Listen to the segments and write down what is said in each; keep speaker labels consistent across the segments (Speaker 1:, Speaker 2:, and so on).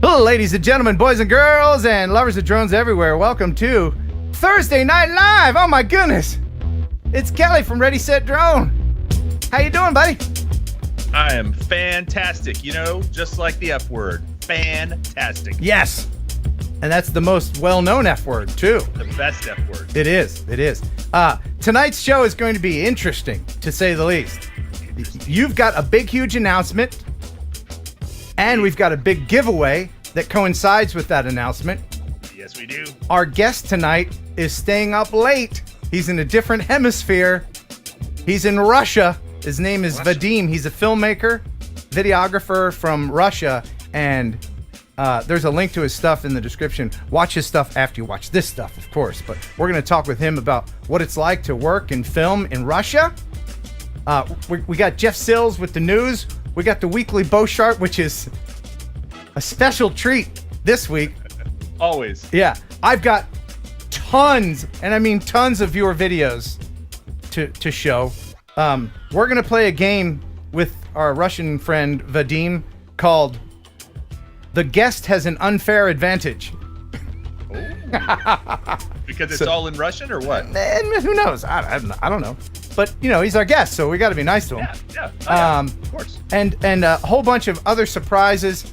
Speaker 1: Hello, ladies and gentlemen, boys and girls, and lovers of drones everywhere. Welcome to Thursday Night Live. Oh my goodness, it's Kelly from Ready Set Drone. How you doing, buddy?
Speaker 2: I am fantastic. You know, just like the F word, fantastic.
Speaker 1: Yes, and that's the most well-known F word too.
Speaker 2: The best F word.
Speaker 1: It is. It is. Tonight's show is going to be interesting, to say the least. You've got a big, huge announcement, and we've got a big giveaway that coincides with that announcement.
Speaker 2: Yes, we do.
Speaker 1: Our guest tonight is staying up late. He's in a different hemisphere. He's in Russia. His name is Vadim. He's a filmmaker, videographer from Russia, and there's a link to his stuff in the description. Watch his stuff after you watch this stuff, of course, but we're going to talk with him about what it's like to work and film in Russia. We got Jeff Sills with the news. We got the weekly Beauchart, which is a special treat this week.
Speaker 2: Always.
Speaker 1: Yeah. I've got tons, and I mean tons of viewer videos to show. We're going to play a game with our Russian friend Vadim called The Guest Has an Unfair Advantage.
Speaker 2: Because it's all in Russian or what?
Speaker 1: Who knows? I don't know. But, you know, he's our guest, so we got to be nice to him.
Speaker 2: Yeah. Of course.
Speaker 1: And a whole bunch of other surprises.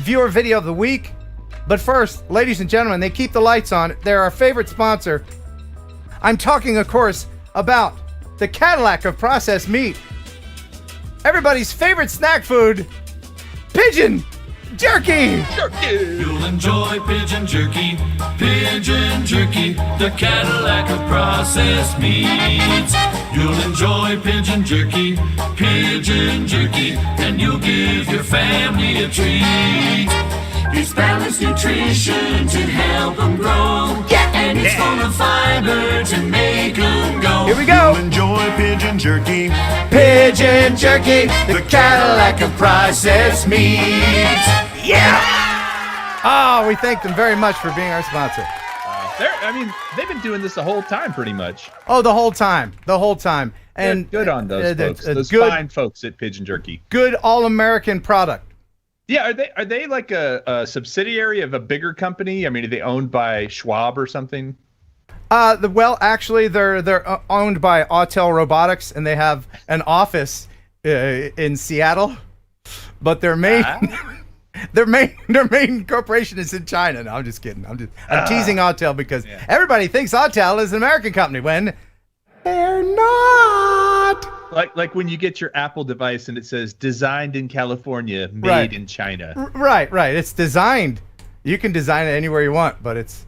Speaker 1: Viewer video of the week. But first, ladies and gentlemen, they keep the lights on. They're our favorite sponsor. I'm talking, of course, about the Cadillac of processed meat. Everybody's favorite snack food, Pigeon Jerky.
Speaker 3: You'll enjoy Pigeon Jerky, the Cadillac of processed meats. You'll enjoy Pigeon Jerky, and you'll give your family a treat. It's balanced nutrition to help them grow, and it's full of fiber to make them go.
Speaker 1: Here we go.
Speaker 3: You'll enjoy Pigeon Jerky,
Speaker 1: the Cadillac of processed meats. Yeah! Oh, we thank them very much for being our sponsor.
Speaker 2: They've been doing this the whole time, pretty much.
Speaker 1: Oh, the whole time. And
Speaker 2: good on those folks. Those
Speaker 1: good,
Speaker 2: fine folks at Pigeon Jerky.
Speaker 1: Good all-American product.
Speaker 2: Yeah, are they like a subsidiary of a bigger company? I mean, are they owned by Schwab or something?
Speaker 1: Actually, they're owned by Autel Robotics, and they have an office in Seattle. But their main their main corporation is in China. No, I'm just kidding. I'm teasing Autel because everybody thinks Autel is an American company when they're not.
Speaker 2: Like when you get your Apple device and it says designed in California, made in China.
Speaker 1: Right. It's designed. You can design it anywhere you want, but it's.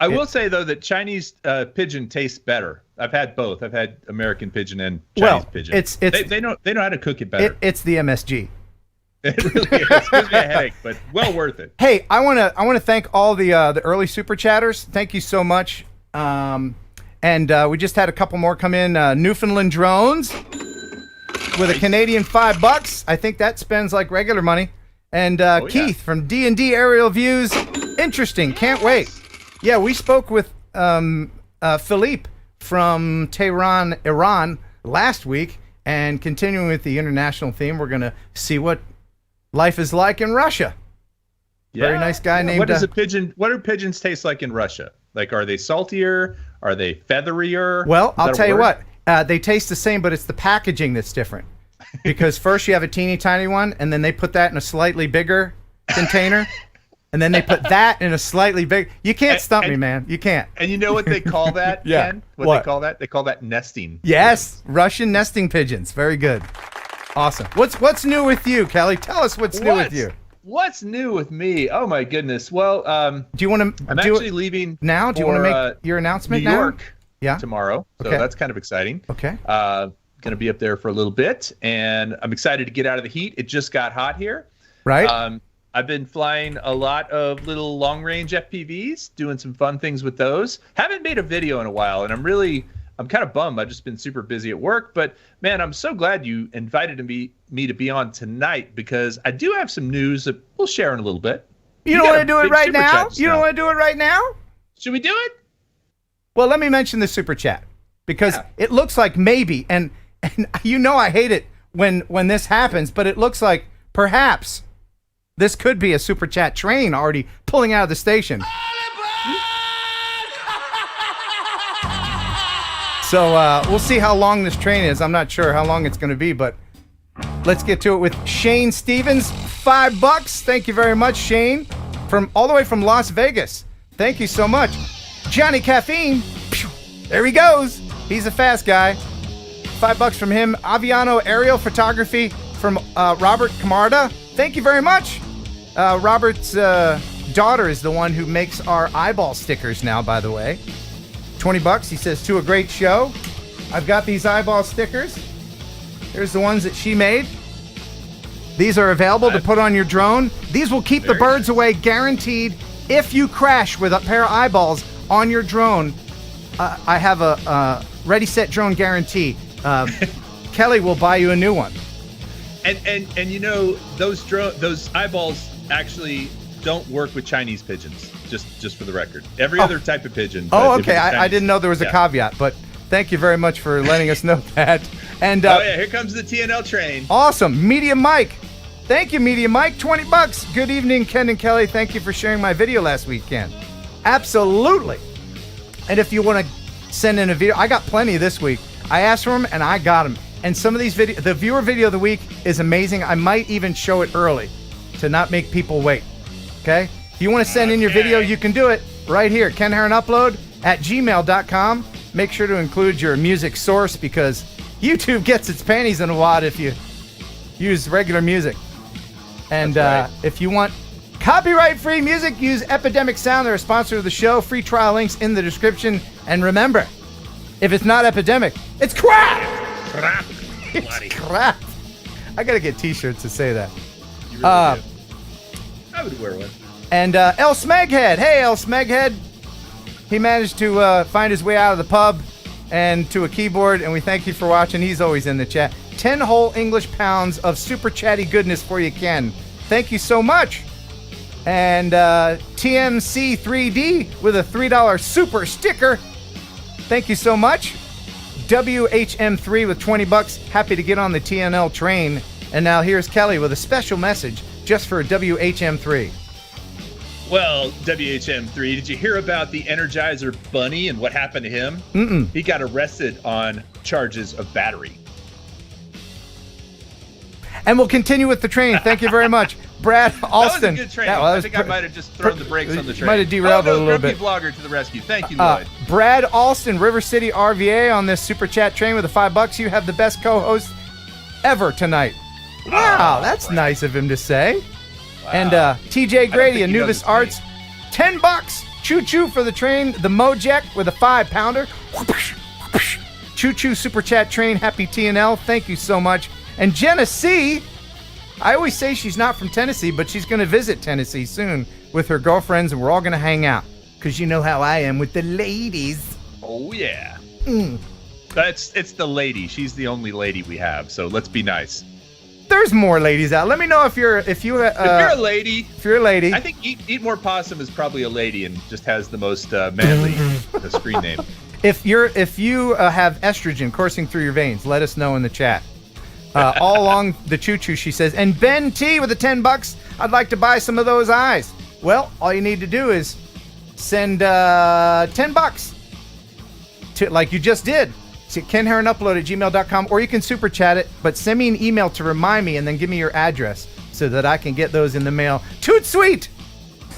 Speaker 2: I will say though that Chinese pigeon tastes better. I've had both. I've had American pigeon and Chinese pigeon. They know how to cook it better.
Speaker 1: It's the MSG.
Speaker 2: It really is. It gives me a headache, but well worth it.
Speaker 1: Hey, I want to thank all the early super chatters. Thank you so much. And we just had a couple more come in. Newfoundland Drones with a Canadian $5. I think that spends like regular money. And Keith from D&D Aerial Views. Interesting. Can't wait. Yeah, we spoke with Philippe from Tehran, Iran last week. And continuing with the international theme, we're going to see what life is like in Russia. Yeah. Very nice guy named.
Speaker 2: What do pigeons taste like in Russia? Like, are they saltier? Are they featherier?
Speaker 1: Well, I'll tell you what. They taste the same, but it's the packaging that's different. Because first you have a teeny tiny one, and then they put that in a slightly bigger container, and then they put that in a slightly big. You can't stump me, man. You can't.
Speaker 2: And you know what they call that, Ken? What they call that? They call that nesting.
Speaker 1: Yes, Russian nesting pigeons. Very good. Awesome. What's new with you, Kelly? Tell us what's new with you.
Speaker 2: What's new with me? Oh my goodness. Well,
Speaker 1: do you want to?
Speaker 2: I'm actually leaving
Speaker 1: now. Do you want to make your announcement
Speaker 2: New York
Speaker 1: now?
Speaker 2: Tomorrow. So that's kind of exciting.
Speaker 1: Okay.
Speaker 2: Going to be up there for a little bit, and I'm excited to get out of the heat. It just got hot here.
Speaker 1: Right.
Speaker 2: I've been flying a lot of little long-range FPVs, doing some fun things with those. Haven't made a video in a while, and I'm kind of bummed. I've just been super busy at work, but man, I'm so glad you invited me to be on tonight because I do have some news that we'll share in a little bit.
Speaker 1: You don't want to do it right now? You don't want to do it right now?
Speaker 2: Should we do it?
Speaker 1: Well, let me mention the super chat because it looks like maybe, and you know I hate it when this happens, but it looks like perhaps This could be a super chat train already pulling out of the station. So we'll see how long this train is. I'm not sure how long it's going to be, but let's get to it with Shane Stevens. $5. Thank you very much, Shane, from all the way from Las Vegas. Thank you so much. Johnny Caffeine. There he goes. He's a fast guy. $5 from him. Aviano Aerial Photography from Robert Camarda. Thank you very much. Robert's daughter is the one who makes our eyeball stickers now, by the way. $20. He says, to a great show. I've got these eyeball stickers. Here's the ones that she made. These are available to put on your drone. These will keep the birds away, guaranteed. If you crash with a pair of eyeballs on your drone, I have a ready, set drone guarantee. Kelly will buy you a new one.
Speaker 2: And you know, those eyeballs actually don't work with Chinese pigeons. Just for the record, every other type of pigeon.
Speaker 1: Oh, okay. I didn't know there was a caveat, but thank you very much for letting us know that. And
Speaker 2: here comes the TNL train.
Speaker 1: Awesome, Media Mike. Thank you, Media Mike. $20. Good evening, Ken and Kelly. Thank you for sharing my video last week, Ken. Absolutely. And if you want to send in a video, I got plenty this week. I asked for them and I got them. And some of these videos, the viewer video of the week is amazing. I might even show it early to not make people wait. Okay? If you want to send in your video, you can do it right here. Ken Heron Upload at gmail.com. Make sure to include your music source because YouTube gets its panties in a wad if you use regular music. And if you want copyright-free music, use Epidemic Sound. They're a sponsor of the show. Free trial links in the description. And remember, if it's not Epidemic, it's crap!
Speaker 2: Crap.
Speaker 1: It's crap. I got to get t-shirts to say that.
Speaker 2: You really do. I would wear one.
Speaker 1: And El Smeghead. Hey, El Smeghead. He managed to find his way out of the pub and to a keyboard, and we thank you for watching. He's always in the chat. 10 whole English pounds of super chatty goodness for you, Ken. Thank you so much. And TMC 3D with a $3 super sticker. Thank you so much. WHM3 with $20. Happy to get on the TNL train. And now here's Kelly with a special message just for WHM3.
Speaker 2: Well, WHM3, did you hear about the Energizer Bunny and what happened to him?
Speaker 1: Mm-mm.
Speaker 2: He got arrested on charges of battery.
Speaker 1: And we'll continue with the train. Thank you very much. Brad Alston.
Speaker 2: That was a good train. I think I might have just thrown the brakes on the train.
Speaker 1: Might have derailed it a little bit.
Speaker 2: Vlogger to the rescue. Thank you, Lloyd.
Speaker 1: Brad Alston, River City RVA on this super chat train with the $5. You have the best co-host ever tonight. Wow, that's nice of him to say. Wow. And TJ Grady, Anubis Arts, $10. Choo Choo for the train. The Mojek with a 5-pounder. Choo Choo super chat train. Happy TNL. Thank you so much. And Jenna C. I always say she's not from Tennessee, but she's going to visit Tennessee soon with her girlfriends, and we're all going to hang out. Because you know how I am with the ladies.
Speaker 2: Oh, yeah. It's the lady. She's the only lady we have, so let's be nice.
Speaker 1: There's more ladies out. Let me know if you're a lady. If you're a lady.
Speaker 2: I think Eat More Possum is probably a lady and just has the most manly screen name.
Speaker 1: If you have estrogen coursing through your veins, let us know in the chat. All along the choo-choo, she says. And Ben T with the $10. I'd like to buy some of those eyes. Well, all you need to do is send $10 to, like you just did, to kenheronupload@gmail.com, or you can super chat it, but send me an email to remind me and then give me your address so that I can get those in the mail. Toot sweet!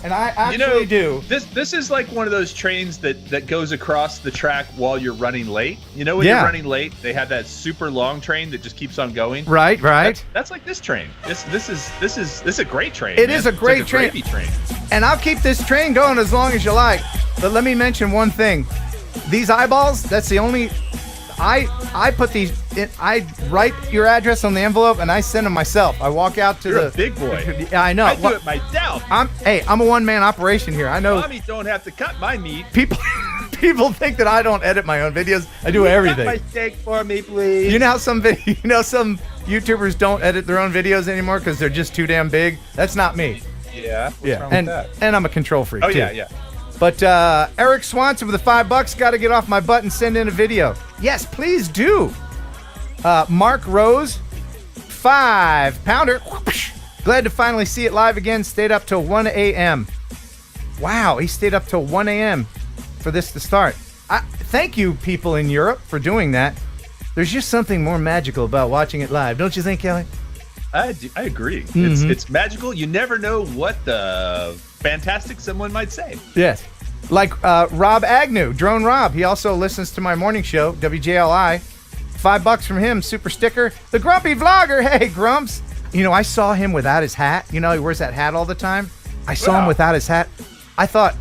Speaker 1: And I actually do.
Speaker 2: This is like one of those trains that goes across the track while you're running late. You know when you're running late, they have that super long train that just keeps on going.
Speaker 1: Right.
Speaker 2: That's like this train. This is a great train.
Speaker 1: It is a great train. And I'll keep this train going as long as you like. But let me mention one thing. These eyeballs, that's the only... I put these in, I write your address on the envelope and I send them myself. I walk out to
Speaker 2: You're a big boy.
Speaker 1: Yeah, I know.
Speaker 2: I do it myself.
Speaker 1: I'm a one-man operation here. I know.
Speaker 2: Mommy don't have to cut my meat.
Speaker 1: People think that I don't edit my own videos. I do everything.
Speaker 2: Cut my steak for me, please.
Speaker 1: You know how some YouTubers don't edit their own videos anymore because they're just too damn big? That's not me.
Speaker 2: Yeah. What's wrong with that?
Speaker 1: And I'm a control freak too.
Speaker 2: Yeah.
Speaker 1: But Eric Swanson with the $5, got to get off my butt and send in a video. Yes, please do. Mark Rose, 5-pounder. Glad to finally see it live again. Stayed up till 1 a.m. Wow, he stayed up till 1 a.m. for this to start. Thank you, people in Europe, for doing that. There's just something more magical about watching it live. Don't you think, Kelly?
Speaker 2: I agree. It's magical. You never know what the fantastic someone might say.
Speaker 1: Yes. Like Rob Agnew, Drone Rob. He also listens to my morning show, WJLI. $5 from him, super sticker. The Grumpy Vlogger. Hey, Grumps. You know, I saw him without his hat. You know, he wears that hat all the time. I saw him without his hat. I thought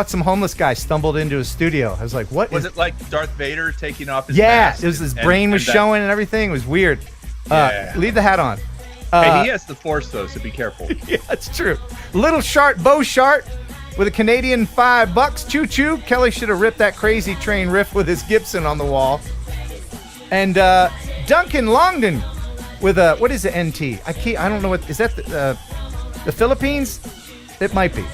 Speaker 1: some homeless guy stumbled into his studio. I was like, what?
Speaker 2: Was it like Darth Vader taking off his mask?
Speaker 1: Yeah, his brain was showing and everything. It was weird. Leave the hat on.
Speaker 2: Hey, he has the Force, though, so be careful.
Speaker 1: Yeah, that's true. Little Shart, Bo Shart, with a Canadian $5. Choo-choo. Kelly should have ripped that Crazy Train riff with his Gibson on the wall. And Duncan Longden with a, what is the NT? I don't know what, is that the Philippines? It might be.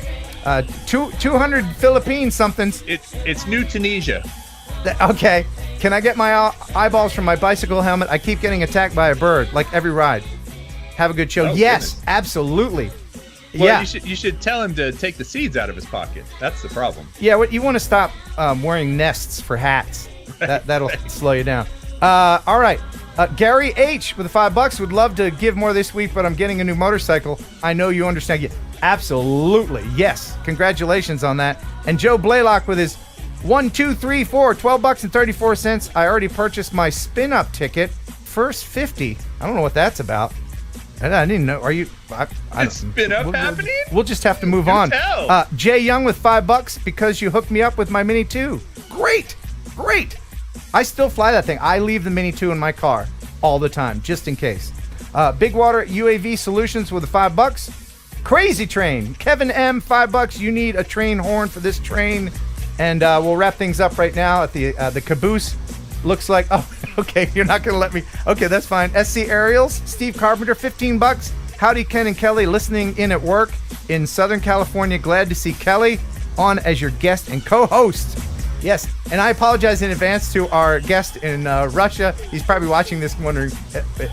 Speaker 1: 200 Philippine somethings.
Speaker 2: It's New Tunisia.
Speaker 1: Okay. Can I get my eyeballs from my bicycle helmet? I keep getting attacked by a bird, like every ride. Have a good show. Yes, goodness. Absolutely.
Speaker 2: Well,
Speaker 1: yeah.
Speaker 2: You should tell him to take the seeds out of his pocket. That's the problem.
Speaker 1: Yeah, what you want to stop wearing nests for hats. That'll slow you down. All right. Gary H with the $5 would love to give more this week, but I'm getting a new motorcycle. I know you understand. Yeah, absolutely. Yes. Congratulations on that. And Joe Blaylock with his 1, 2, 3, 4, $12.34. I already purchased my spin-up ticket. First 50. I don't know what that's about. I didn't know. Are you?
Speaker 2: It's spin-up happening?
Speaker 1: We'll just have to move on. Jay Young with $5 because you hooked me up with my Mini 2. Great. I still fly that thing. I leave the Mini 2 in my car all the time, just in case. Big Water UAV Solutions with the $5. Crazy Train. Kevin M, $5. You need a train horn for this train. And we'll wrap things up right now at the caboose. Looks like, oh, okay, you're not going to let me. Okay, that's fine. SC Aerials, Steve Carpenter, $15. Howdy, Ken and Kelly, listening in at work in Southern California. Glad to see Kelly on as your guest and co-host. Yes, and I apologize in advance to our guest in Russia. He's probably watching this wondering,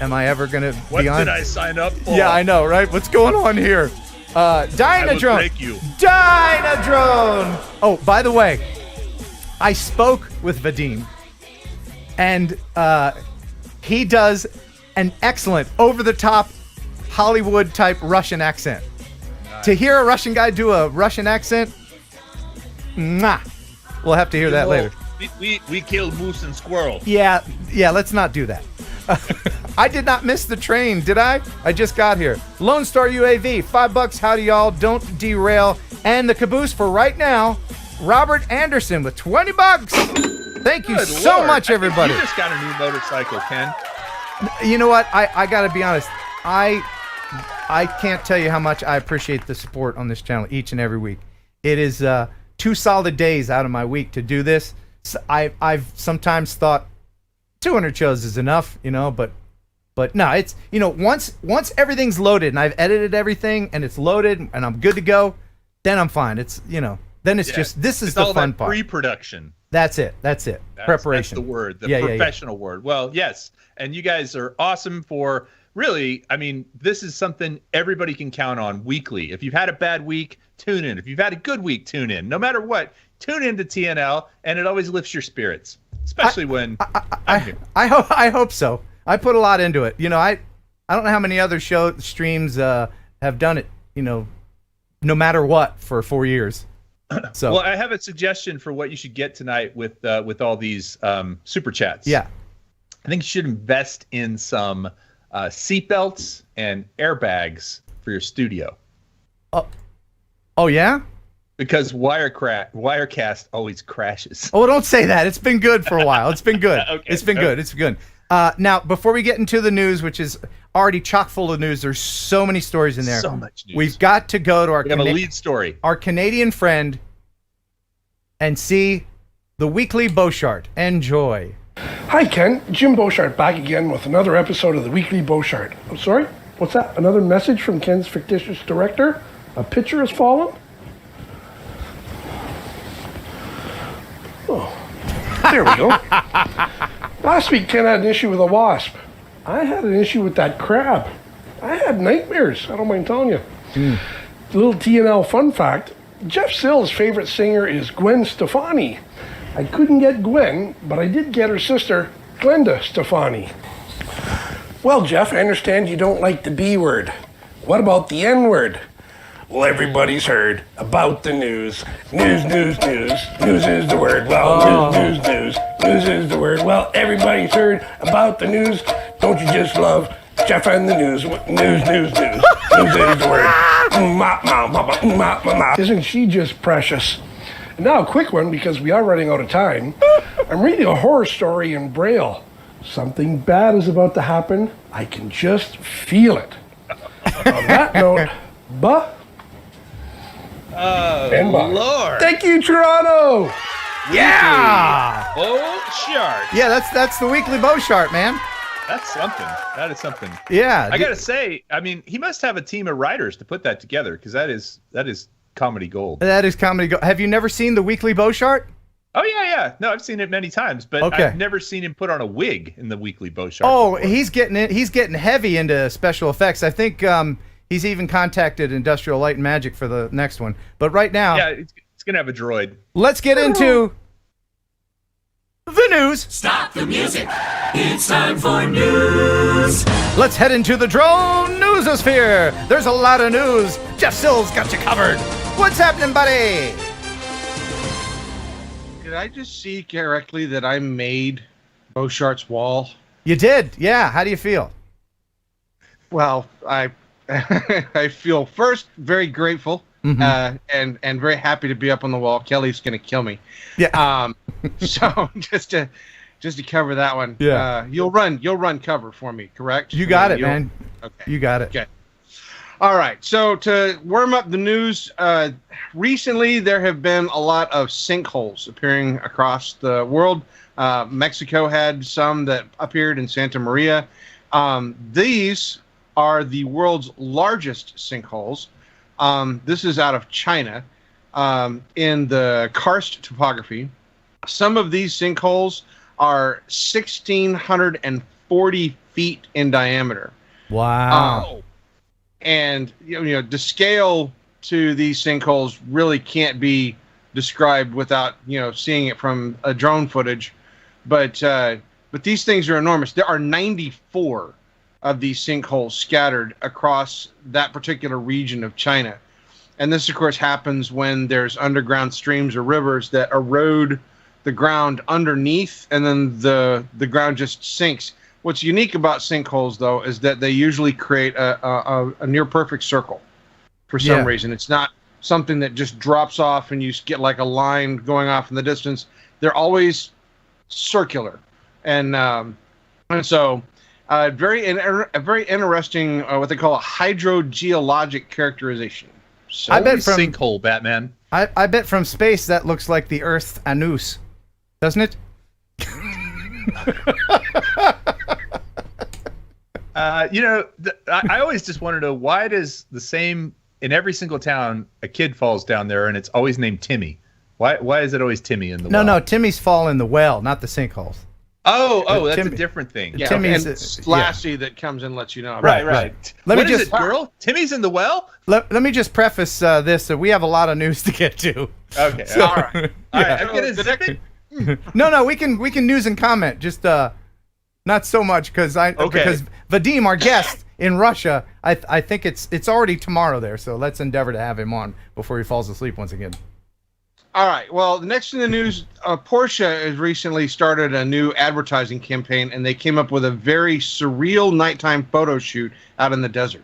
Speaker 1: am I ever going to be on?
Speaker 2: What did I sign up for?
Speaker 1: Yeah, I know, right? What's going on here? Dynadrone.
Speaker 2: Break you.
Speaker 1: Dynadrone. Oh, by the way, I spoke with Vadim. And he does an excellent, over-the-top, Hollywood-type Russian accent. Nice. To hear a Russian guy do a Russian accent, mwah. We'll have to hear that later.
Speaker 2: We killed moose and squirrel.
Speaker 1: Yeah, let's not do that. I did not miss the train, did I? I just got here. Lone Star UAV, $5. Howdy, y'all. Don't derail. And the caboose for right now, Robert Anderson with $20. Thank you so much, everybody.
Speaker 2: You just got a new motorcycle, Ken.
Speaker 1: You know what? I got to be honest. I can't tell you how much I appreciate the support on this channel each and every week. It is 2 solid days out of my week to do this. So I've sometimes thought 200 shows is enough, but no, it's, once everything's loaded and I've edited everything and it's loaded and I'm good to go, then I'm fine. It's, then it's just, this is the fun part.
Speaker 2: Pre-production.
Speaker 1: That's it. Preparation.
Speaker 2: That's the word, the professional word. Well, yes. And you guys are awesome for really, this is something everybody can count on weekly. If you've had a bad week, tune in. If you've had a good week, tune in. No matter what, tune in to TNL, and it always lifts your spirits, especially when I'm here.
Speaker 1: I hope so. I put a lot into it. I don't know how many other streams have done it, no matter what, for 4 years. So,
Speaker 2: well, I have a suggestion for what you should get tonight with all these super chats.
Speaker 1: Yeah,
Speaker 2: I think you should invest in some seatbelts and airbags for your studio.
Speaker 1: Oh yeah?
Speaker 2: Because Wirecast always crashes.
Speaker 1: Oh, don't say that. It's been good for a while. It's been good.
Speaker 2: Okay.
Speaker 1: It's been good. It's good. Now, before we get into the news, which is already chock full of news, there's so many stories in there.
Speaker 2: So much news.
Speaker 1: We've got to go to our
Speaker 2: a lead story.
Speaker 1: Our Canadian friend and see the weekly Beauchart. Enjoy.
Speaker 4: Hi, Ken. Jim Beauchart back again with another episode of the weekly Beauchart. I'm sorry? What's that? Another message from Ken's fictitious director? A picture has fallen? Oh, there we go. Last week, Ken had an issue with a wasp. I had an issue with that crab. I had nightmares. I don't mind telling you. Little TNL fun fact, Jeff Sill's favorite singer is Gwen Stefani. I couldn't get Gwen, but I did get her sister, Glenda Stefani. Well, Jeff, I understand you don't like the B word. What about the N word? Well, everybody's heard about the news. News, news, news. News is the word. Well, news, news, news. News is the word. Well, everybody's heard about the news. Don't you just love Jeff and the news? News, news, news. News is the word. Isn't she just precious? And now a quick one, because we are running out of time. I'm reading a horror story in Braille. Something bad is about to happen. I can just feel it. On that note, and bye.
Speaker 2: Lord.
Speaker 4: Thank you, Toronto.
Speaker 1: Yeah.
Speaker 2: Oh, shark.
Speaker 1: Yeah, that's the weekly Bow Chart, man.
Speaker 2: That's something. That is something.
Speaker 1: Yeah.
Speaker 2: I gotta say, I mean, he must have a team of writers to put that together, because that is comedy gold.
Speaker 1: That is comedy gold. Have you never seen the weekly Bow Chart?
Speaker 2: Oh yeah. No, I've seen it many times, but
Speaker 1: Okay.
Speaker 2: I've never seen him put on a wig in the weekly Bow Chart.
Speaker 1: Oh,
Speaker 2: before.
Speaker 1: he's getting heavy into special effects. I think he's even contacted Industrial Light and Magic for the next one. But right now,
Speaker 2: Yeah, it's gonna have a droid.
Speaker 1: let's get into the news.
Speaker 3: Stop the music. It's time for news.
Speaker 1: Let's head into the drone newsosphere. There's a lot of news. Jeff Sills got you covered. What's happening, buddy?
Speaker 5: Did I just see correctly that I made Beauchart's wall?
Speaker 1: You did, yeah. How do you feel?
Speaker 5: Well, I I feel first very grateful and very happy to be up on the wall. Kelly's gonna kill me.
Speaker 1: Yeah.
Speaker 5: So just to cover that one.
Speaker 1: Yeah.
Speaker 5: You'll run cover for me, correct?
Speaker 1: You got it,
Speaker 5: You'll-
Speaker 1: man.
Speaker 5: Okay.
Speaker 1: You got it.
Speaker 5: Okay. All right. So to warm up the news, recently there have been a lot of sinkholes appearing across the world. Mexico had some that appeared in Santa Maria. These are the world's largest sinkholes. This is out of China in the karst topography. Some of these sinkholes are 1,640 feet in diameter.
Speaker 1: Wow.
Speaker 5: And you know, the scale to these sinkholes really can't be described without seeing it from a drone footage. But these things are enormous. There are 94 of these sinkholes scattered across that particular region of China, and this, of course, happens when there's underground streams or rivers that erode the ground underneath, and then the ground just sinks. What's unique about sinkholes, though, is that they usually create a near perfect circle for some reason. It's not something that just drops off and you get like a line going off in the distance. They're always circular, and so a very interesting what they call a hydrogeologic characterization. So,
Speaker 1: I bet from
Speaker 2: sinkhole, Batman.
Speaker 1: I bet from space that looks like the Earth's anus, doesn't it?
Speaker 2: I always just want to know, why does the same in every single town a kid falls down there and it's always named Timmy? Why is it always Timmy in the well?
Speaker 1: No, Timmy's fall in the well, not the sinkholes.
Speaker 2: Oh, that's
Speaker 1: Timmy-
Speaker 2: a different thing.
Speaker 5: yeah,
Speaker 1: Timmy's-
Speaker 5: and Lassie that comes and lets you know.
Speaker 2: Right.
Speaker 1: Let
Speaker 2: What
Speaker 1: me
Speaker 2: is
Speaker 1: just-
Speaker 2: it, girl? Timmy's in the well?
Speaker 1: Let me just preface this. We have a lot of news to get to.
Speaker 2: Okay.
Speaker 1: So-
Speaker 2: All right. I'm gonna
Speaker 5: the
Speaker 2: zip
Speaker 5: next-
Speaker 2: it.
Speaker 1: No, we can news and comment. Just not so much because Vadim, our guest in Russia, I think it's already tomorrow there. So let's endeavor to have him on before he falls asleep once again.
Speaker 5: All right. Well, next in the news, Porsche has recently started a new advertising campaign, and they came up with a very surreal nighttime photo shoot out in the desert.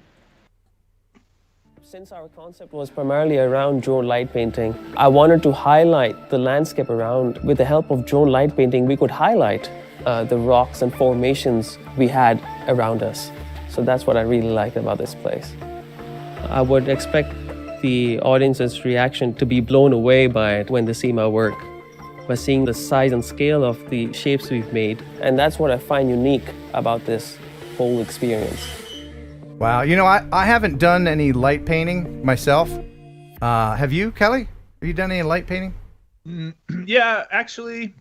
Speaker 6: Since our concept was primarily around drone light painting, I wanted to highlight the landscape around. With the help of drone light painting, we could highlight the rocks and formations we had around us. So that's what I really liked about this place. I would expect the audience's reaction to be blown away by it when they see my work, by seeing the size and scale of the shapes we've made. And that's what I find unique about this whole experience.
Speaker 1: Wow, I haven't done any light painting myself. Have you, Kelly? Have you done any light painting?
Speaker 2: Yeah, actually,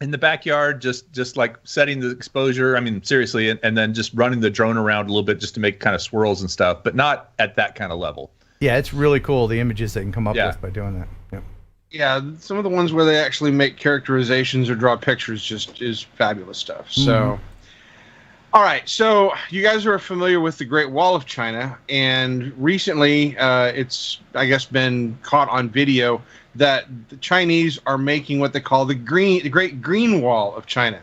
Speaker 2: in the backyard, just like setting the exposure. I mean, seriously, and then just running the drone around a little bit just to make kind of swirls and stuff, but not at that kind of level.
Speaker 1: Yeah, it's really cool, the images they can come up with by doing that. Yep.
Speaker 5: Yeah, some of the ones where they actually make characterizations or draw pictures just is fabulous stuff. So, all right, so you guys are familiar with the Great Wall of China, and recently it's, I guess, been caught on video that the Chinese are making what they call the Great Green Wall of China.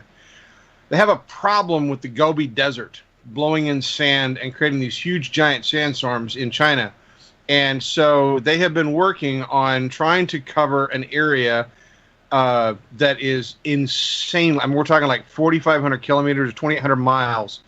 Speaker 5: They have a problem with the Gobi Desert blowing in sand and creating these huge giant sandstorms in China. And so they have been working on trying to cover an area that is insane. I mean, we're talking like 4,500 kilometers, 2,800 miles,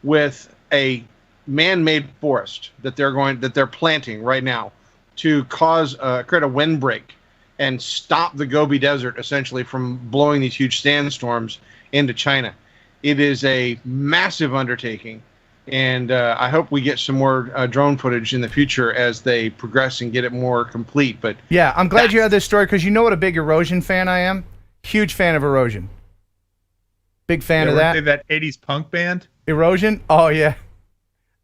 Speaker 5: with a man-made forest that they're planting right now to create a windbreak and stop the Gobi Desert essentially from blowing these huge sandstorms into China. It is a massive undertaking. And I hope we get some more drone footage in the future as they progress and get it more complete. But
Speaker 1: yeah, I'm glad you had this story because you know what a big erosion fan I am? Huge fan of erosion. Big fan of that.
Speaker 2: Weren't they that 80s punk band?
Speaker 1: Erosion? Oh, yeah.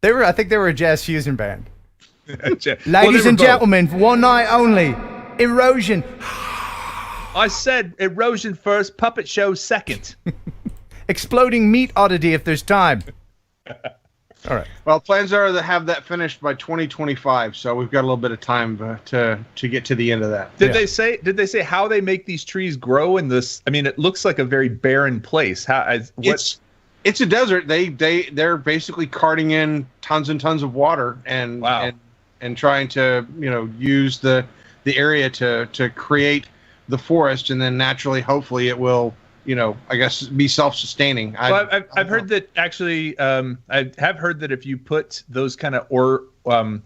Speaker 1: I think they were a jazz fusion band.
Speaker 2: Ladies
Speaker 1: and gentlemen, for one night only, erosion.
Speaker 2: I said erosion first, puppet show second.
Speaker 1: Exploding meat oddity if there's time. All right.
Speaker 5: Well, plans are to have that finished by 2025, so we've got a little bit of time to get to the end of that.
Speaker 2: Did they say how they make these trees grow in this? I mean, it looks like a very barren place.
Speaker 5: It's a desert. They're basically carting in tons and tons of water and trying to use the area to create the forest, and then naturally, hopefully, it will I guess be self-sustaining.
Speaker 2: Well, I've heard that actually. I have heard that if you put those kind of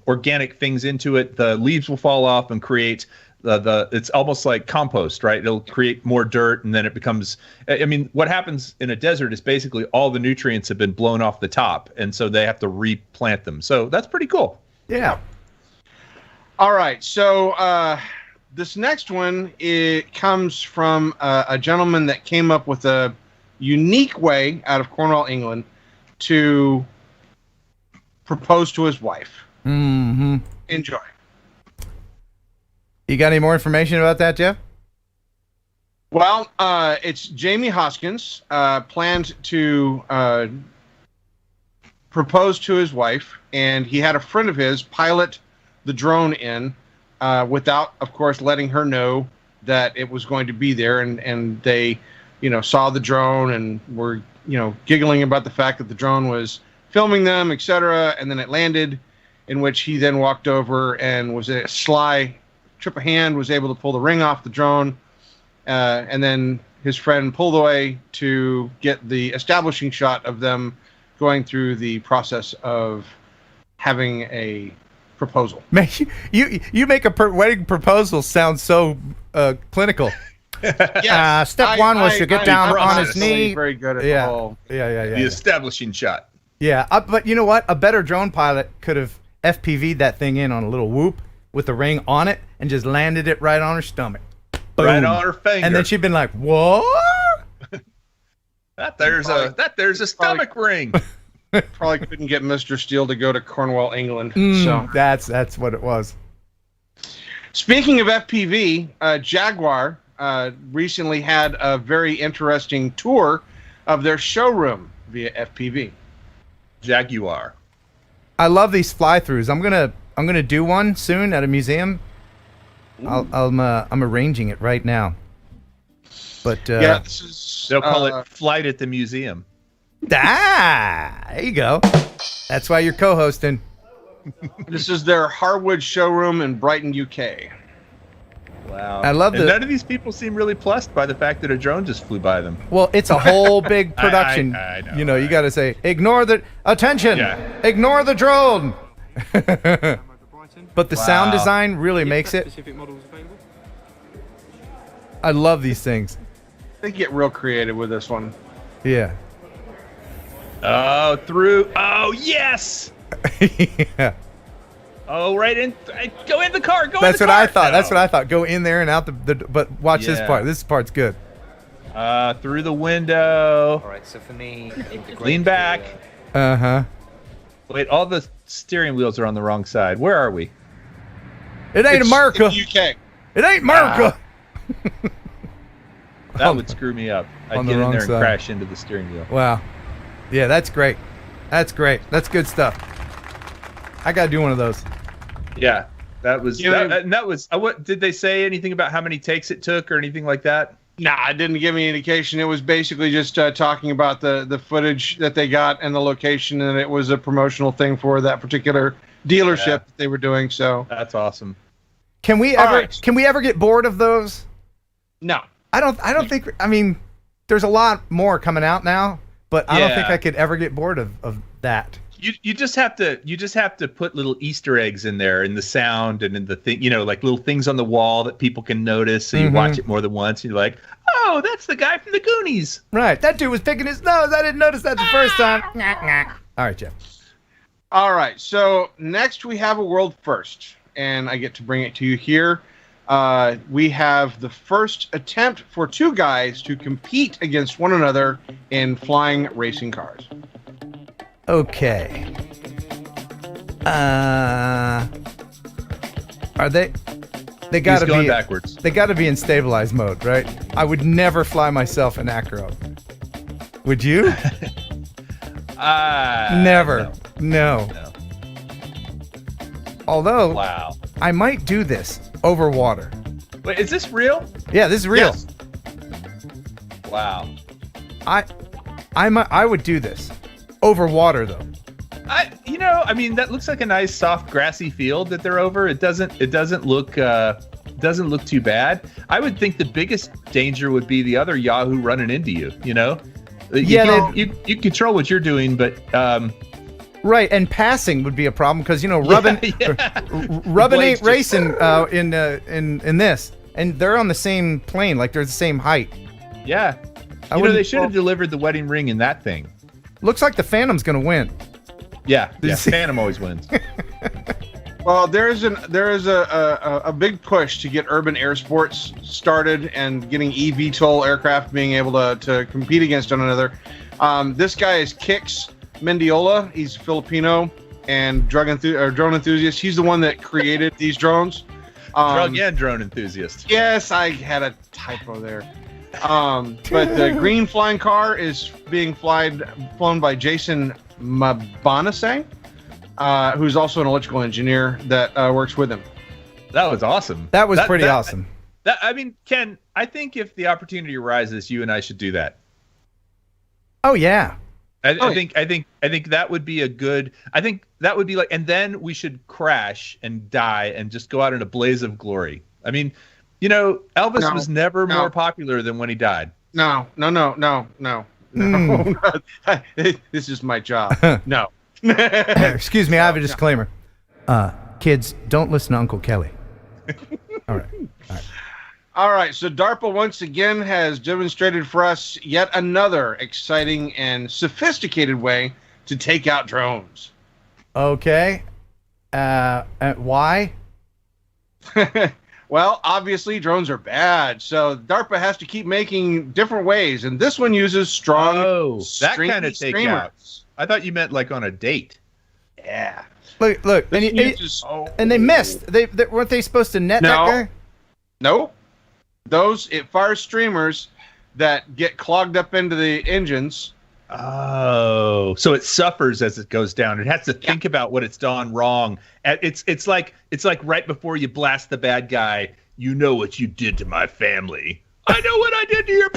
Speaker 2: organic things into it, the leaves will fall off and create it's almost like compost, right? It'll create more dirt, and then it becomes. I mean, what happens in a desert is basically all the nutrients have been blown off the top, and so they have to replant them. So that's pretty cool.
Speaker 1: Yeah.
Speaker 5: All right, so. This next one, it comes from a gentleman that came up with a unique way out of Cornwall, England, to propose to his wife.
Speaker 1: Mm-hmm.
Speaker 5: Enjoy.
Speaker 1: You got any more information about that, Jeff?
Speaker 5: Well, it's Jamie Hoskins planned to propose to his wife, and he had a friend of his pilot the drone in. Without, of course, letting her know that it was going to be there, and they, saw the drone and were, giggling about the fact that the drone was filming them, etc. And then it landed, in which he then walked over and was a sly trip of hand, was able to pull the ring off the drone, and then his friend pulled away to get the establishing shot of them going through the process of having a proposal.
Speaker 1: Man, you make a wedding proposal sound so clinical.
Speaker 5: Yes.
Speaker 1: Step one was to get down on his knee.
Speaker 5: Very good at
Speaker 1: Yeah.
Speaker 5: the whole.
Speaker 2: The establishing shot.
Speaker 1: Yeah, but you know what? A better drone pilot could have FPV'd that thing in on a little whoop with the ring on it and just landed it right on her stomach. Boom.
Speaker 2: Right on her finger.
Speaker 1: And then she'd been like, "What?
Speaker 2: There's a stomach ring."
Speaker 5: Probably couldn't get Mr. Steele to go to Cornwall, England. So
Speaker 1: That's what it was.
Speaker 5: Speaking of FPV, Jaguar recently had a very interesting tour of their showroom via FPV.
Speaker 2: Jaguar.
Speaker 1: I love these fly-throughs. I'm gonna do one soon at a museum. I'm arranging it right now. But
Speaker 5: yeah, this is
Speaker 2: they'll call it Flight at the Museum.
Speaker 1: There you go. That's why you're co-hosting.
Speaker 5: This is their Harwood showroom in Brighton, UK.
Speaker 2: Wow.
Speaker 1: I love
Speaker 2: none of these people seem really plussed by the fact that a drone just flew by them.
Speaker 1: Well, it's a whole big production.
Speaker 2: I know,
Speaker 1: you got to say, ignore the attention. Yeah. Ignore the drone. But the sound design really makes it. I love these things.
Speaker 5: They get real creative with this one.
Speaker 1: Yeah.
Speaker 2: Oh, yes.
Speaker 1: Yeah.
Speaker 2: Oh, right in. Go in the car.
Speaker 1: That's what I thought. That's what I thought. Go in there and out the but watch this part. This part's good.
Speaker 2: Through the window.
Speaker 7: All right, so for me, integrate
Speaker 2: Lean back.
Speaker 1: Uh-huh.
Speaker 2: Wait, all the steering wheels are on the wrong side. Where are we?
Speaker 1: It ain't
Speaker 5: It's
Speaker 1: America.
Speaker 5: in the UK.
Speaker 1: It ain't America.
Speaker 2: That would screw me up. I'd
Speaker 1: on the
Speaker 2: get in
Speaker 1: wrong
Speaker 2: there and
Speaker 1: side.
Speaker 2: crash into the steering wheel.
Speaker 1: Wow. Yeah, that's great. That's great. That's good stuff. I got to do one of those.
Speaker 2: Yeah, that was.
Speaker 5: You know-
Speaker 2: That was. What did they say? Anything about how many takes it took or anything like that?
Speaker 5: Nah, it didn't give me any indication. It was basically just talking about the footage that they got and the location, and it was a promotional thing for that particular dealership that they were doing. So
Speaker 2: That's awesome.
Speaker 1: Can we
Speaker 5: All
Speaker 1: ever
Speaker 5: right.
Speaker 1: can we ever get bored of those?
Speaker 5: no,
Speaker 1: I don't think I mean there's a lot more coming out now, but I don't think
Speaker 2: Yeah.
Speaker 1: I could ever get bored of that.
Speaker 2: You just have to put little Easter eggs in there in the sound and in the thing, like little things on the wall that people can notice. So you watch it more than once, and you're like, oh, that's the guy from the Goonies.
Speaker 1: Right. That dude was picking his nose. I didn't notice that the first time. All right, Jeff.
Speaker 5: All right, so next we have a world first, and I get to bring it to you here. We have the first attempt for two guys to compete against one another in flying racing cars.
Speaker 1: Okay. Are they? They
Speaker 2: He's
Speaker 1: gotta
Speaker 2: going
Speaker 1: be.
Speaker 2: backwards.
Speaker 1: They gotta be in stabilized mode, right? I would never fly myself in acro. Would you? Never. No.
Speaker 2: No.
Speaker 1: Although
Speaker 2: Wow.
Speaker 1: I might do this over water.
Speaker 2: Wait, is this real?
Speaker 1: Yeah, this is real.
Speaker 5: Yes.
Speaker 2: Wow.
Speaker 1: I would do this over water though.
Speaker 2: That looks like a nice soft grassy field that they're over. It doesn't look too bad. I would think the biggest danger would be the other Yahoo running into you.
Speaker 1: Yeah,
Speaker 2: You control what you're doing, but
Speaker 1: Right, and passing would be a problem because rubbing rubbing ain't
Speaker 2: blades just-
Speaker 1: racing in this, and they're on the same plane, like they're the same height.
Speaker 2: yeah.
Speaker 1: I
Speaker 2: They
Speaker 1: wouldn't-
Speaker 2: should have delivered the wedding ring in that thing.
Speaker 1: Looks like the Phantom's gonna win.
Speaker 2: Yeah.
Speaker 1: you see-
Speaker 2: Phantom always wins.
Speaker 5: Well, there is a big push to get urban air sports started and getting eVTOL aircraft being able to compete against one another. This guy is Kix Mendiola. He's Filipino and drone enthusiast. He's the one that created these drones.
Speaker 2: Drug and drone enthusiast.
Speaker 5: Yes, I had a typo there. But the green flying car is being flown by Jason Mabanase, who's also an electrical engineer that works with him.
Speaker 2: That was awesome.
Speaker 1: That was pretty awesome.
Speaker 2: Ken, I think if the opportunity arises, you and I should do that.
Speaker 1: Oh yeah.
Speaker 2: I think that would be a good. I think that would be like, and then we should crash and die and just go out in a blaze of glory. I mean, Elvis was never more popular than when he died.
Speaker 5: No. This is my job. No.
Speaker 1: Excuse me, I have a disclaimer. Kids, don't listen to Uncle Kelly. All right.
Speaker 5: All right, so DARPA once again has demonstrated for us yet another exciting and sophisticated way to take out drones.
Speaker 1: Okay. Why?
Speaker 5: Well, obviously drones are bad, so DARPA has to keep making different ways, and this one uses strong
Speaker 2: that
Speaker 5: stringy
Speaker 2: kind of takeout.
Speaker 5: streamers.
Speaker 2: I thought you meant like on a date.
Speaker 5: Yeah.
Speaker 1: Look,
Speaker 5: This
Speaker 1: and,
Speaker 5: one uses-
Speaker 1: and they missed. They weren't they supposed to net
Speaker 5: No.
Speaker 1: that guy?
Speaker 5: Nope. It fires streamers that get clogged up into the engines.
Speaker 2: Oh, so it suffers as it goes down. It has to think about what it's done wrong. It's like right before you blast the bad guy. You know what you did to my family. I know what I did to your.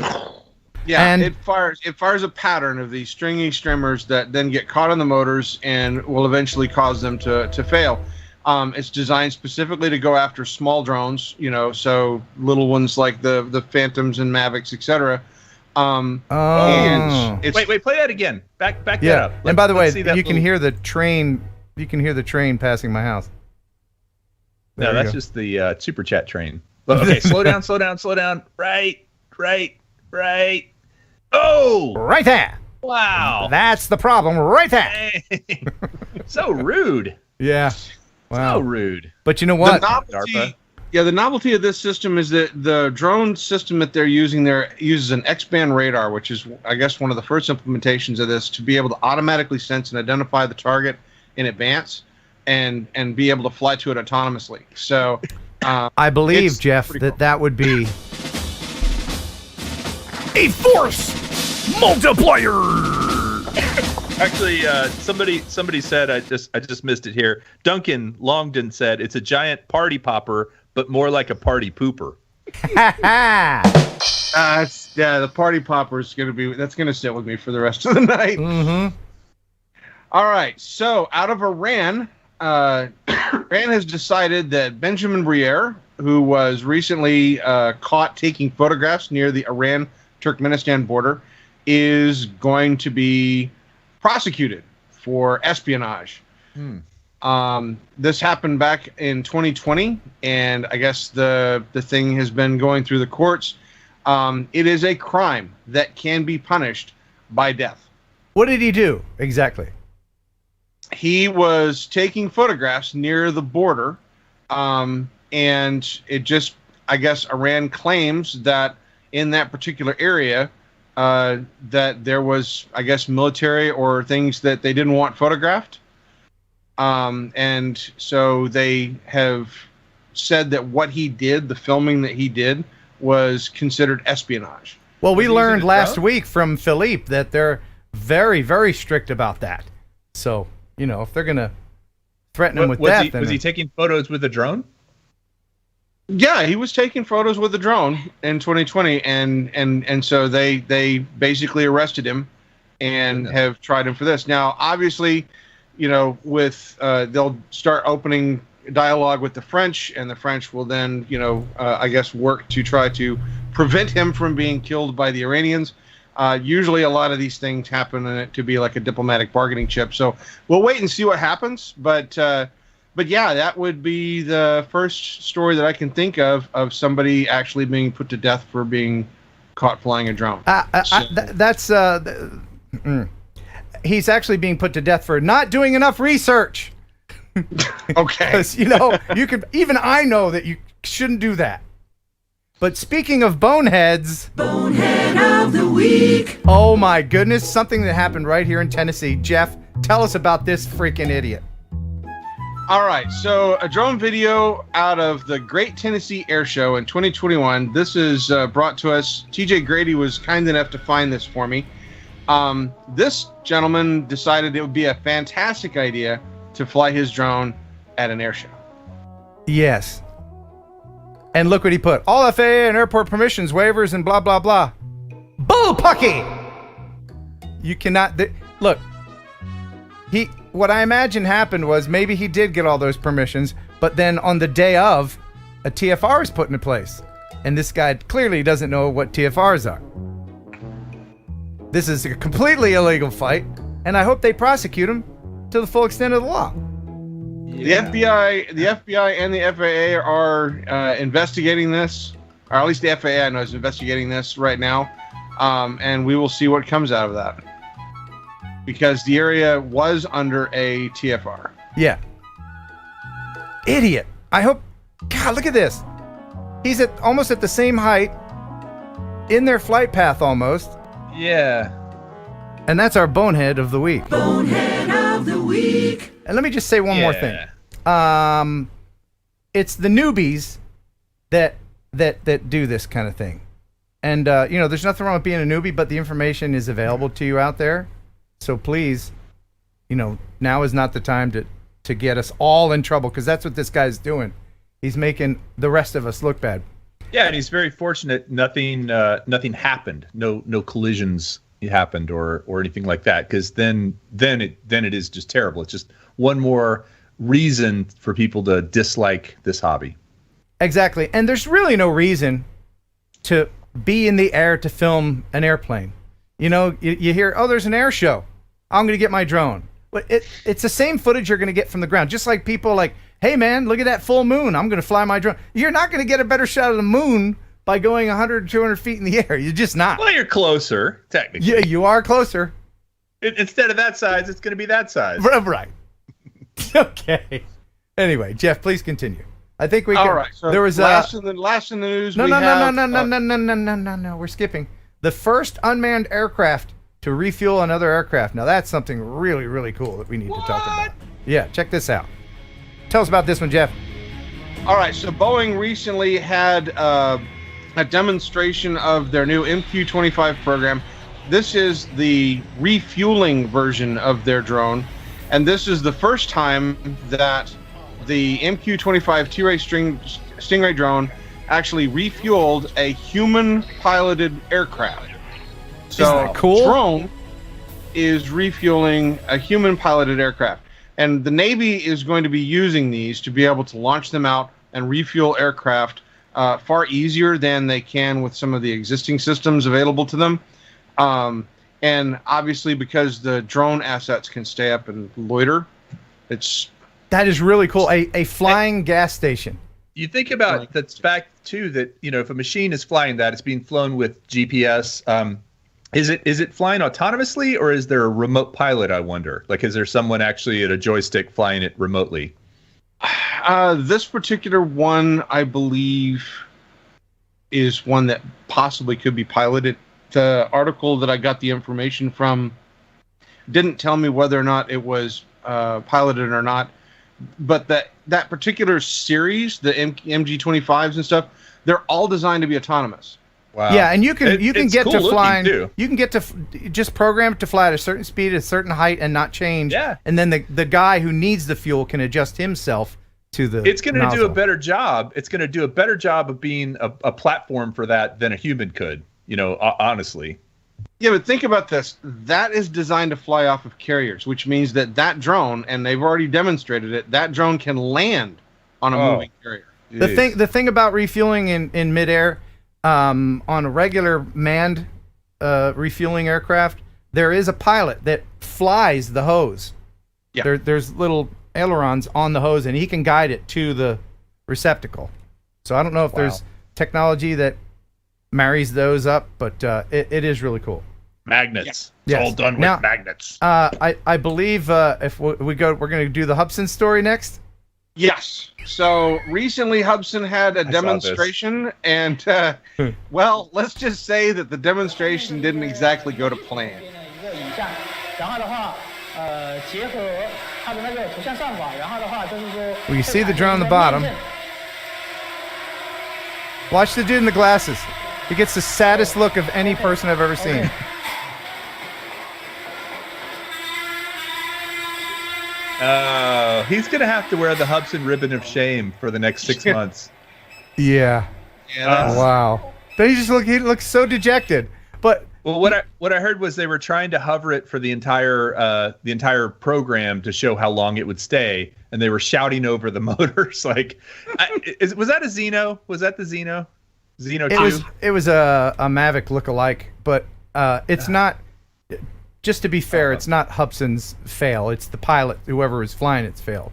Speaker 5: Yeah,
Speaker 1: And-
Speaker 5: it fires a pattern of these stringy streamers that then get caught on the motors and will eventually cause them to fail. It's designed specifically to go after small drones, so little ones like the Phantoms and Mavics, etc. And it's,
Speaker 2: Wait, play that again. Back that
Speaker 1: Yeah.
Speaker 2: up.
Speaker 1: And by the way,
Speaker 2: Let's see that
Speaker 1: you can
Speaker 2: little-
Speaker 1: hear the train. You can hear the train passing my house.
Speaker 2: No,
Speaker 1: There you
Speaker 2: that's
Speaker 1: go.
Speaker 2: just the super chat train. But, okay, slow down. Right. Oh,
Speaker 1: Right there.
Speaker 2: wow.
Speaker 1: That's the problem. Right there.
Speaker 2: So rude.
Speaker 1: Yeah.
Speaker 2: So
Speaker 1: Wow.
Speaker 2: rude.
Speaker 1: But you know
Speaker 5: the
Speaker 1: what?
Speaker 5: novelty,
Speaker 2: DARPA.
Speaker 5: Yeah, the novelty of this system is that the drone system that they're using there uses an X-band radar, which is, I guess, one of the first implementations of this to be able to automatically sense and identify the target in advance and be able to fly to it autonomously. So
Speaker 1: I believe, Jeff, that would be a force multiplier.
Speaker 2: Actually, somebody said, I just missed it here. Duncan Longdon said it's a giant party popper, but more like a party pooper.
Speaker 5: The party popper is that's gonna sit with me for the rest of the night.
Speaker 1: Mm-hmm.
Speaker 5: All right, so out of Iran, Iran has decided that Benjamin Briere, who was recently caught taking photographs near the Iran-Turkmenistan border, is going to be prosecuted for espionage. This happened back in 2020, and I guess the thing has been going through the courts. It is a crime that can be punished by death.
Speaker 1: What did he do exactly?
Speaker 5: He was taking photographs near the border, and it just, I guess, Iran claims that in that particular area, that there was, I guess, military or things that they didn't want photographed. And so they have said that what he did, the filming that he did, was considered espionage.
Speaker 1: Well, we learned last week from Philippe that they're very, very strict about that. So, if they're going to threaten him with death.
Speaker 2: Was he taking photos with a drone?
Speaker 5: Yeah, he was taking photos with a drone in 2020, and so they basically arrested him and have tried him for this. Now, obviously, with they'll start opening dialogue with the French, and the French will then, I guess, work to try to prevent him from being killed by the Iranians. Usually, a lot of these things happen in it to be like a diplomatic bargaining chip. So we'll wait and see what happens, but yeah, that would be the first story that I can think of somebody actually being put to death for being caught flying a drone. He's actually being put to death for not doing enough research. Okay.
Speaker 1: Because, even I know that you shouldn't do that. But speaking of boneheads.
Speaker 3: Bonehead of the week.
Speaker 1: Oh my goodness, something that happened right here in Tennessee. Jeff, tell us about this freaking idiot.
Speaker 5: All right, so a drone video out of the Great Tennessee Air Show in 2021. This is brought to us. TJ Grady was kind enough to find this for me. This gentleman decided it would be a fantastic idea to fly his drone at an air show.
Speaker 1: Yes. And look what he put. All FAA and airport permissions, waivers, and blah, blah, blah. Bull pucky! You cannot... look. What I imagine happened was maybe he did get all those permissions, but then on the day of, a TFR is put into place. And this guy clearly doesn't know what TFRs are. This is a completely illegal fight, and I hope they prosecute him to the full extent of the law.
Speaker 2: Yeah.
Speaker 5: The FBI and the FAA are investigating this, or at least the FAA I know is investigating this right now, and we will see what comes out of that. Because the area was under a TFR.
Speaker 1: Yeah. Idiot. I hope... God, look at this. He's almost at the same height, in their flight path almost.
Speaker 2: Yeah.
Speaker 1: And that's our bonehead of the week.
Speaker 3: Bonehead of the week.
Speaker 1: And let me just say one more thing. It's the newbies that do this kind of thing. And, there's nothing wrong with being a newbie, but the information is available to you out there. So please, now is not the time to get us all in trouble, because that's what this guy's doing. He's making the rest of us look bad.
Speaker 2: Yeah, and he's very fortunate. Nothing happened. No collisions happened or anything like that. Because then it is just terrible. It's just one more reason for people to dislike this hobby.
Speaker 1: Exactly, and there's really no reason to be in the air to film an airplane. You hear, oh, there's an air show. I'm going to get my drone. But it's the same footage you're going to get from the ground. Just like people like, hey, man, look at that full moon. I'm going to fly my drone. You're not going to get a better shot of the moon by going 100, 200 feet in the air. You're just not.
Speaker 2: Well, you're closer, technically.
Speaker 1: Yeah, you are closer.
Speaker 2: Instead of that size, it's going to be that size.
Speaker 1: Right. Okay. Anyway, Jeff, please continue. I think we
Speaker 5: All
Speaker 1: can.
Speaker 5: right. So
Speaker 1: there was
Speaker 5: last in the news.
Speaker 1: no,
Speaker 5: we
Speaker 1: no, no,
Speaker 5: have,
Speaker 1: no, no, no, no, no, no, no, no. We're skipping the first unmanned aircraft to refuel another aircraft. Now that's something really, really cool that we need to talk about. Yeah, check this out. Tell us about this one, Jeff.
Speaker 5: All right. So Boeing recently had a demonstration of their new MQ25 program. This is the refueling version of their drone, and this is the first time that the MQ25 T-Ray Stingray drone actually refueled a human-piloted aircraft. So
Speaker 1: Isn't that cool?
Speaker 5: Drone is refueling a human-piloted aircraft, and the Navy is going to be using these to be able to launch them out and refuel aircraft far easier than they can with some of the existing systems available to them. And obviously, because the drone assets can stay up and loiter,
Speaker 1: that is really cool. A flying gas station.
Speaker 2: You think about the fact too that if a machine is flying that, it's being flown with GPS. Is it flying autonomously, or is there a remote pilot? I wonder. Like, is there someone actually at a joystick flying it remotely?
Speaker 5: This particular one, I believe, is one that possibly could be piloted. The article that I got the information from didn't tell me whether or not it was piloted or not, but that particular series, the MG25s and stuff, they're all designed to be autonomous.
Speaker 2: Wow.
Speaker 1: Yeah, and you can get
Speaker 2: cool
Speaker 1: to
Speaker 2: looking,
Speaker 1: flying.
Speaker 2: too.
Speaker 1: You can get to just program it to fly at a certain speed, at a certain height, and not change.
Speaker 2: Yeah.
Speaker 1: And then the guy who needs the fuel can adjust himself to the.
Speaker 2: It's going to do
Speaker 1: nozzle.
Speaker 2: a better job. It's going to do a better job of being a platform for that than a human could. Honestly.
Speaker 5: Yeah, but think about this. That is designed to fly off of carriers, which means that drone, and they've already demonstrated it, that drone can land on a moving carrier.
Speaker 1: The thing about refueling in midair, on a regular manned refueling aircraft, there is a pilot that flies the hose.
Speaker 5: Yeah.
Speaker 1: There's little ailerons on the hose, and he can guide it to the receptacle. So I don't know if there's technology that marries those up, but it is really cool.
Speaker 2: Magnets.
Speaker 1: Yeah.
Speaker 2: It's all done with
Speaker 1: Now,
Speaker 2: magnets.
Speaker 1: I believe if we go, we're going to do the Hubson story next.
Speaker 5: Yes. So recently Hubson had a demonstration, and well, let's just say that the demonstration didn't exactly go to plan.
Speaker 1: Well, you see the drone on the bottom. Watch the dude in the glasses. He gets the saddest look of any person I've ever seen.
Speaker 2: He's going to have to wear the Hubson ribbon of shame for the next 6 months.
Speaker 1: Yeah. Wow. Then he looks so dejected. But
Speaker 2: well, what I heard was they were trying to hover it for the entire program to show how long it would stay, and they were shouting over the motors. Like, was that a Xeno? Was that the Xeno? Xeno 2?
Speaker 1: It was a Mavic lookalike, but it's not. Just to be fair, it's not Hubson's fail. It's the pilot, whoever was flying it's fail,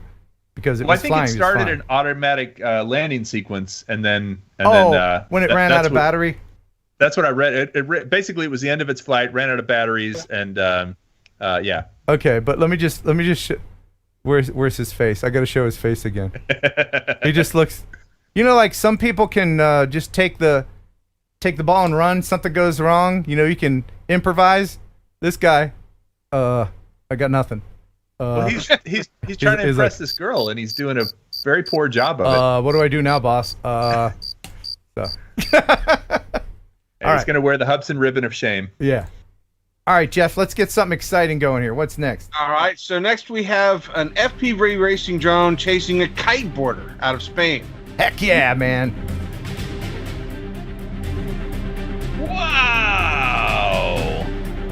Speaker 1: because
Speaker 2: I think it started an automatic landing sequence, and then
Speaker 1: when it ran out of battery.
Speaker 2: That's what I read. It basically it was the end of its flight, ran out of batteries, and yeah.
Speaker 1: Okay, but let me just where's his face? I got to show his face again. He just looks, like some people can just take the ball and run. Something goes wrong, you can improvise. This guy, I got nothing.
Speaker 2: Well, he's trying to impress this girl, and he's doing a very poor job of it.
Speaker 1: What do I do now, boss? So.
Speaker 2: He's going to wear the Hubson ribbon of shame.
Speaker 1: Yeah. All right, Jeff, let's get something exciting going here. What's next?
Speaker 5: All right, so next we have an FPV racing drone chasing a kiteboarder out of Spain.
Speaker 1: Heck yeah, man.
Speaker 2: Wow.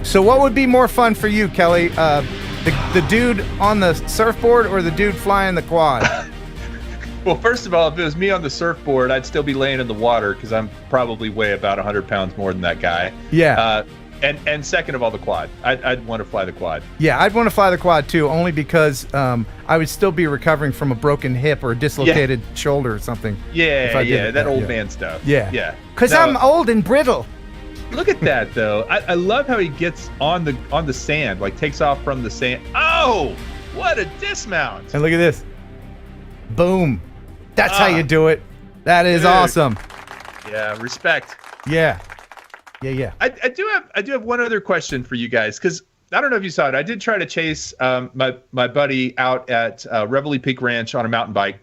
Speaker 1: So what would be more fun for you, Kelly? The dude on the surfboard or the dude flying the quad?
Speaker 2: Well, first of all, if it was me on the surfboard, I'd still be laying in the water because I'm probably weigh about 100 pounds more than that guy.
Speaker 1: Yeah.
Speaker 2: And second of all, the quad. I'd want to fly the quad.
Speaker 1: Yeah, I'd want to fly the quad too, only because I would still be recovering from a broken hip or a dislocated shoulder or something.
Speaker 2: Yeah, that old man stuff.
Speaker 1: Yeah. Because I'm old and brittle.
Speaker 2: Look at that, though. I love how he gets on the sand, like takes off from the sand. Oh, what a dismount!
Speaker 1: And look at this. Boom. That's how you do it. That is
Speaker 2: Dude.
Speaker 1: awesome.
Speaker 2: Yeah, respect.
Speaker 1: Yeah. Yeah.
Speaker 2: I do have one other question for you guys, because I don't know if you saw it. I did try to chase my buddy out at Reveille Peak Ranch on a mountain bike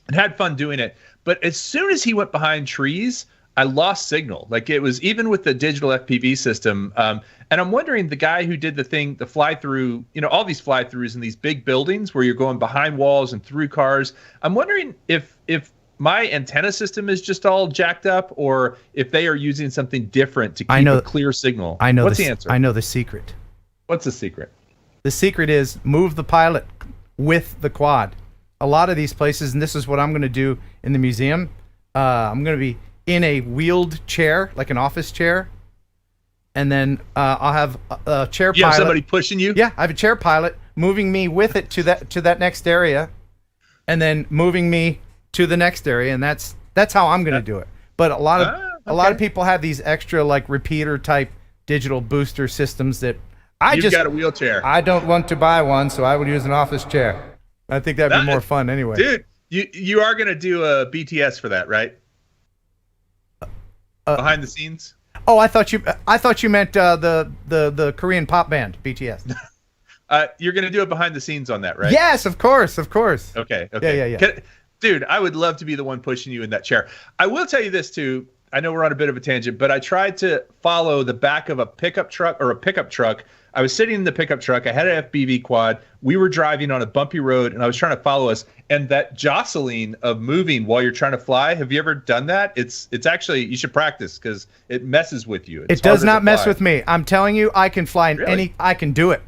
Speaker 2: and had fun doing it. But as soon as he went behind trees, I lost signal. Like, it was even with the digital FPV system. And I'm wondering, the guy who did the fly through, all these fly throughs in these big buildings where you're going behind walls and through cars. I'm wondering if my antenna system is just all jacked up, or if they are using something different to keep a clear signal.
Speaker 1: I know.
Speaker 2: What's the answer?
Speaker 1: I know the secret.
Speaker 2: What's the secret?
Speaker 1: The secret is move the pilot with the quad. A lot of these places, and this is what I'm going to do in the museum. I'm going to be in a wheeled chair, like an office chair, and then I'll have a chair pilot.
Speaker 2: You have somebody pushing you?
Speaker 1: Yeah, I have a chair pilot moving me with it to that next area, and then moving me to the next area, and that's how I'm going to do it. But a lot of people have these extra, like, repeater type digital booster systems that
Speaker 2: You've got a wheelchair.
Speaker 1: I don't want to buy one, so I would use an office chair. I think that'd be more fun anyway.
Speaker 2: Dude, you are going to do a BTS for that, right? Behind the scenes?
Speaker 1: Oh, I thought you meant the Korean pop band BTS.
Speaker 2: You're going to do it behind the scenes on that, right?
Speaker 1: Yes, of course.
Speaker 2: Okay.
Speaker 1: Yeah.
Speaker 2: Dude, I would love to be the one pushing you in that chair. I will tell you this too. I know we're on a bit of a tangent, but I tried to follow the back of a pickup truck. I was sitting in the pickup truck. I had an FPV quad. We were driving on a bumpy road, and I was trying to follow us. And that jostling of moving while you're trying to fly, have you ever done that? It's actually, you should practice, because it messes with you.
Speaker 1: It does not mess with me. I'm telling you, I can fly in
Speaker 2: Really?
Speaker 1: I can do it.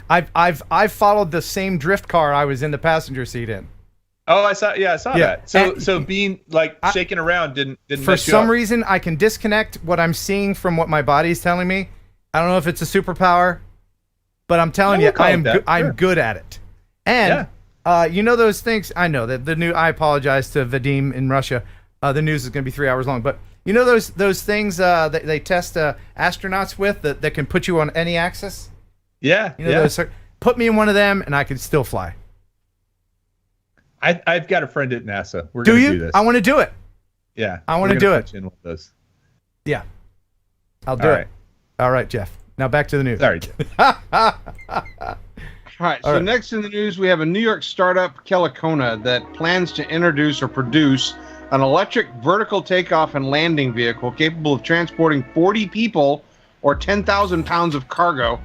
Speaker 1: I've followed the same drift car I was in the passenger seat in.
Speaker 2: Oh, I saw that. So being like shaking around didn't
Speaker 1: For
Speaker 2: mess you
Speaker 1: some
Speaker 2: up.
Speaker 1: reason, I can disconnect what I'm seeing from what my body's telling me. I don't know if it's a superpower, but I'm telling you, I'm good at it. And you know those things. I know that the new. I apologize to Vadim in Russia. The news is going to be 3 hours long, but you know those things that they test astronauts with that can put you on any axis.
Speaker 2: Yeah.
Speaker 1: You know those. Put me in one of them, and I can still fly.
Speaker 2: I've got a friend at NASA. We're
Speaker 1: Do
Speaker 2: gonna
Speaker 1: you?
Speaker 2: do this.
Speaker 1: I want to do it.
Speaker 2: Yeah.
Speaker 1: I want to do it.
Speaker 2: In one of those.
Speaker 1: Yeah. I'll do it. All right, Jeff. Now back to the news.
Speaker 2: Sorry, Jeff.
Speaker 5: All right. So next in the news, we have a New York startup, Kellicona, that plans to introduce or produce an electric vertical takeoff and landing vehicle capable of transporting 40 people or 10,000 pounds of cargo,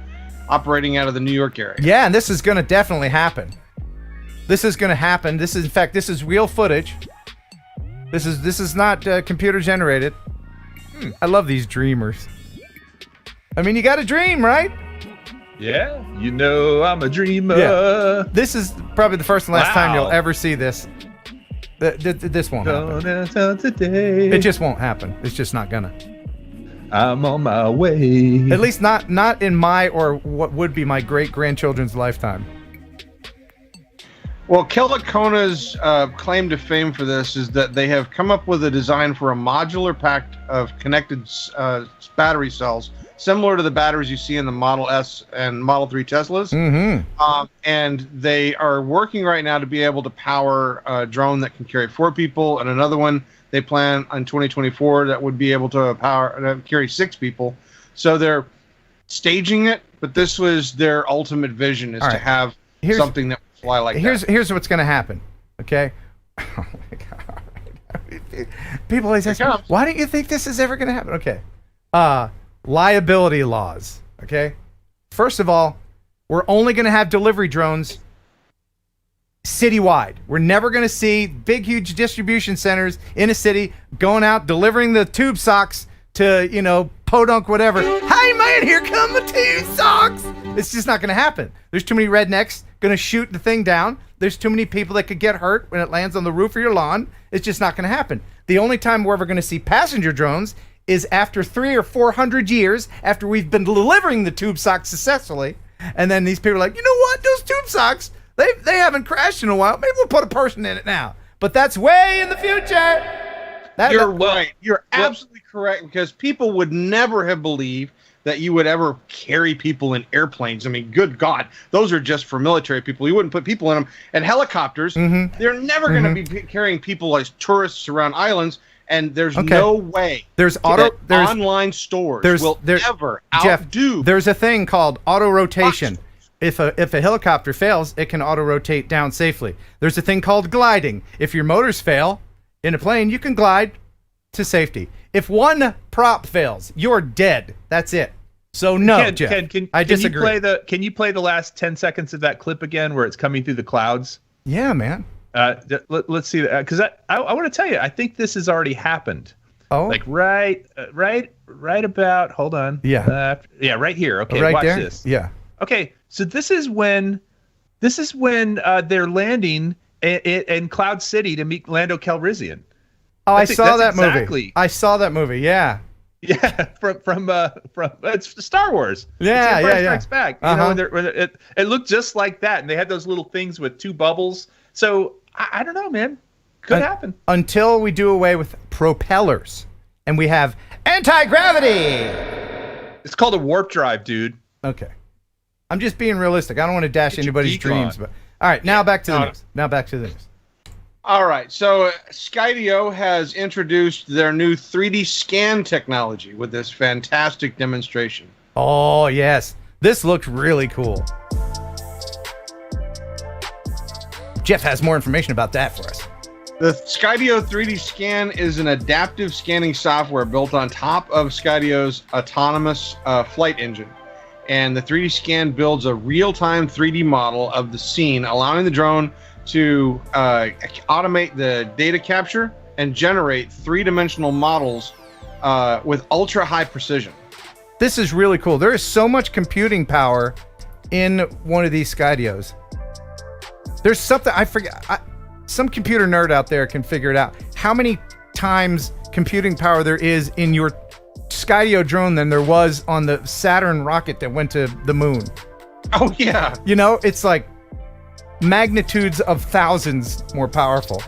Speaker 5: operating out of the New York area.
Speaker 1: Yeah, and this is going to definitely happen. This is going to happen. This is, in fact, this is real footage. This is not computer generated. I love these dreamers. I mean, you got to dream, right?
Speaker 2: Yeah. You know I'm a dreamer.
Speaker 1: Yeah. This is probably the first and last time you'll ever see this. This won't happen.
Speaker 2: Today.
Speaker 1: It just won't happen. It's just not gonna.
Speaker 2: I'm on my way.
Speaker 1: At least not in my or what would be my great-grandchildren's lifetime.
Speaker 5: Well, Kellicona's claim to fame for this is that they have come up with a design for a modular pack of connected battery cells, similar to the batteries you see in the Model S and Model 3 Teslas.
Speaker 1: Mm-hmm.
Speaker 5: And they are working right now to be able to power a drone that can carry 4 people, and another one they plan on 2024 that would be able to carry 6 people. So they're staging it, but this was their ultimate vision, is to have something that would fly like that.
Speaker 1: Here's what's going to happen, okay? Oh my God. People always ask me, why don't you think this is ever going to happen? Okay. Liability laws, okay? First of all, we're only going to have delivery drones citywide. We're never going to see big, huge distribution centers in a city going out delivering the tube socks to, podunk, whatever. Hey, man, here come the tube socks. It's just not going to happen. There's too many rednecks going to shoot the thing down. There's too many people that could get hurt when it lands on the roof of your lawn. It's just not going to happen. The only time we're ever going to see passenger drones is after 300 or 400 years after we've been delivering the tube socks successfully. And then these people are like, you know what? Those tube socks, they haven't crashed in a while. Maybe we'll put a person in it now. But that's way in the future.
Speaker 5: You're right. You're absolutely correct, because people would never have believed that you would ever carry people in airplanes. I mean, good God, those are just for military people. You wouldn't put people in them. And helicopters, they're never going to be carrying people as tourists around islands. And there's no way
Speaker 1: there's
Speaker 5: online stores will ever outdo.
Speaker 1: There's a thing called auto rotation. If a helicopter fails, it can auto rotate down safely. There's a thing called gliding. If your motors fail in a plane, you can glide to safety. If one prop fails, you're dead. That's it. So no, Jeff. I disagree.
Speaker 2: Can you play the last 10 seconds of that clip again, where it's coming through the clouds?
Speaker 1: Yeah, man.
Speaker 2: Let's see that, because I want to tell you, I think this has already happened.
Speaker 1: Oh,
Speaker 2: like right about. Hold on.
Speaker 1: Yeah.
Speaker 2: Right here. Okay,
Speaker 1: right
Speaker 2: watch
Speaker 1: there?
Speaker 2: this.
Speaker 1: Yeah.
Speaker 2: Okay, so this is when they're landing in Cloud City to meet Lando Calrissian.
Speaker 1: Oh, I saw that
Speaker 2: exactly.
Speaker 1: movie. I saw that movie. Yeah.
Speaker 2: Yeah, from it's Star Wars.
Speaker 1: Yeah,
Speaker 2: it's Empire
Speaker 1: yeah.
Speaker 2: Strikes Back. You know, it looked just like that, and they had those little things with two bubbles. So I don't know, man. Could happen
Speaker 1: until we do away with propellers and we have anti-gravity.
Speaker 2: It's called a warp drive, dude.
Speaker 1: Okay, I'm just being realistic. I don't want to dash anybody's dreams, but all right. Now back to the news. Now back to the news.
Speaker 5: All right, so Skydio has introduced their new 3D scan technology with this fantastic demonstration.
Speaker 1: Oh, yes. This looked really cool. Jeff has more information about that for us.
Speaker 5: The Skydio 3D scan is an adaptive scanning software built on top of Skydio's autonomous flight engine. And the 3D scan builds a real-time 3D model of the scene, allowing the drone to automate the data capture and generate three-dimensional models with ultra-high precision.
Speaker 1: This is really cool. There is so much computing power in one of these Skydios. There's something, I forget, some computer nerd out there can figure it out. How many times computing power there is in your Skydio drone than there was on the Saturn rocket that went to the moon?
Speaker 5: Oh, yeah.
Speaker 1: You know, it's like magnitudes of thousands more powerful.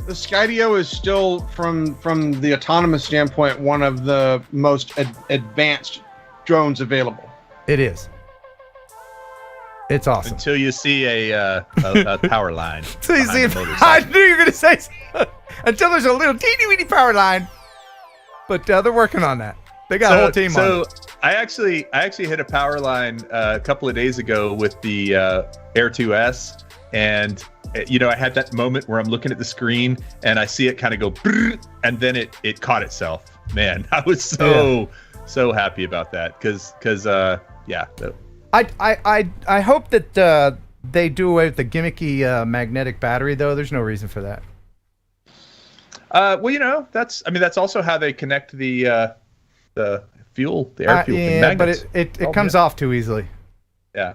Speaker 5: The Skydio is still, from the autonomous standpoint, one of the most advanced drones available.
Speaker 1: It is. It's awesome.
Speaker 2: Until you see a power line.
Speaker 1: Until you see I knew you were going to say until there's a little teeny-weeny power line. But they're working on that. They got a whole team on it.
Speaker 2: I actually hit a power line a couple of days ago with the Air 2S, and I had that moment where I'm looking at the screen and I see it kind of go, and then it caught itself. Man, I was so happy about that because
Speaker 1: I hope that they do away with the gimmicky magnetic battery, though. There's no reason for that.
Speaker 2: Well, that's also how they connect the air fuel thing.
Speaker 1: Yeah, but it comes off too easily.
Speaker 2: Yeah.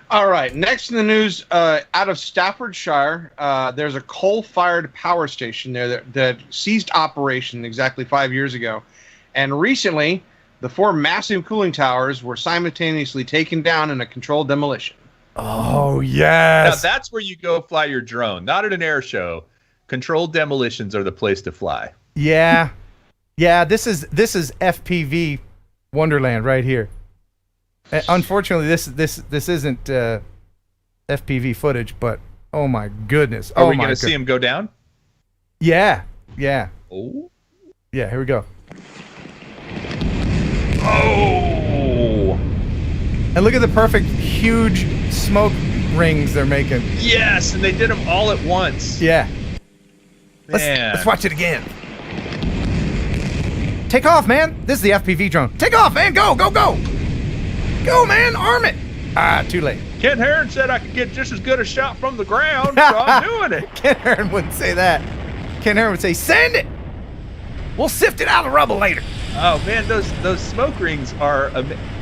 Speaker 5: All right. Next in the news, out of Staffordshire, there's a coal-fired power station there that ceased operation exactly 5 years ago, and recently, the 4 massive cooling towers were simultaneously taken down in a controlled demolition.
Speaker 1: Oh yes.
Speaker 2: Now that's where you go fly your drone, not at an air show. Controlled demolitions are the place to fly.
Speaker 1: Yeah. This is FPV Wonderland right here. Unfortunately, this isn't FPV footage, but oh my goodness!
Speaker 2: Are we going to see him go down?
Speaker 1: Yeah.
Speaker 2: Oh.
Speaker 1: Yeah. Here we go.
Speaker 2: Oh.
Speaker 1: And look at the perfect, huge smoke rings they're making.
Speaker 2: Yes, and they did them all at once.
Speaker 1: Yeah. Let's watch it again. Take off, man. This is the FPV drone. Take off, man. Go. Go, man. Arm it. Too late.
Speaker 2: Ken Heron said I could get just as good a shot from the ground, so I'm doing it.
Speaker 1: Ken Heron wouldn't say that. Ken Heron would say, send it. We'll sift it out of rubble later.
Speaker 2: Oh, man, those smoke rings are...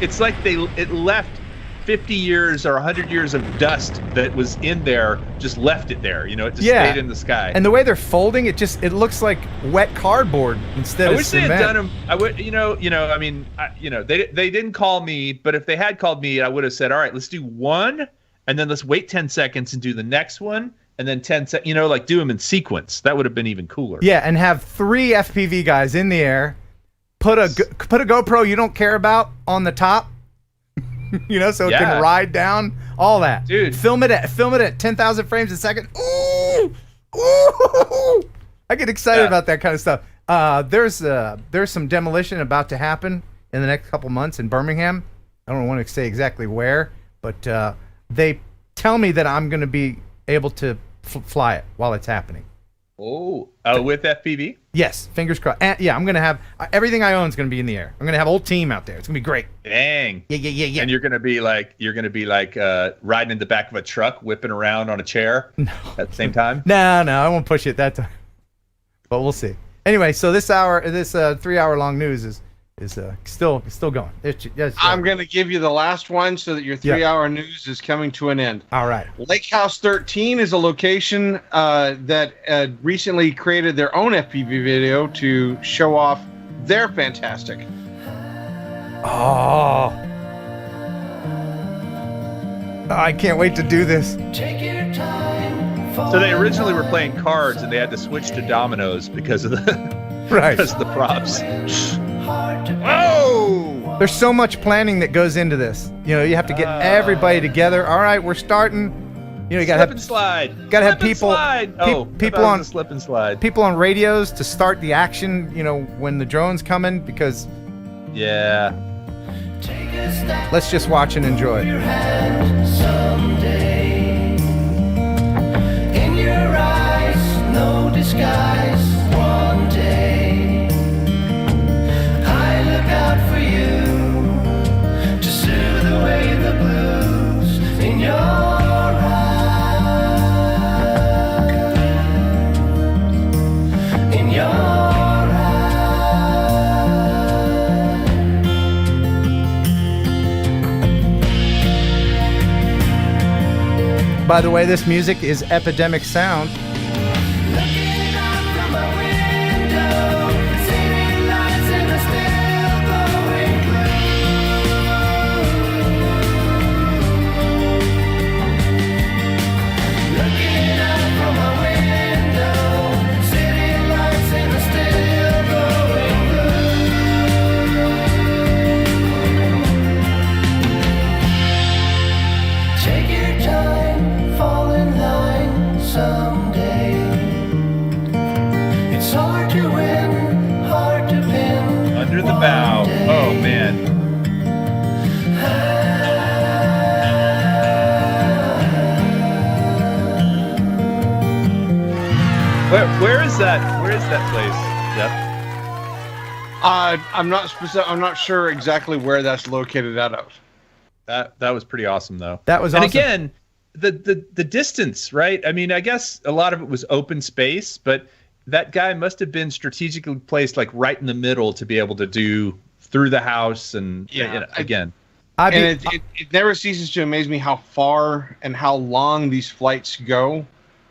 Speaker 2: It's like it left 50 years or 100 years of dust that was in there, just left it there. It just stayed in the sky.
Speaker 1: And the way they're folding, it looks like wet cardboard instead of cement.
Speaker 2: I wish they had done them. I would, they didn't call me, but if they had called me, I would have said, all right, let's do one, and then let's wait 10 seconds and do the next one, and then 10 seconds, do them in sequence. That would have been even cooler.
Speaker 1: Yeah, and have 3 FPV guys in the air, put a GoPro you don't care about on the top, so it can ride down all that.
Speaker 2: Dude,
Speaker 1: film it at 10,000 frames a second. Ooh, ooh! I get excited about that kind of stuff. There's some demolition about to happen in the next couple months in Birmingham. I don't want to say exactly where, but they tell me that I'm going to be able to fly it while it's happening.
Speaker 2: Oh, with FPV?
Speaker 1: Yes, fingers crossed. And I'm going to have everything I own is going to be in the air. I'm going to have a whole team out there. It's going to be great.
Speaker 2: Dang.
Speaker 1: Yeah.
Speaker 2: And you're going to be like riding in the back of a truck, whipping around on a chair at the same time?
Speaker 1: No, I won't push it that time. But we'll see. Anyway, so this 3-hour long news is still going.
Speaker 5: I'm going to give you the last one so that your 3-hour news is coming to an end.
Speaker 1: All right.
Speaker 5: Lake House 13 is a location that recently created their own FPV video to show off their fantastic.
Speaker 1: Oh, I can't wait to do this.
Speaker 2: So they originally were playing cards and they had to switch to dominoes because of the props. Whoa!
Speaker 1: There's so much planning that goes into this. You have to get everybody together. All right, we're starting. You got to have
Speaker 2: slide.
Speaker 1: Got to have people.
Speaker 2: People on slip and slide.
Speaker 1: People on radios to start the action. When the drone's coming, because.
Speaker 2: Yeah.
Speaker 1: Let's just watch and enjoy.
Speaker 3: In your eyes, no disguise. One day, I look out for you to soothe away the blues in your eyes. In your eyes.
Speaker 1: By the way, this music is Epidemic Sound.
Speaker 3: Looking out from my window, city lights and a still glowing blue. Looking out from my window, city lights and a still glowing blue. Take your time, fall in line someday. It's hard to win, hard to pin.
Speaker 2: Under the bow. Oh, man. Where is that? Where is that place, Jeff?
Speaker 5: I'm not sure exactly where that's located out of.
Speaker 2: That was pretty awesome, though.
Speaker 1: That was
Speaker 2: and
Speaker 1: awesome.
Speaker 2: again, the distance, right? I mean, I guess a lot of it was open space, but that guy must have been strategically placed like right in the middle to be able to do through the house and again.
Speaker 5: It never ceases to amaze me how far and how long these flights go.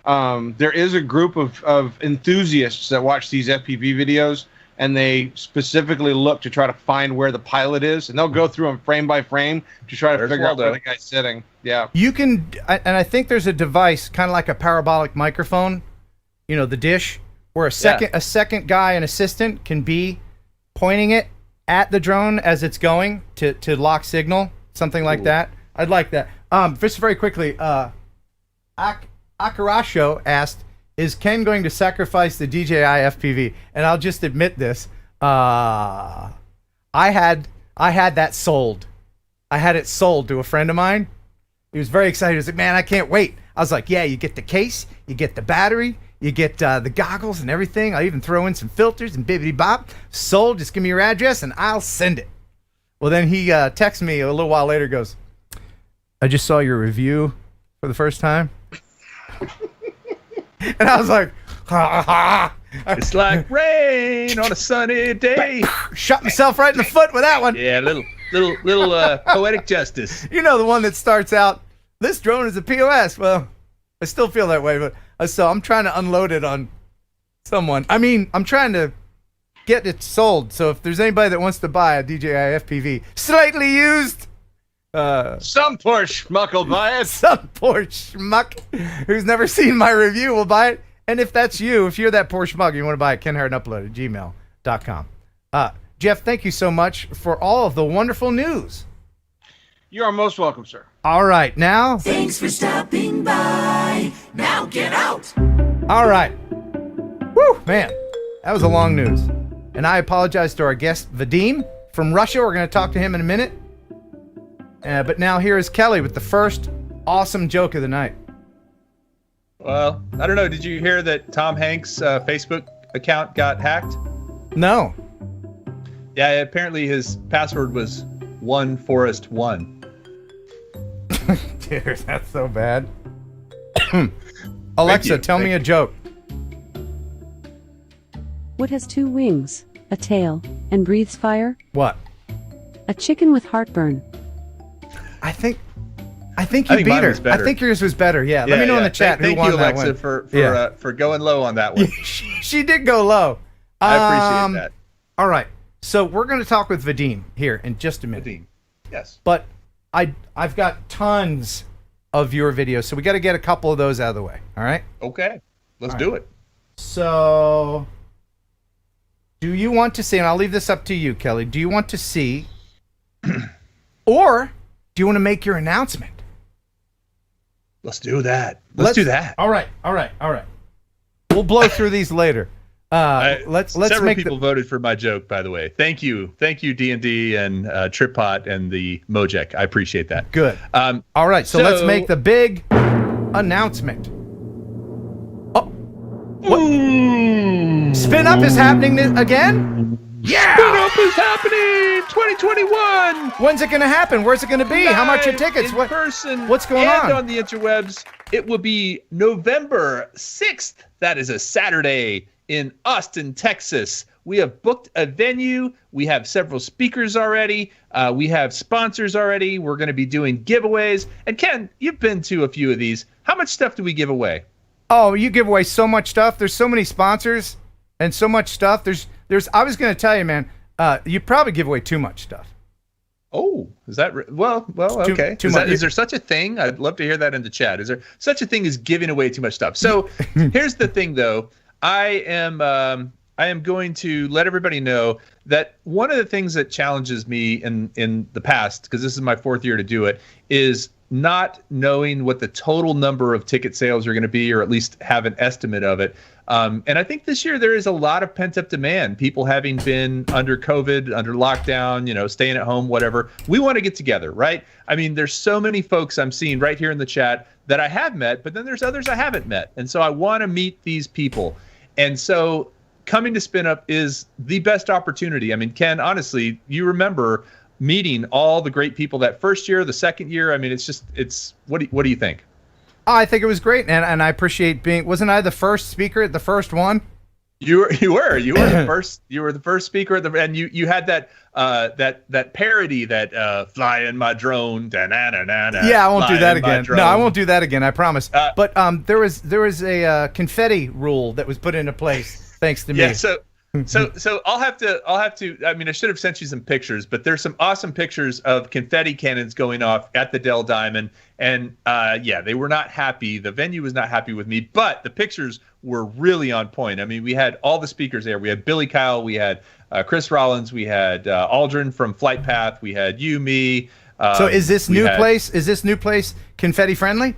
Speaker 5: There is a group of enthusiasts that watch these FPV videos, and they specifically look to try to find where the pilot is, and they'll go through them frame by frame to try to figure out where the guy's sitting. Yeah.
Speaker 1: You can, and I think there's a device, kind of like a parabolic microphone, the dish, where a second guy, an assistant, can be pointing it at the drone as it's going to lock signal, something like that. I'd like that. Just very quickly, Akarasho asked, is Ken going to sacrifice the DJI FPV? And I'll just admit this. I had that sold. I had it sold to a friend of mine. He was very excited. He was like, man, I can't wait. I was like, yeah, you get the case, you get the battery, you get the goggles and everything. I'll even throw in some filters and bibbity bop. Sold, just give me your address and I'll send it. Well, then he texts me a little while later, goes, I just saw your review for the first time. And I was like, ha, ha.
Speaker 2: It's like rain on a sunny day.
Speaker 1: Shot myself right in the foot with that one.
Speaker 2: Yeah, little poetic justice.
Speaker 1: The one that starts out, this drone is a POS. Well, I still feel that way, but so I'm trying to unload it on someone. I mean, I'm trying to get it sold. So if there's anybody that wants to buy a DJI FPV, slightly used,
Speaker 5: some poor schmuck will buy it.
Speaker 1: Some poor schmuck who's never seen my review will buy it. And if that's you, if you're that poor schmuck, you want to buy it, kenheronupload@gmail.com. Jeff, thank you so much for all of the wonderful news.
Speaker 5: You are most welcome, sir.
Speaker 1: All right, now.
Speaker 3: Thanks for stopping by. Now get out.
Speaker 1: All right. Woo, man, that was a long news. And I apologize to our guest, Vadim from Russia. We're going to talk to him in a minute. But now here is Kelly with the first awesome joke of the night.
Speaker 2: Well, I don't know. Did you hear that Tom Hanks' Facebook account got hacked?
Speaker 1: No.
Speaker 2: Yeah, apparently his password was OneForest1.
Speaker 1: Dude, that's so bad. Alexa, tell me a joke.
Speaker 7: What has two wings, a tail, and breathes fire?
Speaker 1: What?
Speaker 7: A chicken with heartburn.
Speaker 1: I think you
Speaker 2: think
Speaker 1: beat
Speaker 2: mine
Speaker 1: her.
Speaker 2: was better.
Speaker 1: I think yours was better. Yeah. Let me know in the chat who won that one.
Speaker 2: Thank you, Alexa, for going low on that one.
Speaker 1: She did go low.
Speaker 2: I appreciate that.
Speaker 1: All right. So we're going to talk with Vadim here in just a minute.
Speaker 2: Vadim. Yes.
Speaker 1: But I've got tons of your videos, so we got to get a couple of those out of the way. All right?
Speaker 2: Okay. Let's do it.
Speaker 1: So do you want to see, and I'll leave this up to you, Kelly, do you want to see or do you want to make your announcement?
Speaker 2: Let's do that. Let's do that.
Speaker 1: All right. We'll blow through these later. Let's
Speaker 2: several
Speaker 1: make
Speaker 2: people voted for my joke, by the way. Thank you, D&D and Trippot and the Mojek. I appreciate that.
Speaker 1: Good. All right, so let's make the big announcement. Oh, what? Spin Up is happening again? Yeah!
Speaker 2: Spin Up is happening 2021.
Speaker 1: When's it going to happen? Where's it going to be? How much are tickets?
Speaker 2: In person.
Speaker 1: What's going
Speaker 2: and
Speaker 1: on?
Speaker 2: On the interwebs, it will be November 6th. That is a Saturday in Austin, Texas. We have booked a venue. We have several speakers already. We have sponsors already. We're going to be doing giveaways. And Ken, you've been to a few of these. How much stuff do we give away?
Speaker 1: Oh, you give away so much stuff. There's so many sponsors and so much stuff. There's. I was going to tell you, man. You probably give away too much stuff.
Speaker 2: Oh, is that well? Okay.
Speaker 1: Too much.
Speaker 2: Is there such a thing? I'd love to hear that in the chat. Is there such a thing as giving away too much stuff? So here's the thing, though. I am going to let everybody know that one of the things that challenges me in the past, because this is my 4th year to do it, is not knowing what the total number of ticket sales are going to be, or at least have an estimate of it. And I think this year there is a lot of pent up demand. People having been under COVID, under lockdown, staying at home, whatever. We want to get together, right? I mean, there's so many folks I'm seeing right here in the chat that I have met, but then there's others I haven't met. And so I want to meet these people. And so coming to Spin Up is the best opportunity. I mean, Ken, honestly, you remember meeting all the great people that first year, the second year. I mean, what do you think?
Speaker 1: Oh, I think it was great, and I appreciate wasn't I the first speaker, the first one?
Speaker 2: You were the first. You were the first speaker and you had that parody that fly in my drone.
Speaker 1: Yeah, I won't do that again. No, I won't do that again. I promise. But there was a confetti rule that was put into place thanks to me.
Speaker 2: Yeah. So I'll have to. I mean, I should have sent you some pictures, but there's some awesome pictures of confetti cannons going off at the Dell Diamond, and they were not happy. The venue was not happy with me, but the pictures were really on point. I mean, we had all the speakers there. We had Billy Kyle, we had Chris Rollins, we had Aldrin from Flight Path, we had you, me.
Speaker 1: So is this new place confetti friendly?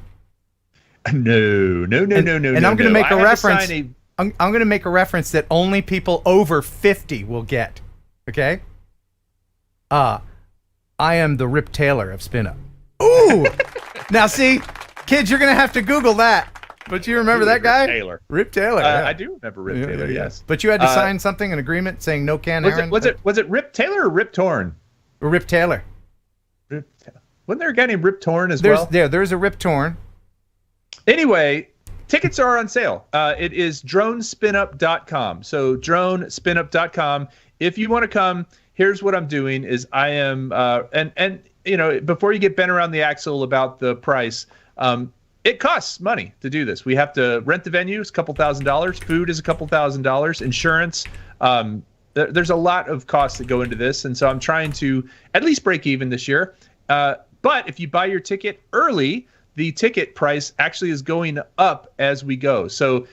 Speaker 2: No. And
Speaker 1: I'm going to make a reference. I'm going to make a reference that only people over 50 will get. Okay? I am the Rip Taylor of Spin Up. Ooh! Now, see, kids, you're going to have to Google that. But you remember that guy? Rip Taylor. Yeah.
Speaker 2: I do remember Rip Taylor, yes.
Speaker 1: But you had to sign something, an agreement saying no Ken Heron.
Speaker 2: Was it Rip Taylor or Rip Torn?
Speaker 1: Rip Taylor.
Speaker 2: Wasn't there a guy named Rip Torn as well?
Speaker 1: There's a Rip Torn.
Speaker 2: Anyway, tickets are on sale. It is dronespinup.com. So dronespinup.com. If you want to come, here's what I'm doing is I am and before you get bent around the axle about the price, it costs money to do this. We have to rent the venue, it's a couple $1,000. Food is a couple $1,000. Insurance. There's a lot of costs that go into this, and so I'm trying to at least break even this year. But if you buy your ticket early, the ticket price actually is going up as we go. So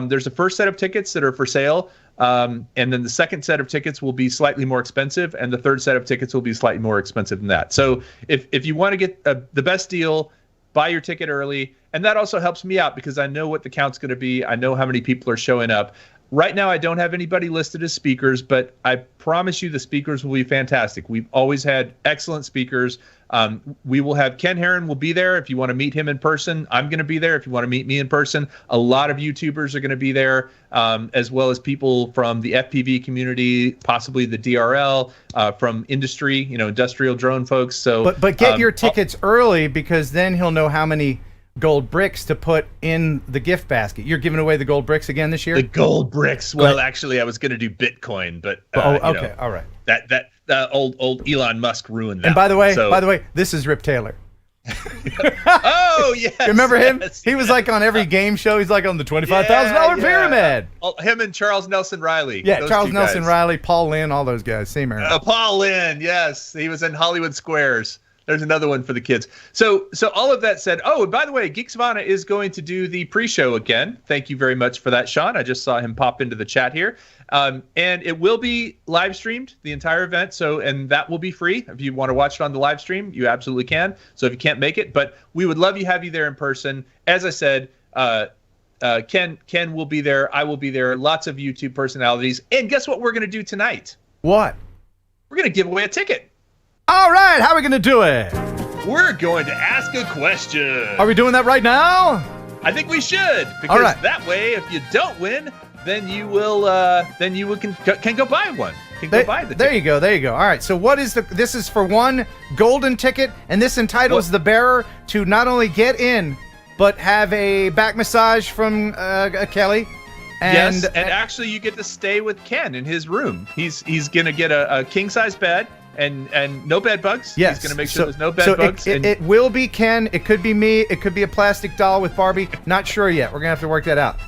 Speaker 2: there's a first set of tickets that are for sale. And then the second set of tickets will be slightly more expensive, and the third set of tickets will be slightly more expensive than that. So if you want to get the best deal, buy your ticket early. And that also helps me out because I know what the count's going to be. I know how many people are showing up. Right now, I don't have anybody listed as speakers, but I promise you the speakers will be fantastic. We've always had excellent speakers. We will have Ken Heron will be there if you want to meet him in person. I'm going to be there if you want to meet me in person. A lot of YouTubers are going to be there, as well as people from the FPV community, possibly the DRL, from industry, industrial drone folks. So,
Speaker 1: but get your tickets early because then he'll know how many gold bricks to put in the gift basket. You're giving away the gold bricks again this year?
Speaker 2: The gold bricks. Well, actually, I was going to do Bitcoin, but
Speaker 1: okay, all right.
Speaker 2: That old Elon Musk ruined that.
Speaker 1: And by the way, this is Rip Taylor.
Speaker 2: Oh yes.
Speaker 1: Remember him?
Speaker 2: Yes,
Speaker 1: he was like on every game show. He's like on the $25,000 pyramid.
Speaker 2: Him and Charles Nelson Riley.
Speaker 1: Yeah,
Speaker 2: those
Speaker 1: Charles
Speaker 2: two
Speaker 1: Nelson
Speaker 2: guys.
Speaker 1: Riley, Paul Lynn, all those guys. Same era.
Speaker 2: Paul Lynn, yes, he was in Hollywood Squares. There's another one for the kids. So all of that said, and by the way, Geek Savannah is going to do the pre-show again. Thank you very much for that, Sean. I just saw him pop into the chat here. And it will be live streamed, the entire event. And that will be free. If you want to watch it on the live stream, you absolutely can. So if you can't make it, but we would love to have you there in person. As I said, Ken will be there. I will be there. Lots of YouTube personalities. And guess what we're going to do tonight?
Speaker 1: What?
Speaker 2: We're going to give away a ticket.
Speaker 1: All right, how are we going to do it?
Speaker 2: We're going to ask a question.
Speaker 1: Are we doing that right now?
Speaker 2: I think we should, because that way, if you don't win, then you will, can go buy one. Go buy the ticket.
Speaker 1: There you go. All right. So this is for one golden ticket, and this entitles the bearer to not only get in, but have a back massage from Kelly.
Speaker 2: And actually, you get to stay with Ken in his room. He's gonna get a king size bed. And no bed bugs.
Speaker 1: Yes.
Speaker 2: He's going to make sure there's no bed bugs.
Speaker 1: It will be Ken. It could be me. It could be a plastic doll with Barbie. Not sure yet. We're going to have to work that out.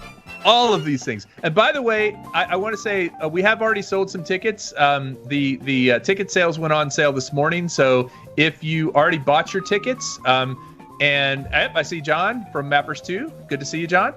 Speaker 2: All of these things. And by the way, I want to say we have already sold some tickets. The ticket sales went on sale this morning. So if you already bought your tickets, and I see John from Mappers 2. Good to see you, John.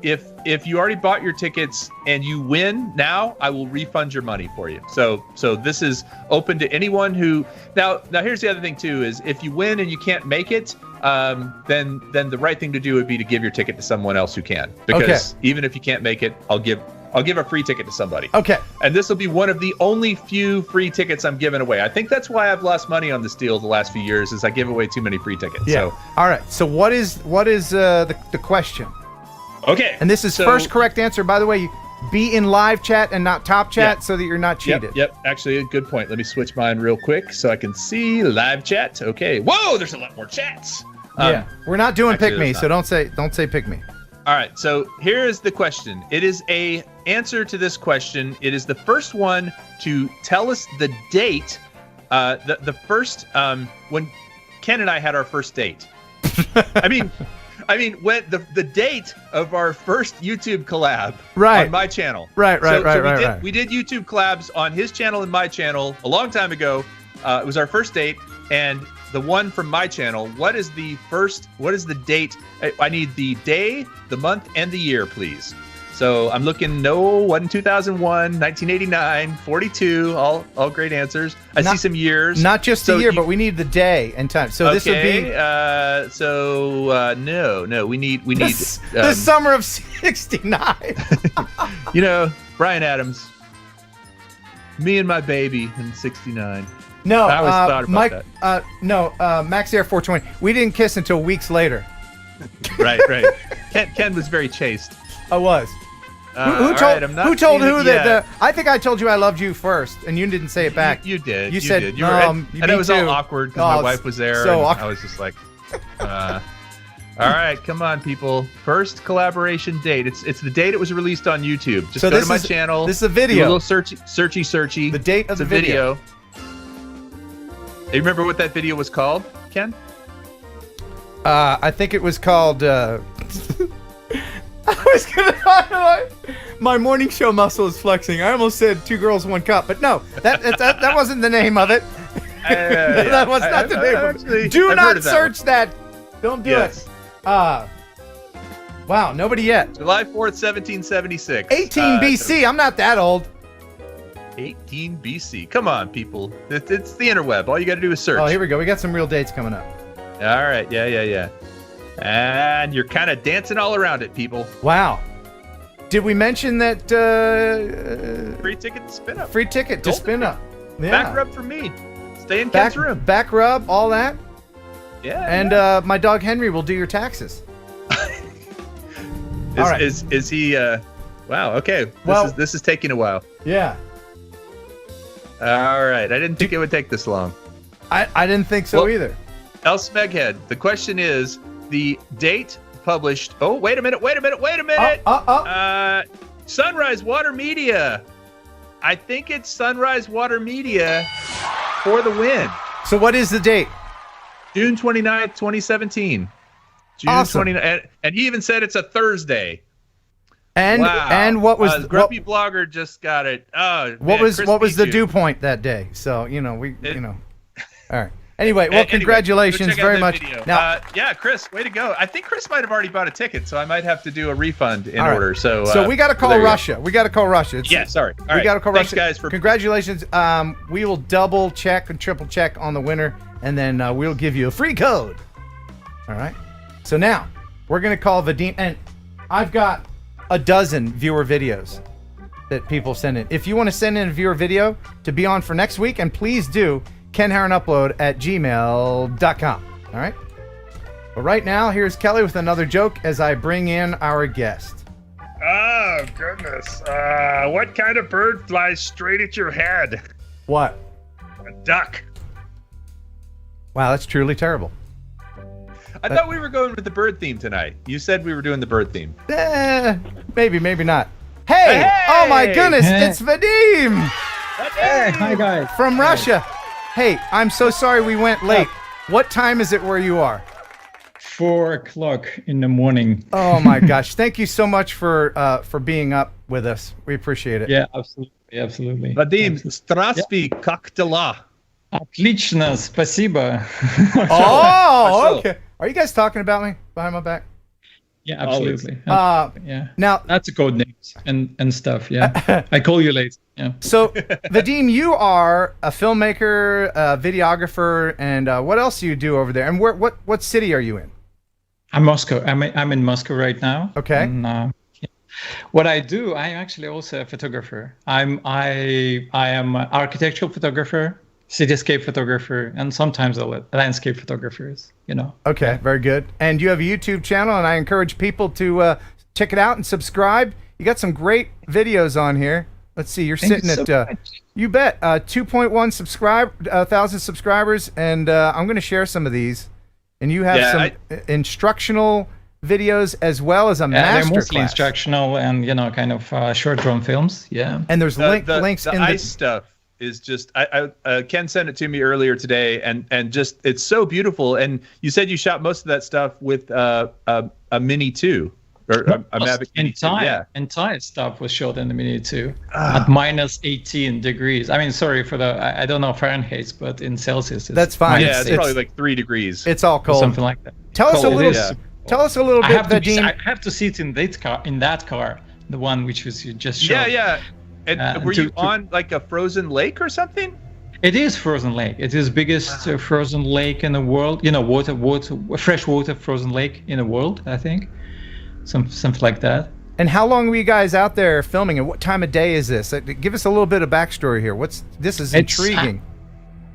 Speaker 2: If you already bought your tickets and you win now, I will refund your money for you. So this is open to anyone who now here's the other thing too is if you win and you can't make it, then the right thing to do would be to give your ticket to someone else who can. Because even if you can't make it, I'll give a free ticket to somebody. Okay. And this will be one of the only few free tickets I'm giving away. I think that's why I've lost money on this deal the last few years is I give away too many free tickets.
Speaker 1: Yeah. So all right. So what is the question?
Speaker 2: Okay.
Speaker 1: And this is first correct answer. By the way, be in live chat and not top chat so that you're not cheated.
Speaker 2: Yep. Actually, a good point. Let me switch mine real quick so I can see live chat. Okay. Whoa, there's a lot more chats.
Speaker 1: Yeah. We're not doing pick me, so don't say pick me.
Speaker 2: All right. So here's the question. It is a answer to this question. It is the first one to tell us the date. The first when Ken and I had our first date. I mean, when the date of our first YouTube collab on my channel. Right. We did YouTube collabs on his channel and my channel a long time ago. It was our first date, and the one from my channel. What is the date? I need the day, the month, and the year, please. So I'm looking, 2001, 1989, 42, all great answers. I see some years.
Speaker 1: Not just the year, but we need the day and time. So this would be...
Speaker 2: no, we need...
Speaker 1: the summer of 69.
Speaker 2: Brian Adams, me and my baby in 69.
Speaker 1: No,
Speaker 2: I always thought about
Speaker 1: that. Max Air 420. We didn't kiss until weeks later.
Speaker 2: Right. Ken was very chaste.
Speaker 1: I was. Who told who that? I think I told you I loved you first, and you didn't say it back.
Speaker 2: You did.
Speaker 1: You said,
Speaker 2: did. And it was all awkward because my wife was there.
Speaker 1: So
Speaker 2: and I was just like, all right, come on, people. First collaboration date. It's the date it was released on YouTube. Just go to my channel.
Speaker 1: This is a video.
Speaker 2: Do a little searchy.
Speaker 1: The date of the video.
Speaker 2: You remember what that video was called, Ken?
Speaker 1: I think it was called. I was gonna. My morning show muscle is flexing. I almost said 2 girls, 1 cup, but no, that wasn't the name of it. That was not the name of it. Do not search that. Don't do it. Wow, nobody yet.
Speaker 2: July 4th, 1776.
Speaker 1: 18 BC. I'm not that old.
Speaker 2: 18 BC. Come on, people. It's the interweb. All you got to do is search.
Speaker 1: Oh, here we go. We got some real dates coming up.
Speaker 2: All right. Yeah. And you're kind of dancing all around it, people.
Speaker 1: Wow. Did we mention that
Speaker 2: Free ticket to spin up.
Speaker 1: free ticket to
Speaker 2: Golden
Speaker 1: spin up? Yeah.
Speaker 2: Back rub from me. Stay in Ken's room.
Speaker 1: Back rub, all that.
Speaker 2: Yeah.
Speaker 1: And my dog Henry will do your taxes. All right.
Speaker 2: Is he? Wow. Okay. This is taking a while.
Speaker 1: Yeah.
Speaker 2: All right. I didn't think it would take this long.
Speaker 1: I didn't think so either.
Speaker 2: El Smeghead. The question is the date published. Oh, wait a minute. Sunrise Water Media. I think it's Sunrise Water Media for the win.
Speaker 1: So what is the date?
Speaker 2: June 29th, 2017. June
Speaker 1: Awesome.
Speaker 2: 29th. And he even said it's a Thursday.
Speaker 1: And
Speaker 2: Wow.
Speaker 1: and what was
Speaker 2: Grumpy Blogger just got it. Oh,
Speaker 1: what
Speaker 2: man,
Speaker 1: was
Speaker 2: Chris
Speaker 1: what was
Speaker 2: beat
Speaker 1: the
Speaker 2: you.
Speaker 1: dew point that day? So All right. Anyway, well,
Speaker 2: Anyway,
Speaker 1: congratulations
Speaker 2: go check out
Speaker 1: very
Speaker 2: that
Speaker 1: much.
Speaker 2: video.
Speaker 1: Now,
Speaker 2: yeah, Chris, way to go. I think Chris might have already bought a ticket, so I might have to do a refund in
Speaker 1: all right.
Speaker 2: order. So
Speaker 1: we got to call
Speaker 2: there you go.
Speaker 1: Russia. We got to call Russia.
Speaker 2: Yeah, sorry. All
Speaker 1: we
Speaker 2: right.
Speaker 1: got to call
Speaker 2: Thanks,
Speaker 1: Russia.
Speaker 2: guys, for
Speaker 1: Congratulations. We will double check and triple check on the winner, and then we'll give you a free code. All right. So now we're gonna call Vadim, and I've got a dozen viewer videos that people send in. If you want to send in a viewer video to be on for next week, and please do, kenheronupload@gmail.com. All right. But right now, here's Kelly with another joke as I bring in our guest.
Speaker 8: Oh, goodness. What kind of bird flies straight at your head?
Speaker 1: What?
Speaker 8: A duck.
Speaker 1: Wow, that's truly terrible.
Speaker 2: I thought we were going with the bird theme tonight. You said we were doing the bird theme.
Speaker 1: Maybe, maybe not. Hey! Oh my goodness, it's Vadim!
Speaker 9: Hey, hi guys.
Speaker 1: From Russia. Hey, I'm so sorry we went late. What time is it where you are?
Speaker 9: 4 o'clock in the morning.
Speaker 1: Oh my gosh. Thank you so much for being up with us. We appreciate it.
Speaker 9: Yeah, absolutely.
Speaker 2: Vadim, Strasby, как дела?
Speaker 9: Отлично, спасибо.
Speaker 1: Oh, okay. Are you guys talking about me behind my back?
Speaker 9: Yeah, absolutely. Yeah.
Speaker 1: Now,
Speaker 9: That's a code names and stuff. Yeah. I call you later. Yeah.
Speaker 1: so Vadim, you are a filmmaker, a videographer, and what else do you do over there? And what city are you in?
Speaker 9: I'm Moscow. I'm in Moscow right now.
Speaker 1: Okay.
Speaker 9: And, what I do, I'm actually also a photographer. I am an architectural photographer, cityscape photographer, and sometimes a landscape photographers,
Speaker 1: Okay, very good. And you have a YouTube channel, and I encourage people to check it out and subscribe. You got some great videos on here. Let's see, you're
Speaker 9: Thank
Speaker 1: sitting
Speaker 9: you so
Speaker 1: at,
Speaker 9: much.
Speaker 1: you bet, 2.1 thousand subscribers, and I'm going to share some of these. And you have some instructional videos as well as a
Speaker 9: They're
Speaker 1: master
Speaker 9: mostly
Speaker 1: class.
Speaker 9: instructional and kind of short drone films. Yeah.
Speaker 1: And there's links
Speaker 2: the
Speaker 1: in
Speaker 2: ice stuff is just Ken sent it to me earlier today, and just it's so beautiful. And you said you shot most of that stuff with a Mini 2 or a Mavic Mini 2. Yeah.
Speaker 9: Entire stuff was shot in the Mini 2 at minus 18 degrees. I mean, sorry for I don't know Fahrenheit, but in Celsius,
Speaker 1: That's fine.
Speaker 2: Yeah, it's probably like 3 degrees.
Speaker 1: It's all cold.
Speaker 9: something like that.
Speaker 1: Tell us a
Speaker 9: Cold.
Speaker 1: little.
Speaker 9: It is.
Speaker 1: Tell us a little
Speaker 9: I
Speaker 1: bit,
Speaker 9: have to
Speaker 1: Vadim.
Speaker 9: I have to sit in that car, the one which was you just showed.
Speaker 2: Yeah. And were you on like a frozen lake or something?
Speaker 9: It is frozen lake. It is biggest frozen lake in the world. Freshwater frozen lake in the world. I think, something like that.
Speaker 1: And how long were you guys out there filming? And what time of day is this? Give us a little bit of backstory here. This is intriguing.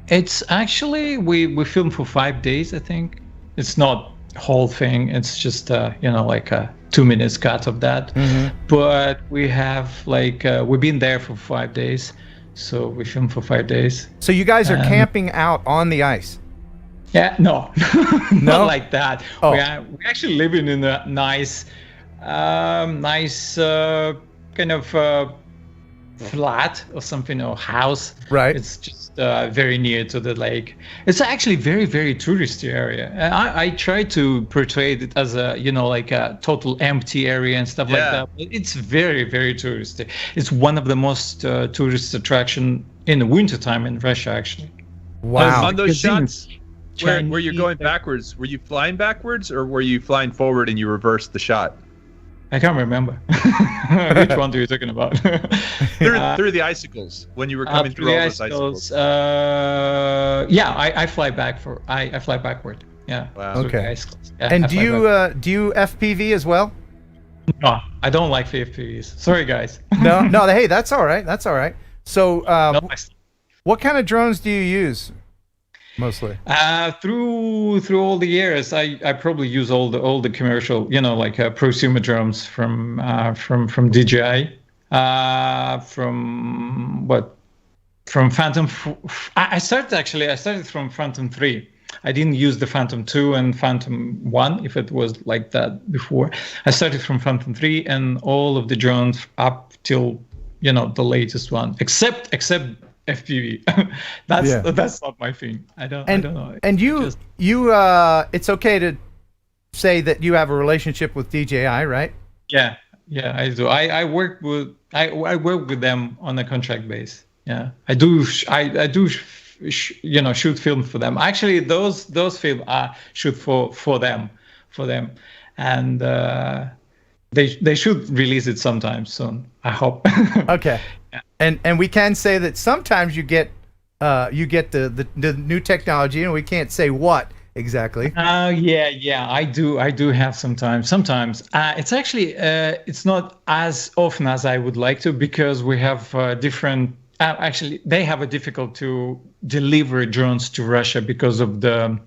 Speaker 9: It's actually we filmed for 5 days. I think it's not whole thing. It's just like a 2 minutes cut of that.
Speaker 1: Mm-hmm.
Speaker 9: But we have we've been there for 5 days, so we filmed for 5 days.
Speaker 1: So you guys are camping out on the ice?
Speaker 9: Yeah, no,
Speaker 1: No?
Speaker 9: not like that.
Speaker 1: Oh.
Speaker 9: We're actually living in a nice kind of flat or something, or house.
Speaker 1: Right.
Speaker 9: It's just very near to the lake. It's actually very, very touristy area. And I try to portray it as a like a total empty area and stuff like that. But it's very, very touristy. It's one of the most tourist attraction in the wintertime in Russia, actually.
Speaker 1: Wow.
Speaker 2: On those shots where you're
Speaker 9: Chinese-
Speaker 2: going backwards, were you flying backwards or were you flying forward and you reversed the shot?
Speaker 9: I can't remember. Which one are you talking about?
Speaker 2: Through the icicles when you were coming through all those icicles.
Speaker 9: Yeah, I fly back I fly backward. Yeah.
Speaker 2: Wow.
Speaker 1: Okay.
Speaker 9: Yeah,
Speaker 1: And do you FPV as well?
Speaker 9: No, I don't like FPVs. Sorry, guys.
Speaker 1: No. Hey, that's all right. That's all right. So,
Speaker 9: No,
Speaker 1: what kind of drones do you use mostly?
Speaker 9: through all the years, I probably use all the commercial, like prosumer drones from DJI, from Phantom. I started from Phantom 3. I didn't use the Phantom 2 and Phantom 1 if it was like that before. I started from Phantom 3 and all of the drones up till the latest one, except FPV. That's not my thing. I don't know.
Speaker 1: And you it's okay to say that you have a relationship with DJI, right?
Speaker 9: Yeah, I do. I work with them on a contract base. Yeah, I do shoot film for them. Actually, those film are shoot for them, and they should release it sometime soon. I hope.
Speaker 1: Okay. Yeah. And we can say that sometimes you get the new technology, and we can't say what exactly.
Speaker 9: Yeah, I do have sometimes. It's actually it's not as often as I would like to, because we have different. Actually, they have a difficult to deliver drones to Russia because of the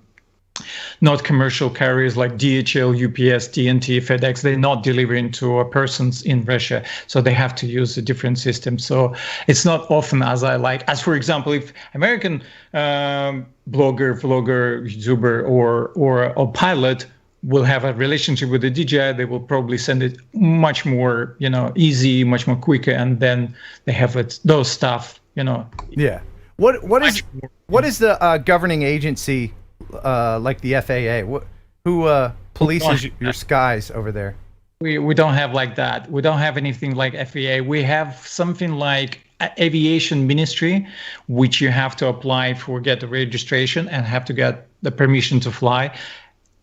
Speaker 9: not commercial carriers like DHL, UPS, TNT, FedEx. They're not delivering to persons in Russia, so they have to use a different system. So it's not often as I like. As for example, if American blogger, YouTuber, or pilot will have a relationship with the DJI, they will probably send it much more, easy, much more quicker, and then they have those stuff,
Speaker 1: Yeah. What is the governing agency like the FAA? Who polices your skies over there?
Speaker 9: We don't have like that. We don't have anything like FAA. We have something like aviation ministry, which you have to apply for, get the registration, and have to get the permission to fly,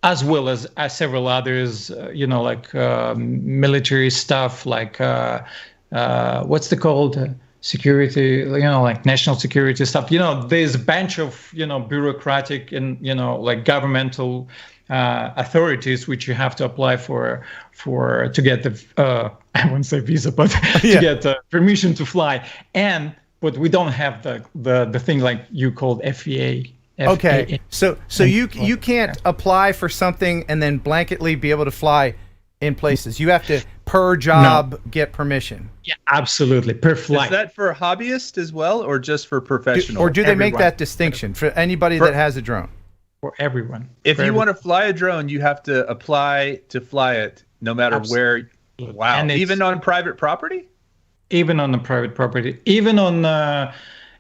Speaker 9: as well as several others, like military stuff, like what's it called? Security, like national security stuff. There's a bunch of, bureaucratic and, like governmental authorities which you have to apply for to get the, I won't say visa, but to get permission to fly. But we don't have the thing like you called FAA.
Speaker 1: Okay, so you can't apply for something and then blanketly be able to fly in places. You have to per job get permission.
Speaker 9: Yeah, absolutely, per flight.
Speaker 2: Is that for hobbyists as well, or just for professional?
Speaker 1: Or do they make that distinction for anybody that has a drone?
Speaker 9: For everyone.
Speaker 2: If you want to fly a drone, you have to apply to fly it, no matter where. Wow, and even on private property.
Speaker 9: Even on the private property, even on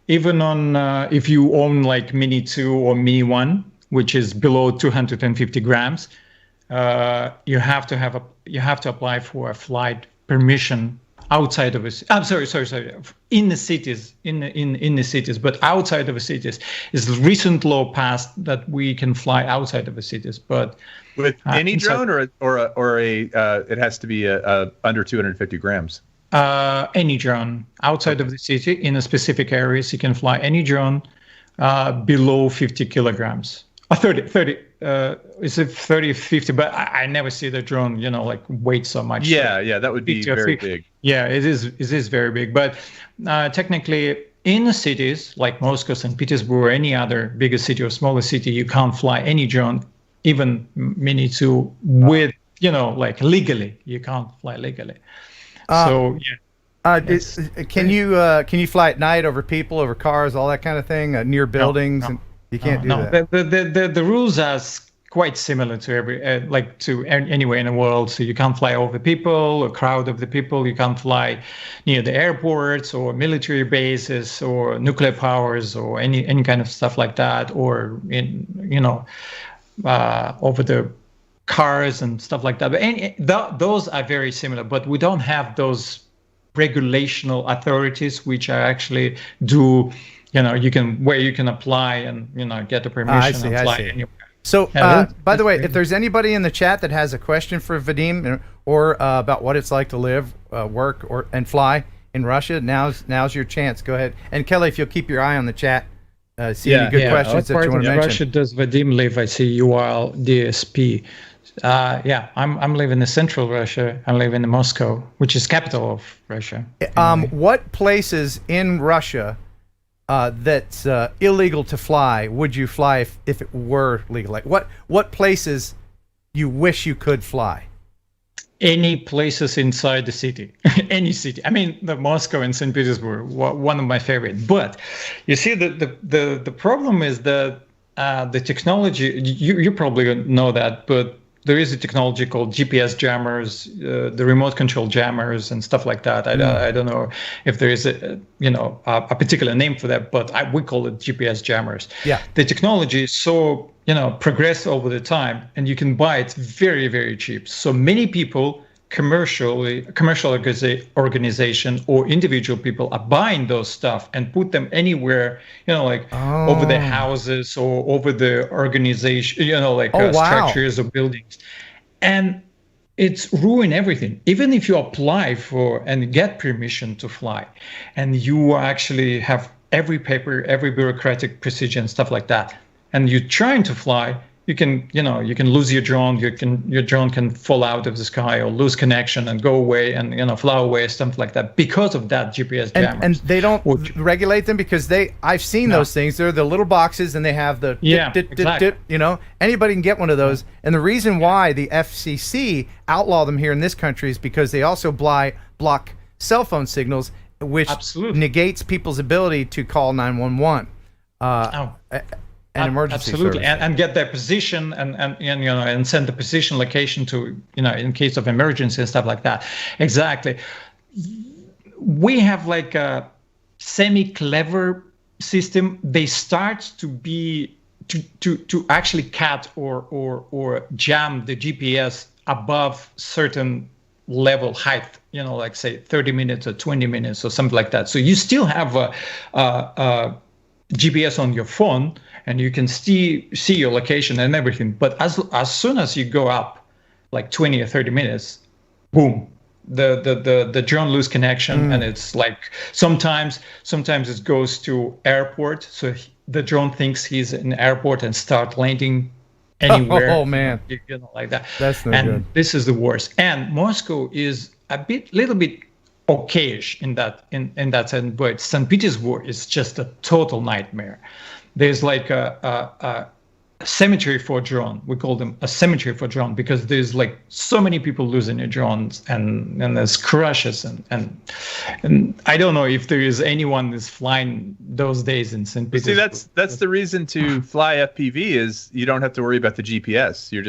Speaker 9: if you own like Mini 2 or Mini 1, which is below 250 grams, you have to apply for a flight permission outside of I'm sorry, in the cities, in the cities, but outside of the cities is a recent law passed that we can fly outside of the cities, but
Speaker 2: with any drone or it has to be under 250 grams.
Speaker 9: Any drone outside of the city in a specific areas, you can fly any drone below 50 kilograms. 30. Is it 30, 50? But I never see the drone, like weight so much.
Speaker 2: Yeah, that would be very big.
Speaker 9: Yeah, it is very big. But technically, in the cities like Moscow, St. Petersburg, or any other bigger city or smaller city, you can't fly any drone, even Mini 2, with like legally. You can't fly legally. So yeah.
Speaker 1: Can you fly at night over people, over cars, all that kind of thing, near buildings?
Speaker 9: No.
Speaker 1: And you can't do that.
Speaker 9: The rules are quite similar to anywhere in the world. So you can't fly over people, a crowd of the people. You can't fly near the airports or military bases or nuclear powers or any kind of stuff like that, or over the cars and stuff like that. But those are very similar, but we don't have those regulational authorities which are actually do, you can apply and get the permission and fly anywhere.
Speaker 1: So,
Speaker 9: Yeah,
Speaker 1: by the
Speaker 9: that's
Speaker 1: way,
Speaker 9: great.
Speaker 1: if there's anybody in the chat that has a question for Vadim or about what it's like to live, work, and fly in Russia, now's your chance. Go ahead. And Kelly, if you'll keep your eye on the chat, see any good questions
Speaker 9: what
Speaker 1: that
Speaker 9: part
Speaker 1: you want
Speaker 9: of
Speaker 1: to mention.
Speaker 9: Russia does Vadim live? I see UL DSP. I'm living in central Russia. I live in Moscow, which is capital of Russia.
Speaker 1: What places in Russia that's illegal to fly would you fly if it were legal? Like what places you wish you could fly?
Speaker 9: Any places inside the city, any city. I mean, the Moscow and St. Petersburg, one of my favorite. But you see, the problem is that the technology. You probably know that, but there is a technology called GPS jammers, the remote control jammers and stuff like that. I don't know if there is a particular name for that, but we call it GPS jammers.
Speaker 1: Yeah.
Speaker 9: The technology is so progress over the time, and you can buy it very, very cheap. So many people, commercial organization or individual people are buying those stuff and put them anywhere, over the houses or over the organization, structures or buildings. And it's ruin everything. Even if you apply for and get permission to fly, and you actually have every paper, every bureaucratic procedure and stuff like that, and you're trying to fly, you can lose your drone. Your drone can fall out of the sky or lose connection and go away and fly away, something like that, because of that GPS jammers.
Speaker 1: And they don't regulate them because I've seen those things. They're the little boxes and they have the
Speaker 9: exactly.
Speaker 1: Anybody can get one of those. And the reason why the FCC outlaw them here in this country is because they also block cell phone signals, which negates people's ability to call 911. And emergency
Speaker 9: absolutely,
Speaker 1: service.
Speaker 9: and get their position and send the position location to in case of emergency and stuff like that. Exactly. We have like a semi-clever system. They start to be to actually cut or jam the GPS above certain level height, like say 30 minutes or 20 minutes or something like that. So you still have a GPS on your phone, and you can see your location and everything. But as soon as you go up, like 20 or 30 minutes, boom, the drone lose connection, and it's like sometimes it goes to airport, so the drone thinks he's in airport and start landing anywhere.
Speaker 1: Oh man,
Speaker 9: like that.
Speaker 1: That's no
Speaker 9: and
Speaker 1: good.
Speaker 9: This is the worst. And Moscow is little bit okayish in that sense, but St. Petersburg is just a total nightmare. There's like a cemetery for drone. We call them a cemetery for drone because there's like so many people losing their drones and there's crashes and I don't know if there is anyone that's flying those days in St. Petersburg.
Speaker 2: See, that's the reason to fly FPV is you don't have to worry about the GPS. You're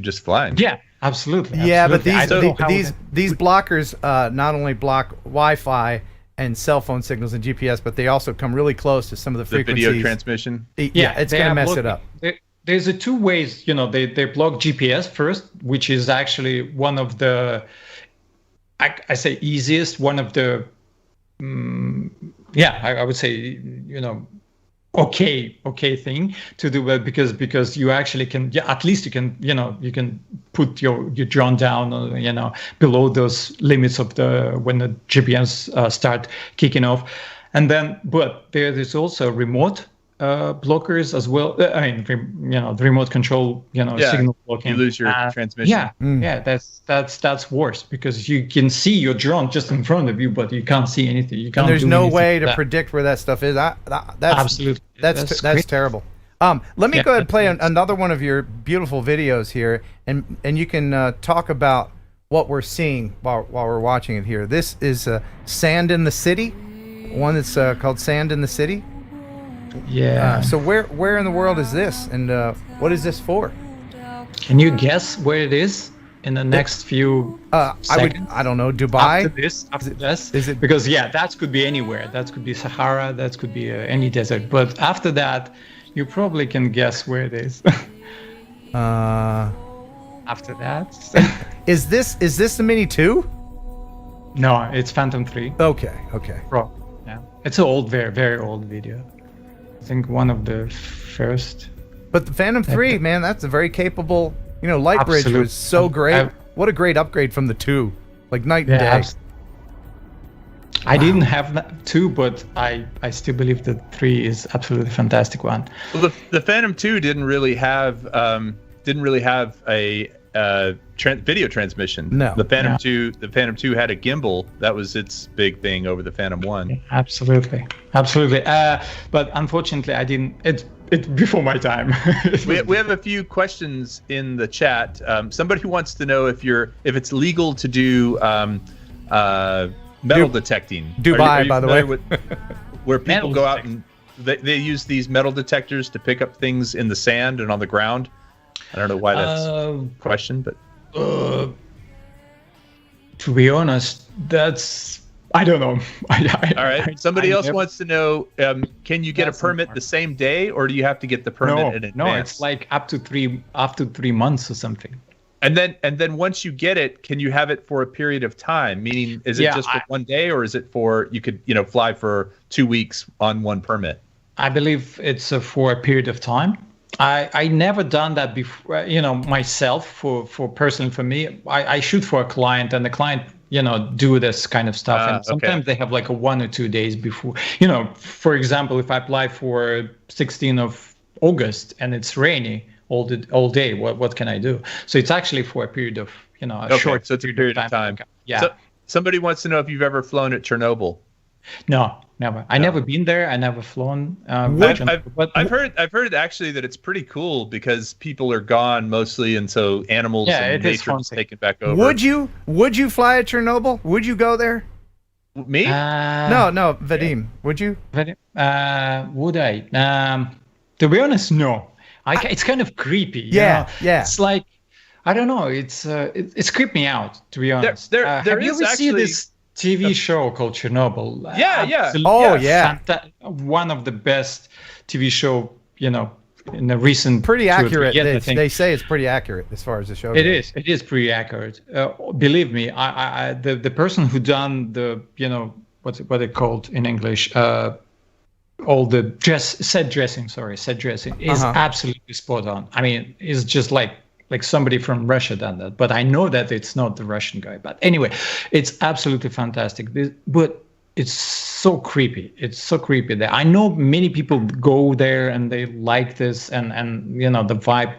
Speaker 2: just flying.
Speaker 9: Yeah. Absolutely.
Speaker 1: Yeah, but
Speaker 9: absolutely.
Speaker 1: these blockers not only block Wi-Fi and cell phone signals and GPS, but they also come really close to some of the frequencies.
Speaker 2: Video transmission.
Speaker 1: Yeah, it's going to mess it up.
Speaker 9: There's two ways. They block GPS first, which is actually one of the, I say easiest, one of the, I would say, okay thing to do, because you actually can, at least you can put your drone down below those limits of when the GPS start kicking off. And then but there is also remote blockers as well. I mean, the remote control, signal blocking.
Speaker 2: You lose your transmission.
Speaker 9: That's worse because you can see your drone just in front of you, but you can't see anything. You can't.
Speaker 1: And there's
Speaker 9: do
Speaker 1: no
Speaker 9: anything
Speaker 1: way
Speaker 9: with
Speaker 1: to
Speaker 9: that.
Speaker 1: predict where that stuff is. That's
Speaker 9: Absolutely.
Speaker 1: That's terrible. Let me go ahead and play another one of your beautiful videos here, and you can talk about what we're seeing while we're watching it here. This is Sand in the City, one that's called Sand in the City.
Speaker 9: Yeah.
Speaker 1: So where in the world is this, and what is this for?
Speaker 9: Can you guess where it is in the next few seconds?
Speaker 1: I don't know, Dubai.
Speaker 9: After this,
Speaker 1: is it
Speaker 9: because that could be anywhere. That could be Sahara. That could be any desert. But after that, you probably can guess where it is. After that,
Speaker 1: is this the Mini 2?
Speaker 9: No, it's Phantom 3
Speaker 1: Okay.
Speaker 9: Pro. Yeah, it's an old, very very old video. I think one of the first.
Speaker 1: But the Phantom 3, man, that's a very capable. You know, Light Bridge
Speaker 9: Absolutely.
Speaker 1: was so great. What a great upgrade from the 2, like night and day.
Speaker 9: I didn't have that 2, but I still believe that 3 is absolutely fantastic one.
Speaker 2: Well, the Phantom 2 didn't really have a video transmission.
Speaker 1: No.
Speaker 2: The Phantom 2 had a gimbal. That was its big thing over the Phantom 1.
Speaker 9: Absolutely. But unfortunately, I didn't. It's before my time.
Speaker 2: We have a few questions in the chat. Somebody wants to know if it's legal to do metal detecting.
Speaker 1: Dubai,
Speaker 2: Are you
Speaker 1: by the way.
Speaker 2: Where people
Speaker 9: Metal
Speaker 2: go out and they use these metal detectors to pick up things in the sand and on the ground. I don't know why that's a question, but
Speaker 9: to be honest, I don't know.
Speaker 2: all right. Somebody else wants to know: can you get a permit the same day, or do you have to get the permit in advance?
Speaker 9: No, it's like up to 3 months or something.
Speaker 2: And then once you get it, can you have it for a period of time? Meaning, is it just for one day, or is it for you could fly for 2 weeks on one permit?
Speaker 9: I believe it's for a period of time. I never done that before, myself for personally for me. I shoot for a client, and the client do this kind of stuff, and sometimes they have like a 1 or 2 days before. For example, if I apply for 16th of August and it's rainy all day, what can I do? So it's actually for a period of a short.
Speaker 2: So it's a period of time.
Speaker 9: Yeah.
Speaker 2: So somebody wants to know if you've ever flown at Chernobyl.
Speaker 9: No, never. I never been there. I never flown.
Speaker 2: I've heard actually that it's pretty cool because people are gone mostly, and so animals and nature is taken back over.
Speaker 1: Would you fly at Chernobyl? Would you go there?
Speaker 2: Me?
Speaker 1: No, Vadim. Would you?
Speaker 9: Would I? To be honest, no. It's kind of creepy.
Speaker 1: Yeah.
Speaker 9: It's like, I don't know. It's creeped me out, to be honest. Have you ever seen this TV show called Chernobyl?
Speaker 2: Yeah.
Speaker 1: Oh, yeah.
Speaker 9: One of the best TV show, in the recent.
Speaker 1: Pretty accurate.
Speaker 9: Years,
Speaker 1: they say it's pretty accurate as far as the show goes.
Speaker 9: It is pretty accurate. Believe me, the person who done the, what's it called in English? All the set dressing is absolutely spot on. I mean, it's just like somebody from Russia done that, but I know that it's not the Russian guy. But anyway, it's absolutely fantastic. But it's so creepy. It's so creepy there. I know many people go there and they like this, and the vibe.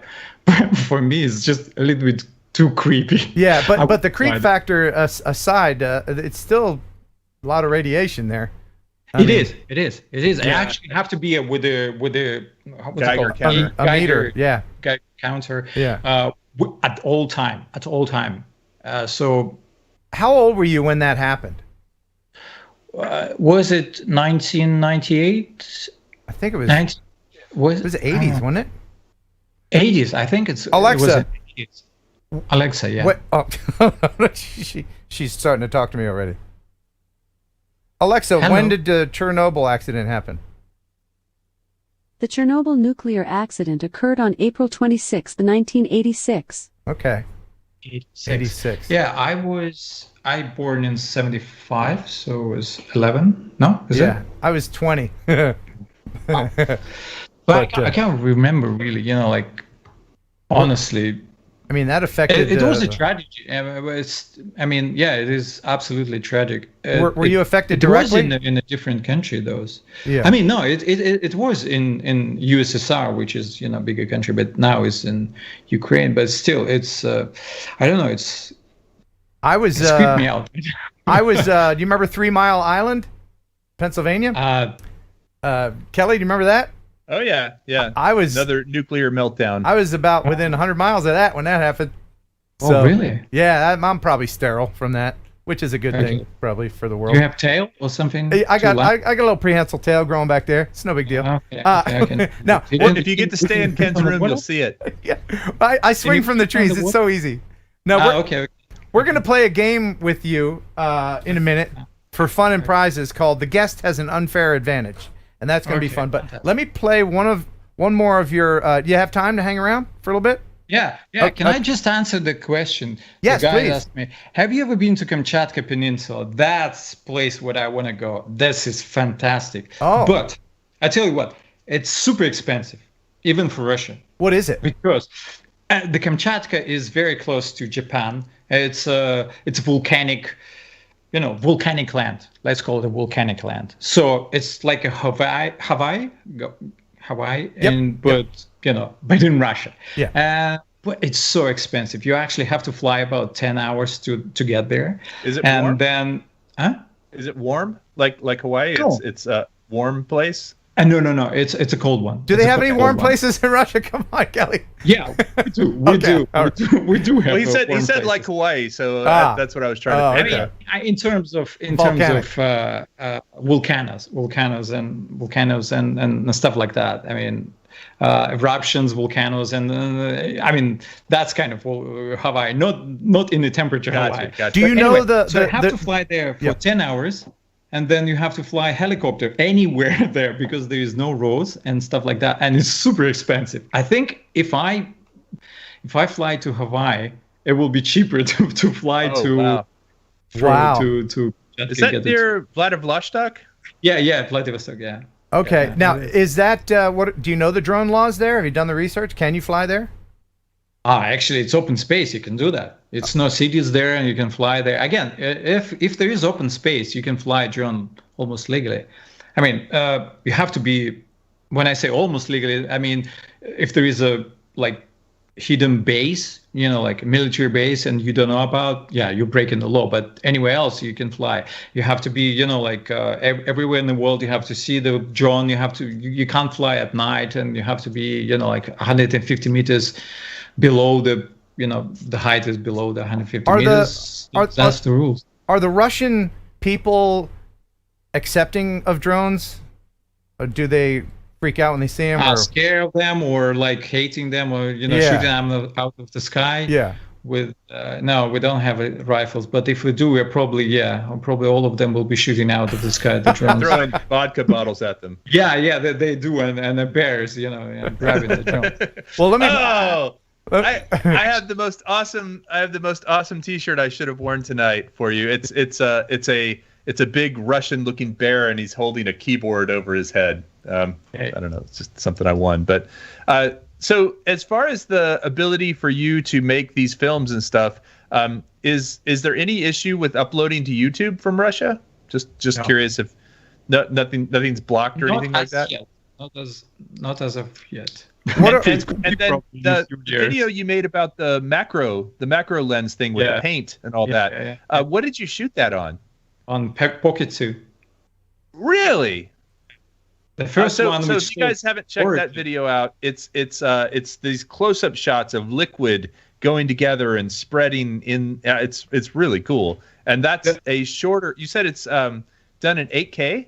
Speaker 9: For me, it's just a little bit too creepy.
Speaker 1: Yeah, but the creep factor aside, it's still a lot of radiation there.
Speaker 9: It is. Yeah. I actually have to be with a
Speaker 2: Geiger counter.
Speaker 1: A meter. Yeah.
Speaker 9: Geiger counter.
Speaker 1: Yeah.
Speaker 9: At all time. So.
Speaker 1: How old were you when that happened?
Speaker 9: Was it 1998?
Speaker 1: I think it was.
Speaker 9: It
Speaker 1: was 80s, wasn't it?
Speaker 9: 80s. I think it's.
Speaker 1: Alexa.
Speaker 9: It was Alexa. Yeah.
Speaker 1: What? Oh, she's starting to talk to me already. Alexa, when did the Chernobyl accident happen?
Speaker 7: The Chernobyl nuclear accident occurred on April 26, 1986.
Speaker 1: Okay. 86.
Speaker 9: Yeah, I born in 75, so it was 11. No?
Speaker 1: I was 20.
Speaker 9: But I can't remember really, honestly.
Speaker 1: I mean, that affected...
Speaker 9: It was a tragedy. It is absolutely tragic.
Speaker 1: Were you affected directly?
Speaker 9: It was in a different country, though.
Speaker 1: Yeah.
Speaker 9: I mean, no, it was in USSR, which is, bigger country, but now it's in Ukraine. But still, it's, I don't know, it's creeped me out.
Speaker 1: I was, do you remember 3 Mile Island, Pennsylvania? Kelly, do you remember that?
Speaker 2: Oh yeah.
Speaker 1: I was
Speaker 2: another nuclear meltdown.
Speaker 1: I was about within 100 miles of that when that happened.
Speaker 9: So, really?
Speaker 1: Yeah, I'm probably sterile from that, which is a good thing probably for the world.
Speaker 9: You have tail or something?
Speaker 1: I got a little prehensile tail growing back there. It's no big deal.
Speaker 9: Okay.
Speaker 1: Now,
Speaker 2: if you get to stay in Ken's room, you'll see it.
Speaker 1: Yeah, I swing from the trees. It's so easy. Now, we're gonna play a game with you in a minute for fun and prizes called "The Guest Has an Unfair Advantage." And that's going to be fun. But let me play one more of your... do you have time to hang around for a little bit?
Speaker 9: Yeah. Can I just answer the question?
Speaker 1: Yes,
Speaker 9: the guy
Speaker 1: please.
Speaker 9: asked me, have you ever been to Kamchatka Peninsula? That's place where I want to go. This is fantastic.
Speaker 1: Oh.
Speaker 9: But I tell you what, it's super expensive. even for Russia.
Speaker 1: What is it?
Speaker 9: Because the Kamchatka is very close to Japan. It's volcanic, volcanic land. Let's call it a volcanic land. So it's like a Hawaii,
Speaker 1: Yep.
Speaker 9: but in Russia.
Speaker 1: Yeah.
Speaker 9: But it's so expensive. You actually have to fly about 10 hours to get there.
Speaker 2: Is it
Speaker 9: and
Speaker 2: warm?
Speaker 9: Then,
Speaker 2: Is it warm? Like Hawaii?
Speaker 9: No.
Speaker 2: It's a warm place.
Speaker 9: No. It's a cold one.
Speaker 1: Do they have any warm
Speaker 9: one.
Speaker 1: places in Russia? Come on, Kelly.
Speaker 9: Yeah, we do. We do have.
Speaker 2: Well, he said
Speaker 9: warm
Speaker 2: like
Speaker 9: places.
Speaker 2: Hawaii, so that's what I was trying to.
Speaker 1: okay.
Speaker 9: In terms of volcanoes and stuff like that. I mean, eruptions, volcanoes, and I mean that's kind of Hawaii. Not in the temperature Hawaii.
Speaker 2: Gotcha.
Speaker 1: Do you
Speaker 9: But
Speaker 1: know
Speaker 9: anyway, so you have
Speaker 1: the
Speaker 9: to fly there for
Speaker 1: Yep.
Speaker 9: 10 hours, and then you have to fly helicopter anywhere there because there is no roads and stuff like that, and it's super expensive. I think if I fly to Hawaii, it will be cheaper to fly
Speaker 2: Wow.
Speaker 1: Wow.
Speaker 9: to
Speaker 2: Is that near Vladivostok?
Speaker 9: Yeah, Vladivostok, yeah.
Speaker 1: Okay.
Speaker 9: Yeah.
Speaker 1: Now, is that what? Do you know the drone laws there? Have you done the research? Can you fly there?
Speaker 9: Actually, it's open space. You can do that. It's no cities there, and you can fly there. Again, if there is open space, you can fly a drone almost legally. I mean, you have to be. When I say almost legally, I mean if there is a hidden base, like a military base, and you don't know about, you're breaking the law. But anywhere else, you can fly. You have to be, everywhere in the world. You have to see the drone. You can't fly at night, and you have to be, 150 meters below the height is below the 150 meters. That's the rules.
Speaker 1: Are the Russian people accepting of drones, or do they freak out when they see them?
Speaker 9: Scared of them, or hating them, or shooting them out of the sky?
Speaker 1: Yeah.
Speaker 9: With no, we don't have rifles, but if we do, we're probably all of them will be shooting out of the sky the drones.
Speaker 2: Throwing vodka bottles at them.
Speaker 9: Yeah, they do, and the bears, grabbing the drone.
Speaker 1: Well, let me.
Speaker 2: I have the most awesome T-shirt I should have worn tonight for you. It's a big Russian-looking bear, and he's holding a keyboard over his head. I don't know. It's just something I won. But so as far as the ability for you to make these films and stuff, is there any issue with uploading to YouTube from Russia? Just curious if nothing's blocked or anything like that.
Speaker 9: Yet. Not as of yet.
Speaker 2: And then the video you made about the macro lens thing with the paint and all that. What did you shoot that on?
Speaker 9: On Pocket 2.
Speaker 2: Really?
Speaker 9: The first one.
Speaker 2: So if you guys haven't checked that video out, it's these close-up shots of liquid going together and spreading in. It's really cool. And that's a shorter. You said it's done in 8K,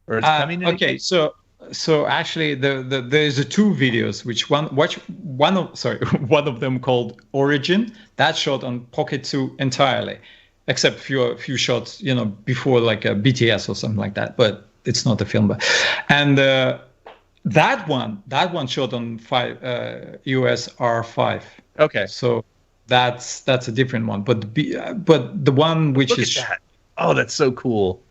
Speaker 2: or it's coming in 8K?
Speaker 9: So actually, there's two videos. One of them called Origin. That's shot on Pocket 2 entirely, except a few shots, before like a BTS or something like that. But it's not a film. And that one shot on US R5.
Speaker 2: Okay.
Speaker 9: So that's a different one. But the one which
Speaker 2: Look at that. Oh, that's so cool.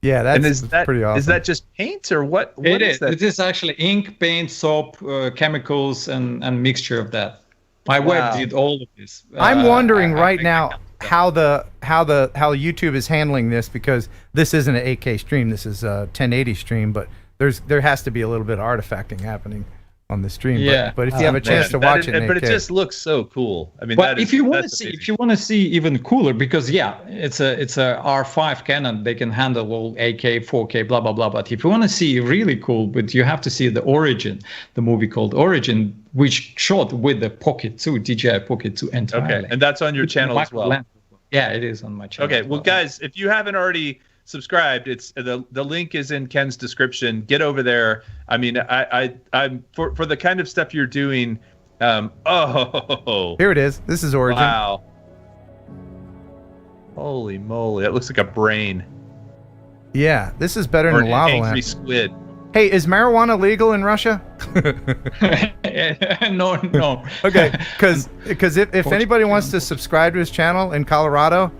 Speaker 1: Yeah, that's
Speaker 2: that
Speaker 1: pretty awesome.
Speaker 2: Is that just paint or what?
Speaker 9: It is.
Speaker 2: That?
Speaker 9: It is actually ink, paint, soap, chemicals, and mixture of that. My wife did all of this.
Speaker 1: I'm wondering right now how YouTube is handling this, because this isn't an 8K stream. This is a 1080 stream, but there has to be a little bit of artifacting happening on the stream.
Speaker 9: Yeah.
Speaker 1: But if you have a chance to watch it in 8K.
Speaker 2: But it just looks so cool. I mean,
Speaker 9: but if you want to see even cooler, because it's a R5 Canon, they can handle all 8K, 4K, blah blah blah. But if you want to see really cool, but you have to see the Origin, the movie called Origin, which shot with the Pocket 2, DJI Pocket 2 entirely.
Speaker 2: Okay, and that's on your channel as well.
Speaker 9: Yeah, it is on my channel.
Speaker 2: Okay, well, guys, if you haven't already subscribed, it's the link is in Ken's description. Get over there. I mean, I'm for the kind of stuff you're doing.
Speaker 1: Here it is. This is Origin.
Speaker 2: Wow. Holy moly, that looks like a brain.
Speaker 1: Yeah, this is better than lava lamp.
Speaker 2: Angry squid.
Speaker 1: Hey, is marijuana legal in Russia?
Speaker 9: No.
Speaker 1: Okay, because if anybody wants to subscribe to his channel in Colorado,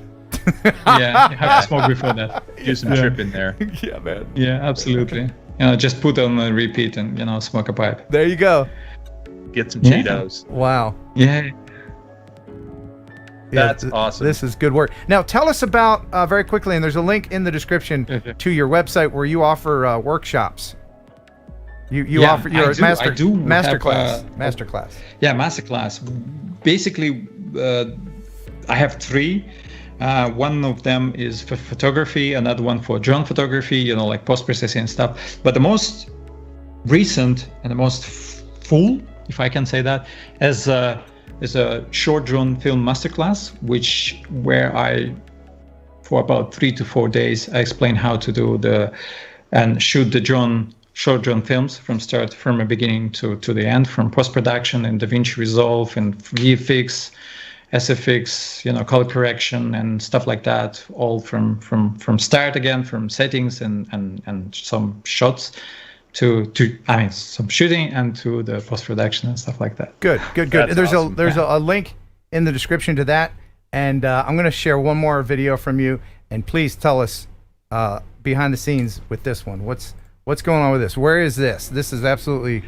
Speaker 9: you have to smoke before that.
Speaker 2: Do some trip in there.
Speaker 1: Yeah, man.
Speaker 9: Yeah, absolutely. just put on a repeat and smoke a pipe.
Speaker 1: There you go.
Speaker 2: Get some Cheetos.
Speaker 1: Wow.
Speaker 9: Yeah.
Speaker 2: That's awesome.
Speaker 1: This is good work. Now, tell us about very quickly, and there's a link in the description to your website where you offer workshops. You offer your masterclass. Masterclass.
Speaker 9: Yeah, masterclass. Basically, I have 3. One of them is for photography, another one for drone photography, like post-processing and stuff. But the most recent and the most full, if I can say that, is a short drone film masterclass, where I, for about 3 to 4 days, I explain how to do and shoot the short drone films from the beginning to the end, from post-production and DaVinci Resolve and VFX, SFX, color correction and stuff like that, all from start again, from settings and some shots to some shooting and to the post-production and stuff like that.
Speaker 1: Good.
Speaker 2: That's
Speaker 1: There's
Speaker 2: awesome.
Speaker 1: a link in the description to that, and I'm going to share one more video from you, and please tell us behind the scenes with this one. What's going on with this? Where is this? This is absolutely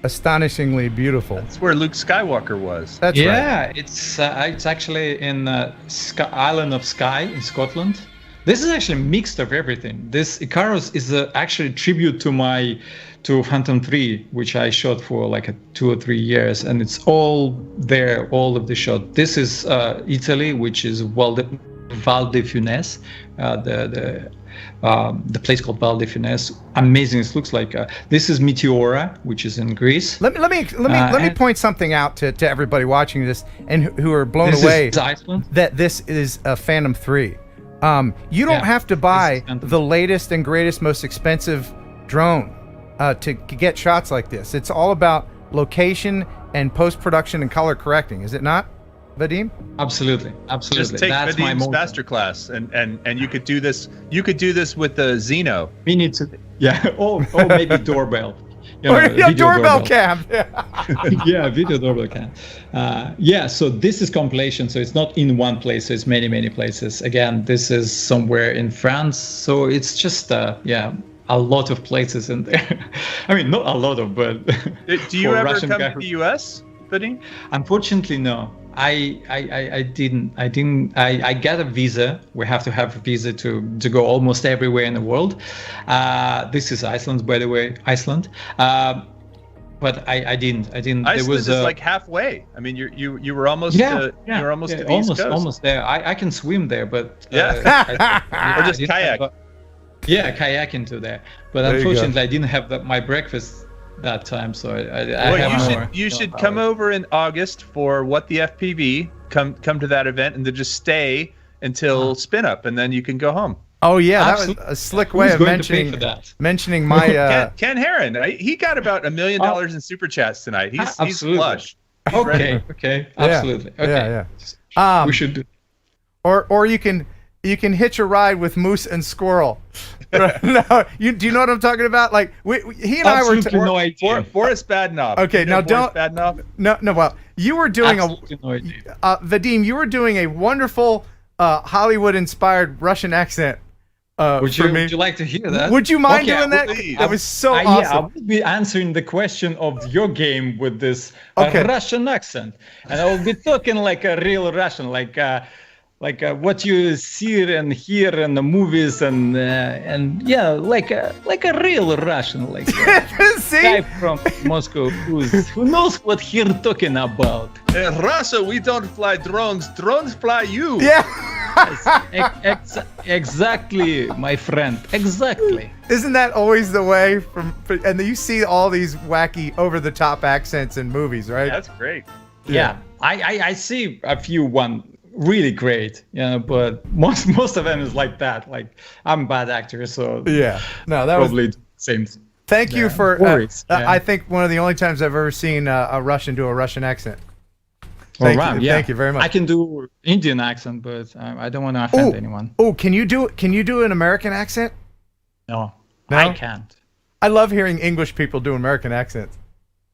Speaker 1: astonishingly beautiful.
Speaker 2: That's where Luke Skywalker was.
Speaker 1: That's right.
Speaker 9: Yeah, it's actually in Island of Skye in Scotland. This is actually mixed of everything. This Icarus is actually tribute to Phantom 3, which I shot for like 2 or 3 years, and it's all there, all of the shot. This is Italy, which is Val di Funes, the place called Val di Funes. Amazing. It looks like this is Meteora, which is in Greece.
Speaker 1: Let me point something out to everybody watching this and who are blown away that this is a Phantom 3. You don't have to buy the latest and greatest, most expensive drone to get shots like this. It's all about location and post-production and color correcting, is it not, Vadim?
Speaker 9: Absolutely.
Speaker 2: Just take
Speaker 9: That's my
Speaker 2: Vadim's
Speaker 9: motto.
Speaker 2: masterclass, and you could do this. You could do this with the Xeno.
Speaker 9: We need to, or maybe doorbell.
Speaker 1: Doorbell cam.
Speaker 9: Yeah, video doorbell cam. So this is compilation, so it's not in one place, so it's many places. Again, this is somewhere in France, so it's just a lot of places in there. I mean, not a lot of, but
Speaker 2: Do you ever come to the US, Vadim?
Speaker 9: Unfortunately, no. I didn't. I got a visa. We have to have a visa to go almost everywhere in the world. This is Iceland, by the way, Iceland. But I didn't.
Speaker 2: Iceland
Speaker 9: there was
Speaker 2: is like halfway. I mean, you were almost to the East Coast.
Speaker 9: Almost there. I can swim there, but
Speaker 2: or just kayak.
Speaker 9: Kayak into there. But unfortunately, I didn't have my breakfast that time, so
Speaker 2: you should come over in August for What the FPV. Come to that event and then just stay until spin up, and then you can go home.
Speaker 1: Oh yeah, that was a slick way of mentioning my
Speaker 2: Ken Heron. He got about $1 million in super chats tonight. He's flush.
Speaker 9: Okay, absolutely. Okay.
Speaker 1: Yeah.
Speaker 9: We should do.
Speaker 1: Or you can hitch a ride with Moose and Squirrel. No, do you know what I'm talking about? Like he and I were
Speaker 9: no idea.
Speaker 2: Forrest Badnoff.
Speaker 1: Okay, now don't.
Speaker 2: Badnoff?
Speaker 1: No. Well, you were doing Vadim. You were doing a wonderful Hollywood-inspired Russian accent.
Speaker 9: Would you like to hear that?
Speaker 1: Would you mind doing that? That was so awesome.
Speaker 9: Yeah, I will be answering the question of your game with this Russian accent, and I will be talking like a real Russian, like what you see and hear in the movies, and like a real Russian, like guy from Moscow who knows what he's talking about.
Speaker 2: In Russia, we don't fly drones. Drones fly you.
Speaker 1: Yeah.
Speaker 9: Exactly, my friend. Exactly.
Speaker 1: Isn't that always the way? And you see all these wacky, over-the-top accents in movies, right?
Speaker 2: That's great.
Speaker 9: Yeah. I see a few really great, but most of them is like that. Like, I'm a bad actor, so
Speaker 1: yeah. No, that
Speaker 9: probably
Speaker 1: was
Speaker 9: same.
Speaker 1: Thank you for.
Speaker 9: Worries.
Speaker 1: I think one of the only times I've ever seen a Russian do a Russian accent. Thank you very much.
Speaker 9: I can do Indian accent, but I don't want to offend anyone.
Speaker 1: Oh, can you do an American accent?
Speaker 9: No, I can't.
Speaker 1: I love hearing English people do American accents.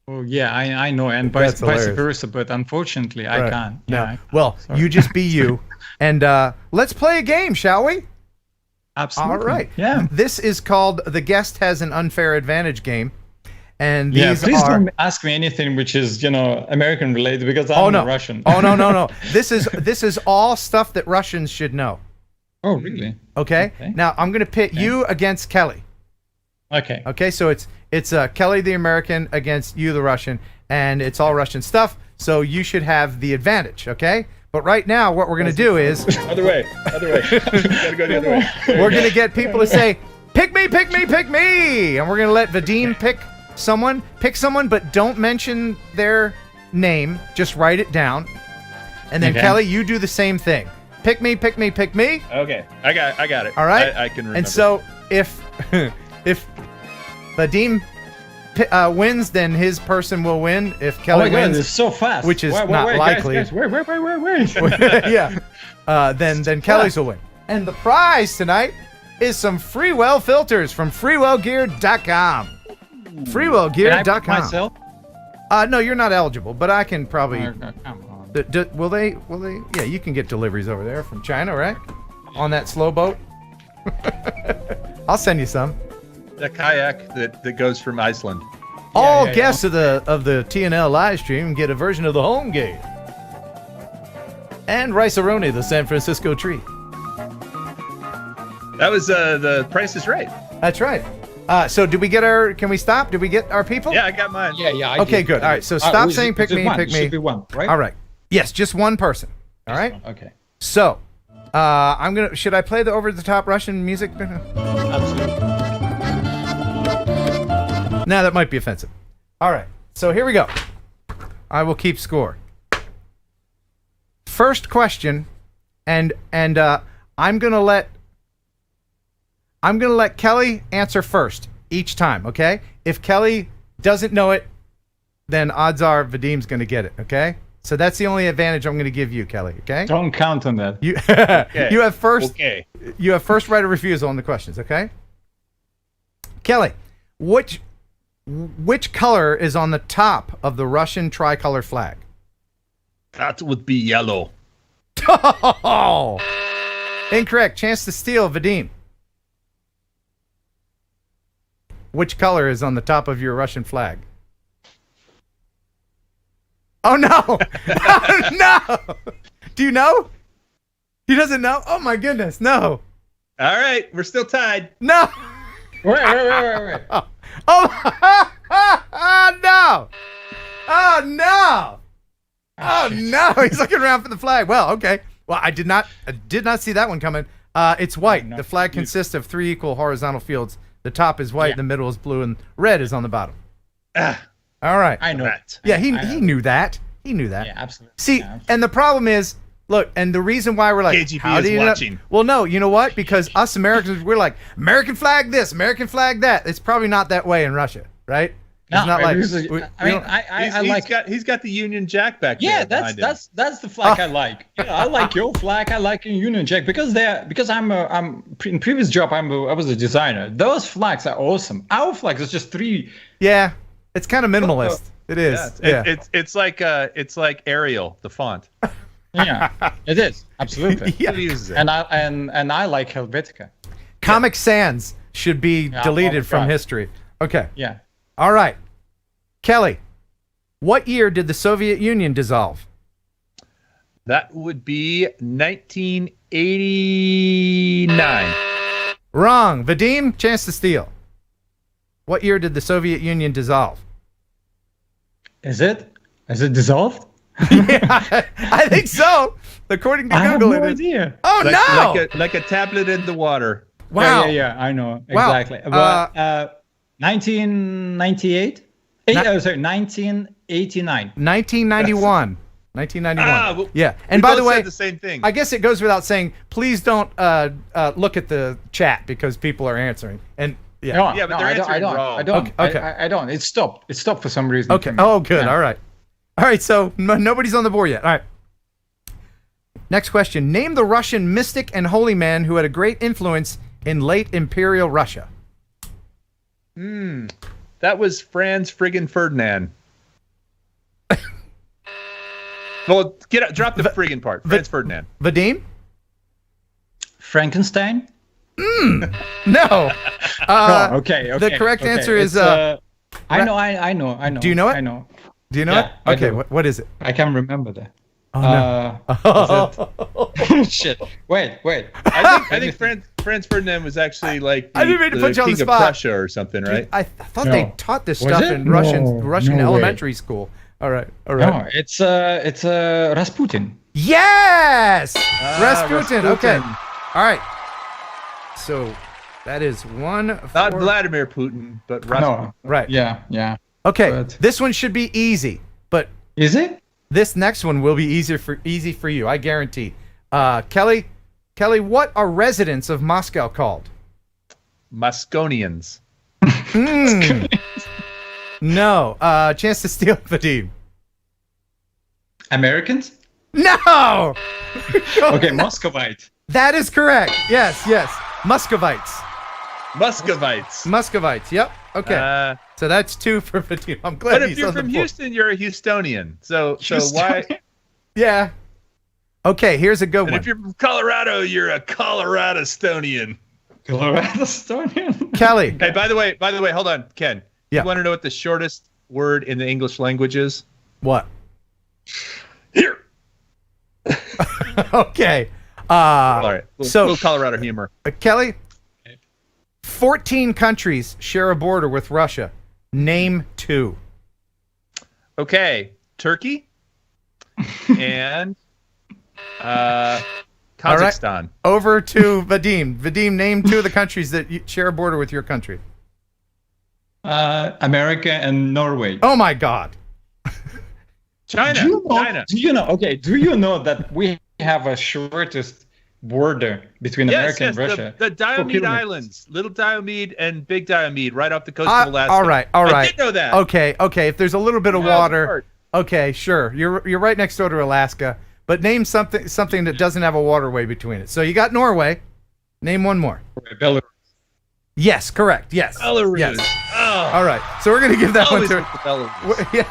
Speaker 9: Oh yeah, I know, and vice versa. But unfortunately, I can't.
Speaker 1: No. Well, you just be you, and let's play a game, shall we?
Speaker 9: Absolutely.
Speaker 1: All right.
Speaker 9: Yeah.
Speaker 1: This is called The Guest Has an Unfair Advantage game. And
Speaker 9: Yeah,
Speaker 1: these
Speaker 9: please
Speaker 1: are...
Speaker 9: don't ask me anything which is, American related because I'm Russian.
Speaker 1: Oh, no. This is all stuff that Russians should know.
Speaker 9: Oh, really?
Speaker 1: Okay? Now, I'm going to pit you against Kelly.
Speaker 9: Okay.
Speaker 1: Okay, so it's Kelly the American against you the Russian, and it's all Russian stuff, so you should have the advantage, okay? But right now, what we're going to do is...
Speaker 8: Other way. Gotta go the other way.
Speaker 1: We're going to get people to say, pick me, pick me, pick me! And we're going to let Vadim pick someone, but don't mention their name. Just write it down. And then, Kelly, you do the same thing. Pick me, pick me, pick me.
Speaker 2: Okay, I got it.
Speaker 1: All right?
Speaker 2: I can remember.
Speaker 1: And so, if Vadim wins, then his person will win. If Kelly wins,
Speaker 9: it's so fast.
Speaker 1: which is not likely.
Speaker 9: Guys, wait.
Speaker 1: Yeah. Then Kelly's will win. And the prize tonight is some Freewell filters from freewellgear.com.
Speaker 9: Can I pick
Speaker 1: Freewellgear.com.
Speaker 9: myself?
Speaker 1: No, you're not eligible, but I can probably.
Speaker 9: Come on.
Speaker 1: Will they? Yeah, you can get deliveries over there from China, right? On that slow boat. I'll send you some.
Speaker 2: The kayak that goes from Iceland.
Speaker 1: All guests of the TNL live stream get a version of the home game. And Rice-A-Roni, the San Francisco treat.
Speaker 2: That was the Price is Right.
Speaker 1: That's right. So did we get can we stop? Did we get our people?
Speaker 2: Yeah, I got mine.
Speaker 9: Yeah.
Speaker 1: Okay, good. All right, so stop saying pick me, pick me.
Speaker 9: Should be one, right?
Speaker 1: All right. Yes, just one person. All right.
Speaker 9: Okay.
Speaker 1: So, should I play the over-the-top Russian music?
Speaker 9: Absolutely.
Speaker 1: Nah, that might be offensive. All right, so here we go. I will keep score. First question, and I'm gonna let Kelly answer first each time. Okay? If Kelly doesn't know it, then odds are Vadim's gonna get it. Okay? So that's the only advantage I'm gonna give you, Kelly. Okay?
Speaker 9: Don't count on that.
Speaker 1: You
Speaker 2: Okay.
Speaker 1: you have first.
Speaker 2: Okay.
Speaker 1: You have first right of refusal on the questions. Okay? Kelly, which color is on the top of the Russian tricolor flag?
Speaker 2: That would be yellow.
Speaker 1: Oh! Incorrect. Chance to steal, Vadim. Which color is on the top of your Russian flag? Oh no! Oh, no! Do you know? He doesn't know? Oh my goodness, no.
Speaker 2: All right, we're still tied.
Speaker 1: No!
Speaker 9: Wait.
Speaker 1: Oh, no! Oh no! Oh no! He's looking around for the flag. Well, okay. Well, I did not see that one coming. It's white. The flag consists of 3 equal horizontal fields. The top is white, the middle is blue, and red is on the bottom. All right.
Speaker 9: I know that.
Speaker 1: Yeah, he knew that. He knew that.
Speaker 9: Yeah, absolutely.
Speaker 1: See, and the problem is, look, and the reason why we're like,
Speaker 2: KGB
Speaker 1: how
Speaker 2: is
Speaker 1: do you
Speaker 2: watching.
Speaker 1: know? Well, no, you know what? Because us Americans, we're like, American flag this, American flag that. It's probably not that way in Russia, right?
Speaker 9: No,
Speaker 1: it's not like.
Speaker 2: He's got the Union Jack back there.
Speaker 9: Yeah, that's the flag I like. I like your flag. I like your Union Jack because I'm in previous job I was a designer. Those flags are awesome. Our flags is just 3.
Speaker 1: Yeah, it's kind of minimalist. It is. Yeah.
Speaker 2: It's like Arial, the font.
Speaker 9: Yeah, it is absolutely.
Speaker 1: Yeah.
Speaker 2: Who uses it?
Speaker 9: And I like Helvetica.
Speaker 1: Comic Sans should be deleted from
Speaker 9: God.
Speaker 1: history. Okay.
Speaker 9: Yeah.
Speaker 1: All right. Kelly, what year did the Soviet Union dissolve?
Speaker 2: That would be 1989.
Speaker 1: Wrong. Vadim, chance to steal. What year did the Soviet Union dissolve?
Speaker 9: Is it dissolved?
Speaker 1: Yeah, I think so. According to
Speaker 9: I have
Speaker 1: Google,
Speaker 9: no
Speaker 1: it is.
Speaker 9: idea.
Speaker 1: Oh no!
Speaker 2: Like a tablet in the water.
Speaker 1: Wow.
Speaker 9: Yeah, I know
Speaker 1: Wow.
Speaker 9: exactly. But 1998. 1989.
Speaker 1: 1991. 1991.
Speaker 2: Well,
Speaker 1: yeah. And
Speaker 2: we
Speaker 1: by the
Speaker 2: both
Speaker 1: way,
Speaker 2: said the same thing.
Speaker 1: I guess it goes without saying, please don't look at the chat because people are answering. And yeah.
Speaker 9: No,
Speaker 2: Yeah, but
Speaker 9: no,
Speaker 2: they're
Speaker 9: I
Speaker 2: answering wrong.
Speaker 9: don't.
Speaker 1: Okay.
Speaker 9: I don't. It stopped. It stopped for some reason.
Speaker 1: Okay.
Speaker 9: for me.
Speaker 1: Oh, good.
Speaker 9: Yeah.
Speaker 1: All right. All right. So nobody's on the board yet. All right. Next question. Name the Russian mystic and holy man who had a great influence in late Imperial Russia.
Speaker 2: That was Franz friggin' Ferdinand. Well, drop the friggin' part. Franz Ferdinand.
Speaker 1: Vadim?
Speaker 9: Frankenstein.
Speaker 1: No.
Speaker 9: Okay.
Speaker 1: The correct answer is.
Speaker 9: I know.
Speaker 1: Do you know it?
Speaker 9: I know.
Speaker 1: Do you know
Speaker 9: Yeah,
Speaker 1: it?
Speaker 9: I
Speaker 1: Okay.
Speaker 9: do.
Speaker 1: What is it?
Speaker 9: I can remember that.
Speaker 1: Oh no.
Speaker 9: Shit. Wait.
Speaker 2: I think Franz Ferdinand was actually like
Speaker 1: I didn't mean to
Speaker 2: the
Speaker 1: put you on the
Speaker 2: king of
Speaker 1: spot.
Speaker 2: Prussia or something, right?
Speaker 1: I thought
Speaker 9: No.
Speaker 1: they taught this
Speaker 9: Was
Speaker 1: stuff
Speaker 9: it?
Speaker 1: in Russian
Speaker 9: No way.
Speaker 1: elementary school. All right.
Speaker 9: No, it's Rasputin.
Speaker 1: Yes, Rasputin.
Speaker 2: Rasputin.
Speaker 1: Okay. All right. So that is one.
Speaker 2: Not
Speaker 1: four-
Speaker 2: Vladimir Putin, but Rasputin.
Speaker 9: No.
Speaker 1: Right.
Speaker 9: Yeah.
Speaker 1: Okay.
Speaker 9: But-
Speaker 1: This one should be easy, but
Speaker 9: Is it?
Speaker 1: this next one will be easy for you. I guarantee. Kelly, what are residents of Moscow called?
Speaker 2: Mosconians.
Speaker 1: No. Chance to steal, Vadim.
Speaker 9: Americans?
Speaker 1: No.
Speaker 9: Okay, Muscovite.
Speaker 1: That is correct. Yes. Muscovites.
Speaker 2: Muscovites.
Speaker 1: Yep. Okay. So that's 2 for Vadim. I'm glad
Speaker 2: But if
Speaker 1: he's
Speaker 2: you're
Speaker 1: on the
Speaker 2: from
Speaker 1: board.
Speaker 2: Houston, you're a Houstonian. So
Speaker 9: Houstonian.
Speaker 2: why?
Speaker 1: Yeah. Okay. Here's a good
Speaker 2: And
Speaker 1: one.
Speaker 2: if you're from Colorado, you're a Colorado-stonian.
Speaker 9: Colorado Estonian.
Speaker 1: Kelly.
Speaker 2: Hey, by the way, hold on, Ken.
Speaker 1: Yeah.
Speaker 2: You want to know what the shortest word in the English language is?
Speaker 1: What?
Speaker 2: Here.
Speaker 1: Okay.
Speaker 2: All right.
Speaker 1: So-
Speaker 2: little Colorado humor.
Speaker 1: Kelly, 14 countries share a border with Russia. Name 2.
Speaker 2: Okay, Turkey and Kazakhstan.
Speaker 1: Over to Vadim. Vadim, name 2 of the countries that share a border with your country.
Speaker 9: America and Norway.
Speaker 1: Oh my God.
Speaker 2: China.
Speaker 9: Do you know?
Speaker 2: China.
Speaker 9: Do you know that we have a shortest border between America and Russia?
Speaker 2: The Diomede
Speaker 9: kilometers.
Speaker 2: Islands, Little Diomede and Big Diomede, right off the coast of Alaska.
Speaker 1: All right.
Speaker 2: I did know that.
Speaker 1: Okay. If there's a little bit of
Speaker 2: Yeah,
Speaker 1: water,
Speaker 2: part.
Speaker 1: okay, sure. You're right next door to Alaska, but name something that doesn't have a waterway between it. So you got Norway. Name one more.
Speaker 9: Belarus.
Speaker 1: Yes, correct. Yes.
Speaker 2: Belarus.
Speaker 1: Yes.
Speaker 2: Oh,
Speaker 1: All right. So we're gonna give that one
Speaker 2: always
Speaker 1: to.
Speaker 2: with the Belarus.
Speaker 1: Yeah.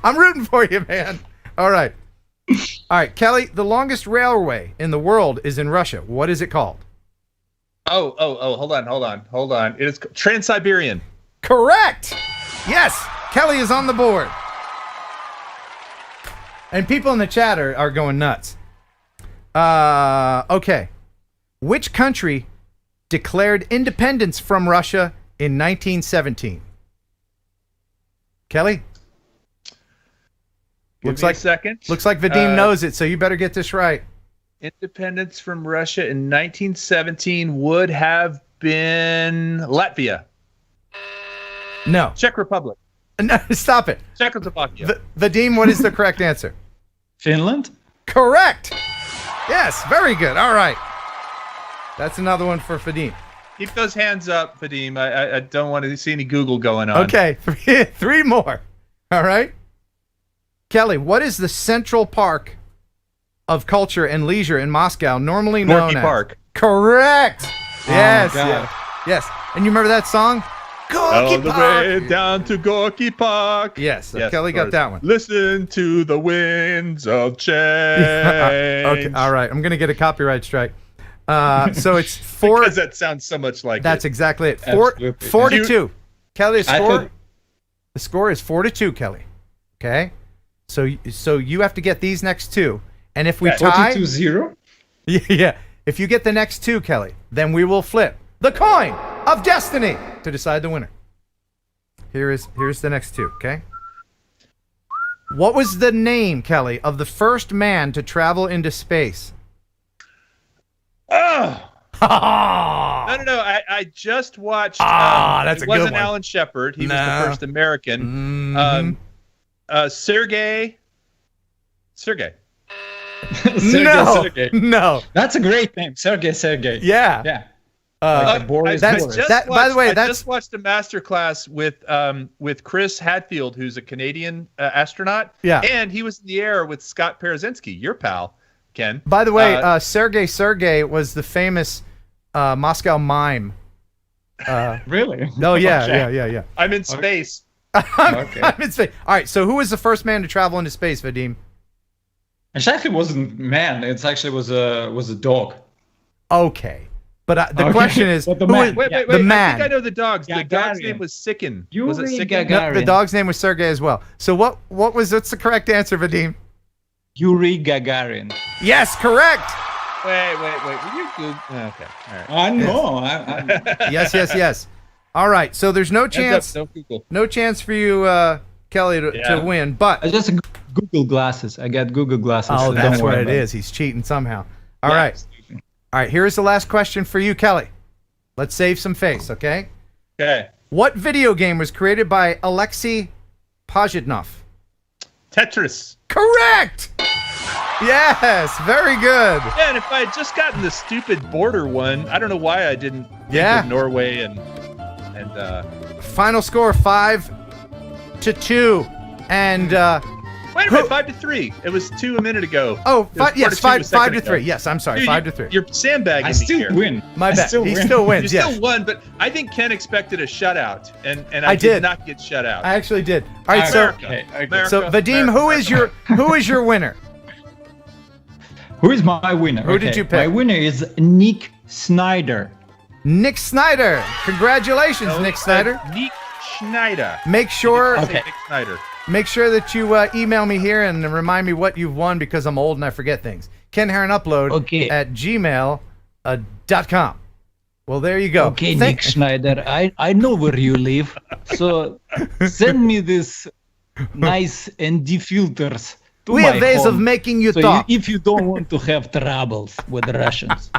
Speaker 1: I'm rooting for you, man. All right. All right, Kelly, the longest railway in the world is in Russia. What is it called?
Speaker 2: Oh, hold on. It is Trans-Siberian.
Speaker 1: Correct. Yes. Kelly is on the board. And people in the chat are going nuts. Okay. Which country declared independence from Russia in 1917? Kelly?
Speaker 2: Give me a second.
Speaker 1: Looks like Vadim knows it, so you better get this right.
Speaker 2: Independence from Russia in 1917 would have been Latvia.
Speaker 1: No.
Speaker 2: Czech Republic.
Speaker 1: No, stop it.
Speaker 2: Czechoslovakia.
Speaker 1: Vadim, what is the correct answer?
Speaker 9: Finland.
Speaker 1: Correct. Yes, very good. All right. That's another one for Vadim.
Speaker 2: Keep those hands up, Vadim. I don't want to see any Google going on.
Speaker 1: Okay, 3 more. All right. Kelly, what is the Central Park of Culture and Leisure in Moscow normally known
Speaker 2: Gorky
Speaker 1: as?
Speaker 2: Park.
Speaker 1: Correct. Yes.
Speaker 9: God.
Speaker 1: Yes. And you remember that song?
Speaker 2: All
Speaker 1: Gorky
Speaker 2: the
Speaker 1: Park.
Speaker 2: way down to Gorky Park.
Speaker 1: Yes, so
Speaker 2: Yes,
Speaker 1: Kelly
Speaker 2: of
Speaker 1: got
Speaker 2: course.
Speaker 1: that one.
Speaker 2: Listen to the winds of change.
Speaker 1: Okay, all right. I'm going to get a copyright strike. So it's 4.
Speaker 2: Because that sounds so much like
Speaker 1: That's
Speaker 2: it.
Speaker 1: exactly it.
Speaker 9: Absolutely.
Speaker 1: 4 to 2. Kelly,
Speaker 9: I
Speaker 1: the score is 4 to 2, Kelly. Okay? So you have to get these next 2. And if we tie
Speaker 9: 42-0.
Speaker 1: Yeah. If you get the next 2, Kelly, then we will flip the coin of destiny to decide the winner. Here's the next 2, okay? What was the name, Kelly, of the first man to travel into space?
Speaker 2: Oh! No. I just watched.
Speaker 1: That's a
Speaker 2: it
Speaker 1: good
Speaker 2: wasn't
Speaker 1: one.
Speaker 2: Alan Shepard. He was
Speaker 1: No.
Speaker 2: the first American.
Speaker 1: Mhm.
Speaker 2: Sergey.
Speaker 9: Sergey.
Speaker 1: No.
Speaker 9: That's a great name, Sergey.
Speaker 1: Yeah.
Speaker 9: Yeah.
Speaker 1: That's-
Speaker 2: Just
Speaker 1: that- by the way,
Speaker 2: I
Speaker 1: that's-
Speaker 2: just watched a master class with Chris Hadfield, who's a Canadian astronaut.
Speaker 1: Yeah.
Speaker 2: And he was in the air with Scott Parazynski, your pal, Ken.
Speaker 1: By the way, Sergey was the famous Moscow mime.
Speaker 9: Really?
Speaker 1: Oh yeah,
Speaker 9: Okay.
Speaker 1: yeah.
Speaker 2: I'm in space.
Speaker 9: Okay.
Speaker 1: I'm in space. All right. So who was the first man to travel into space, Vadim?
Speaker 9: It actually wasn't man. It actually was a dog.
Speaker 1: Okay. But the question is,
Speaker 9: But the
Speaker 1: who
Speaker 9: man.
Speaker 1: is-
Speaker 2: Wait.
Speaker 1: the
Speaker 2: I
Speaker 1: man.
Speaker 2: think I know the dogs. The dog's
Speaker 9: Gagarin.
Speaker 2: name was Sicken.
Speaker 9: Yuri
Speaker 2: Was it Sicken?
Speaker 9: Gagarin.
Speaker 1: The dog's name was Sergey as well. So what's the correct answer, Vadim?
Speaker 9: Yuri Gagarin.
Speaker 1: Yes, correct.
Speaker 2: Wait. Were you good? Okay. All right.
Speaker 9: I know. I'm
Speaker 1: Yes. All right. So there's no chance.
Speaker 2: Heads up, don't Google.
Speaker 1: No chance for you, Kelly, to
Speaker 2: Yeah.
Speaker 1: win. But
Speaker 9: I just Google glasses. I got Google glasses.
Speaker 1: oh,
Speaker 9: so
Speaker 1: that's
Speaker 9: don't
Speaker 1: what
Speaker 9: worry
Speaker 1: it
Speaker 9: about
Speaker 1: is. He's cheating somehow. All
Speaker 9: Yeah,
Speaker 1: right. All right. Here's the last question for you, Kelly. Let's save some face, okay?
Speaker 2: Okay.
Speaker 1: What video game was created by Alexei Pajitnov?
Speaker 2: Tetris.
Speaker 1: Correct. Yes. Very good.
Speaker 2: Yeah, and if I had just gotten the stupid border one, I don't know why I didn't think
Speaker 1: Yeah.
Speaker 2: of Norway and
Speaker 1: Final score 5-2. And
Speaker 2: wait a minute, 5-3. It was 2 a minute ago.
Speaker 1: oh,
Speaker 2: It was 4-2 a
Speaker 1: five
Speaker 2: second
Speaker 1: to
Speaker 2: ago.
Speaker 1: 3. Yes, I'm sorry,
Speaker 2: Dude,
Speaker 1: 5-3.
Speaker 2: You're sandbagging
Speaker 9: I
Speaker 2: me
Speaker 9: still
Speaker 2: here.
Speaker 9: win.
Speaker 1: My
Speaker 9: I
Speaker 1: bad.
Speaker 9: still
Speaker 1: He
Speaker 9: win.
Speaker 1: still
Speaker 2: You
Speaker 1: wins. Yes,
Speaker 2: still won, but I think Ken expected a shutout, and
Speaker 1: I
Speaker 2: I
Speaker 1: did.
Speaker 2: did not get shut out.
Speaker 1: I actually did. All right, so
Speaker 2: America.
Speaker 9: Okay.
Speaker 2: America.
Speaker 1: so Vadim,
Speaker 2: America.
Speaker 1: who is your winner?
Speaker 9: Who is my winner?
Speaker 1: Who did
Speaker 9: Okay,
Speaker 1: you pick?
Speaker 9: My winner is Nick Snyder.
Speaker 1: Nick Snyder. Congratulations, Nick Snyder.
Speaker 2: Nick Schneider.
Speaker 1: Make sure
Speaker 2: Say Nick Snyder.
Speaker 1: that you email me here and remind me what you've won because I'm old and I forget things. Ken Heron Upload
Speaker 9: Okay.
Speaker 1: at gmail.com. Well, there you go.
Speaker 9: Okay, Nick Schneider, I know where you live, so send me this nice ND filters to
Speaker 1: We
Speaker 9: my
Speaker 1: have ways of
Speaker 9: home.
Speaker 1: making you
Speaker 9: So
Speaker 1: talk.
Speaker 9: if you don't want to have troubles with the Russians.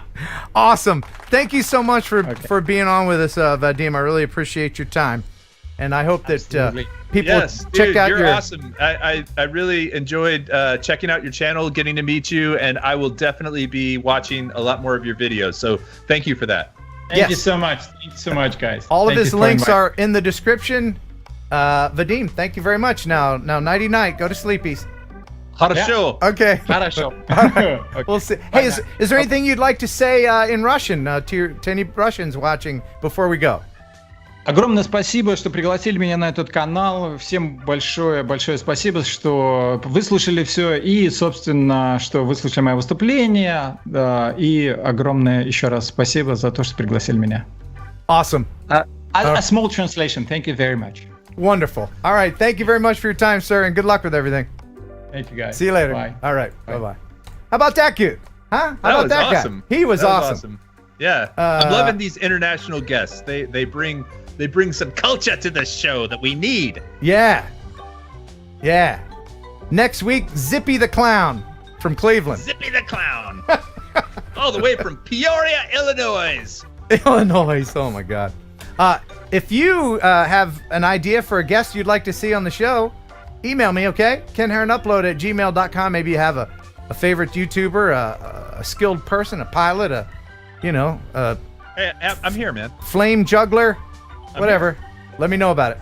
Speaker 1: Awesome. Thank you so much for being on with us, Vadim. I really appreciate your time. And I hope that people
Speaker 2: Yes,
Speaker 1: check
Speaker 2: dude,
Speaker 1: out
Speaker 2: you're
Speaker 1: your...
Speaker 2: awesome. I really enjoyed checking out your channel, getting to meet you, and I will definitely be watching a lot more of your videos. So thank you for that.
Speaker 9: Thank you so much. Thank you so much, guys.
Speaker 1: All of
Speaker 9: Thank
Speaker 1: his
Speaker 9: you for
Speaker 1: links
Speaker 9: inviting-
Speaker 1: are in the description. Vadim, thank you very much. Now nighty night. Go to sleepies.
Speaker 2: Хорошо.
Speaker 1: Okay.
Speaker 9: Хорошо.
Speaker 1: We'll see. Hey, is there anything you'd like to say in Russian to any Russians watching before we go?
Speaker 9: Огромное спасибо, что пригласили меня на этот канал. Всем большое спасибо, что выслушали все. И, собственно, что выслушали мое выступление. И огромное еще раз спасибо за то, что пригласили меня.
Speaker 1: Awesome.
Speaker 9: A small translation. Thank you very much.
Speaker 1: Wonderful. All right. Thank you very much for your time, sir, and good luck with everything.
Speaker 9: Thank you, guys.
Speaker 1: See you later.
Speaker 9: Bye.
Speaker 1: All right. Bye-bye. How about that kid? Huh? How
Speaker 2: That
Speaker 1: about
Speaker 2: was
Speaker 1: that
Speaker 2: awesome.
Speaker 1: guy? He was
Speaker 2: That
Speaker 1: awesome.
Speaker 2: Yeah, I'm loving these international guests. They bring some culture to this show that we need.
Speaker 1: Yeah. Next week, Zippy the Clown from Cleveland.
Speaker 2: Zippy the Clown, all the way from Peoria, Illinois.
Speaker 1: Illinois. Oh my God. If you have an idea for a guest you'd like to see on the show, email me, okay? KenHeronUpload@gmail.com. Maybe you have a favorite YouTuber, a skilled person, a pilot, a
Speaker 2: Hey, I'm here, man.
Speaker 1: flame juggler, whatever. Let me know about it.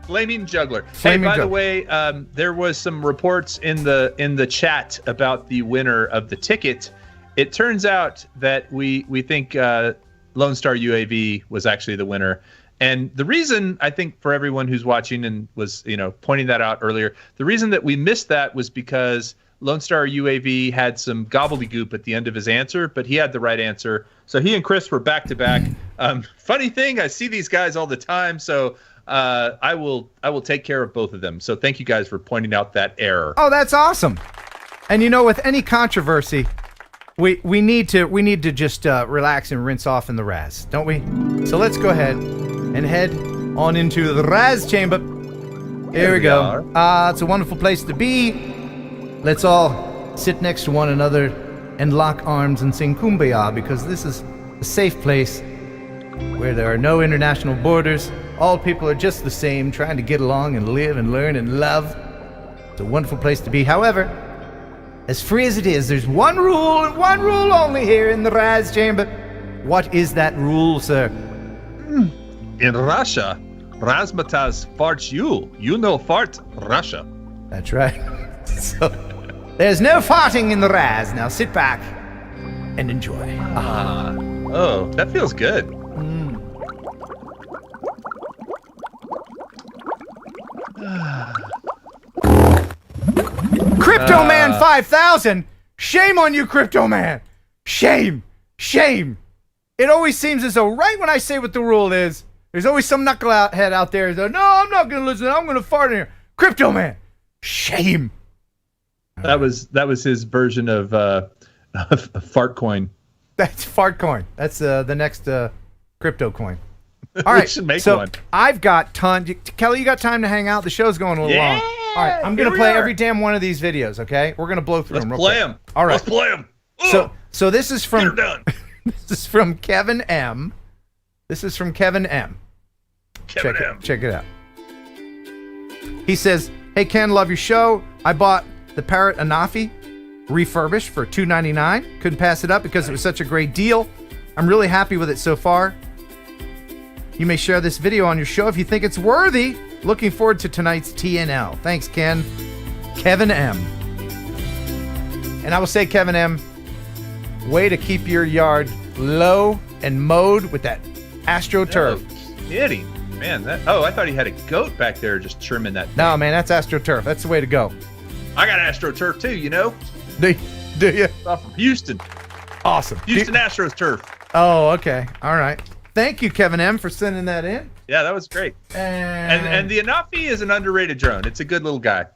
Speaker 2: Flaming juggler.
Speaker 1: Flaming
Speaker 2: hey, by the
Speaker 1: juggler.
Speaker 2: way, there was some reports in the chat about the winner of the ticket. It turns out that we think Lone Star UAV was actually the winner. And the reason, I think, for everyone who's watching and was, pointing that out earlier, the reason that we missed that was because Lone Star UAV had some gobbledygook at the end of his answer, but he had the right answer. So he and Chris were back to back. Funny thing, I see these guys all the time, so I will take care of both of them. So thank you guys for pointing out that error.
Speaker 1: Oh, that's awesome. And with any controversy, we need to just relax and rinse off in the Raz, don't we? So let's go ahead and head on into the Raz chamber. Here we go. It's a wonderful place to be. Let's all sit next to one another and lock arms and sing Kumbaya, because this is a safe place where there are no international borders. All people are just the same, trying to get along and live and learn and love. It's a wonderful place to be. However, as free as it is, there's one rule and one rule only here in the Raz chamber. What is that rule, sir?
Speaker 2: In Russia, Razmataz farts you. You know fart Russia.
Speaker 1: That's right. So, there's no farting in the Raz. Now sit back and enjoy.
Speaker 2: Oh, that feels good.
Speaker 1: Crypto Man 5000! Shame on you, Crypto Man! Shame! Shame. It always seems as though right when I say what the rule is, there's always some knucklehead out there that, no, I'm not going to listen. I'm going to fart in here. Crypto Man. Shame.
Speaker 2: That was his version of fart coin.
Speaker 1: That's fart coin. That's the next crypto coin. All right,
Speaker 2: should make
Speaker 1: so
Speaker 2: one.
Speaker 1: I've got tons. Kelly, you got time to hang out? The show's going a little long. All right, I'm going to play every damn one of these videos, okay? We're going to blow through them real quick.
Speaker 2: Let's play them.
Speaker 1: All right.
Speaker 8: Let's play them.
Speaker 1: So this is from
Speaker 8: done.
Speaker 1: this is from Kevin M. This is from Kevin M.
Speaker 8: Kevin M.
Speaker 1: Check it out. He says, "Hey Ken, love your show. I bought the Parrot Anafi refurbished for $2.99. Couldn't pass it up because it was such a great deal. I'm really happy with it so far. You may share this video on your show if you think it's worthy. Looking forward to tonight's TNL. Thanks, Ken." Kevin M. And I will say, Kevin M., way to keep your yard low and mowed with that AstroTurf.
Speaker 2: No kidding. Man, I thought he had a goat back there just trimming that thing.
Speaker 1: No, man, that's AstroTurf. That's the way to go.
Speaker 2: I got AstroTurf too, you know?
Speaker 1: Do you?
Speaker 2: Off from Houston.
Speaker 1: Awesome.
Speaker 2: Houston Astros turf.
Speaker 1: Oh, okay. All right. Thank you, Kevin M., for sending that in.
Speaker 2: Yeah, that was great. And the Anafi is an underrated drone. It's a good little guy.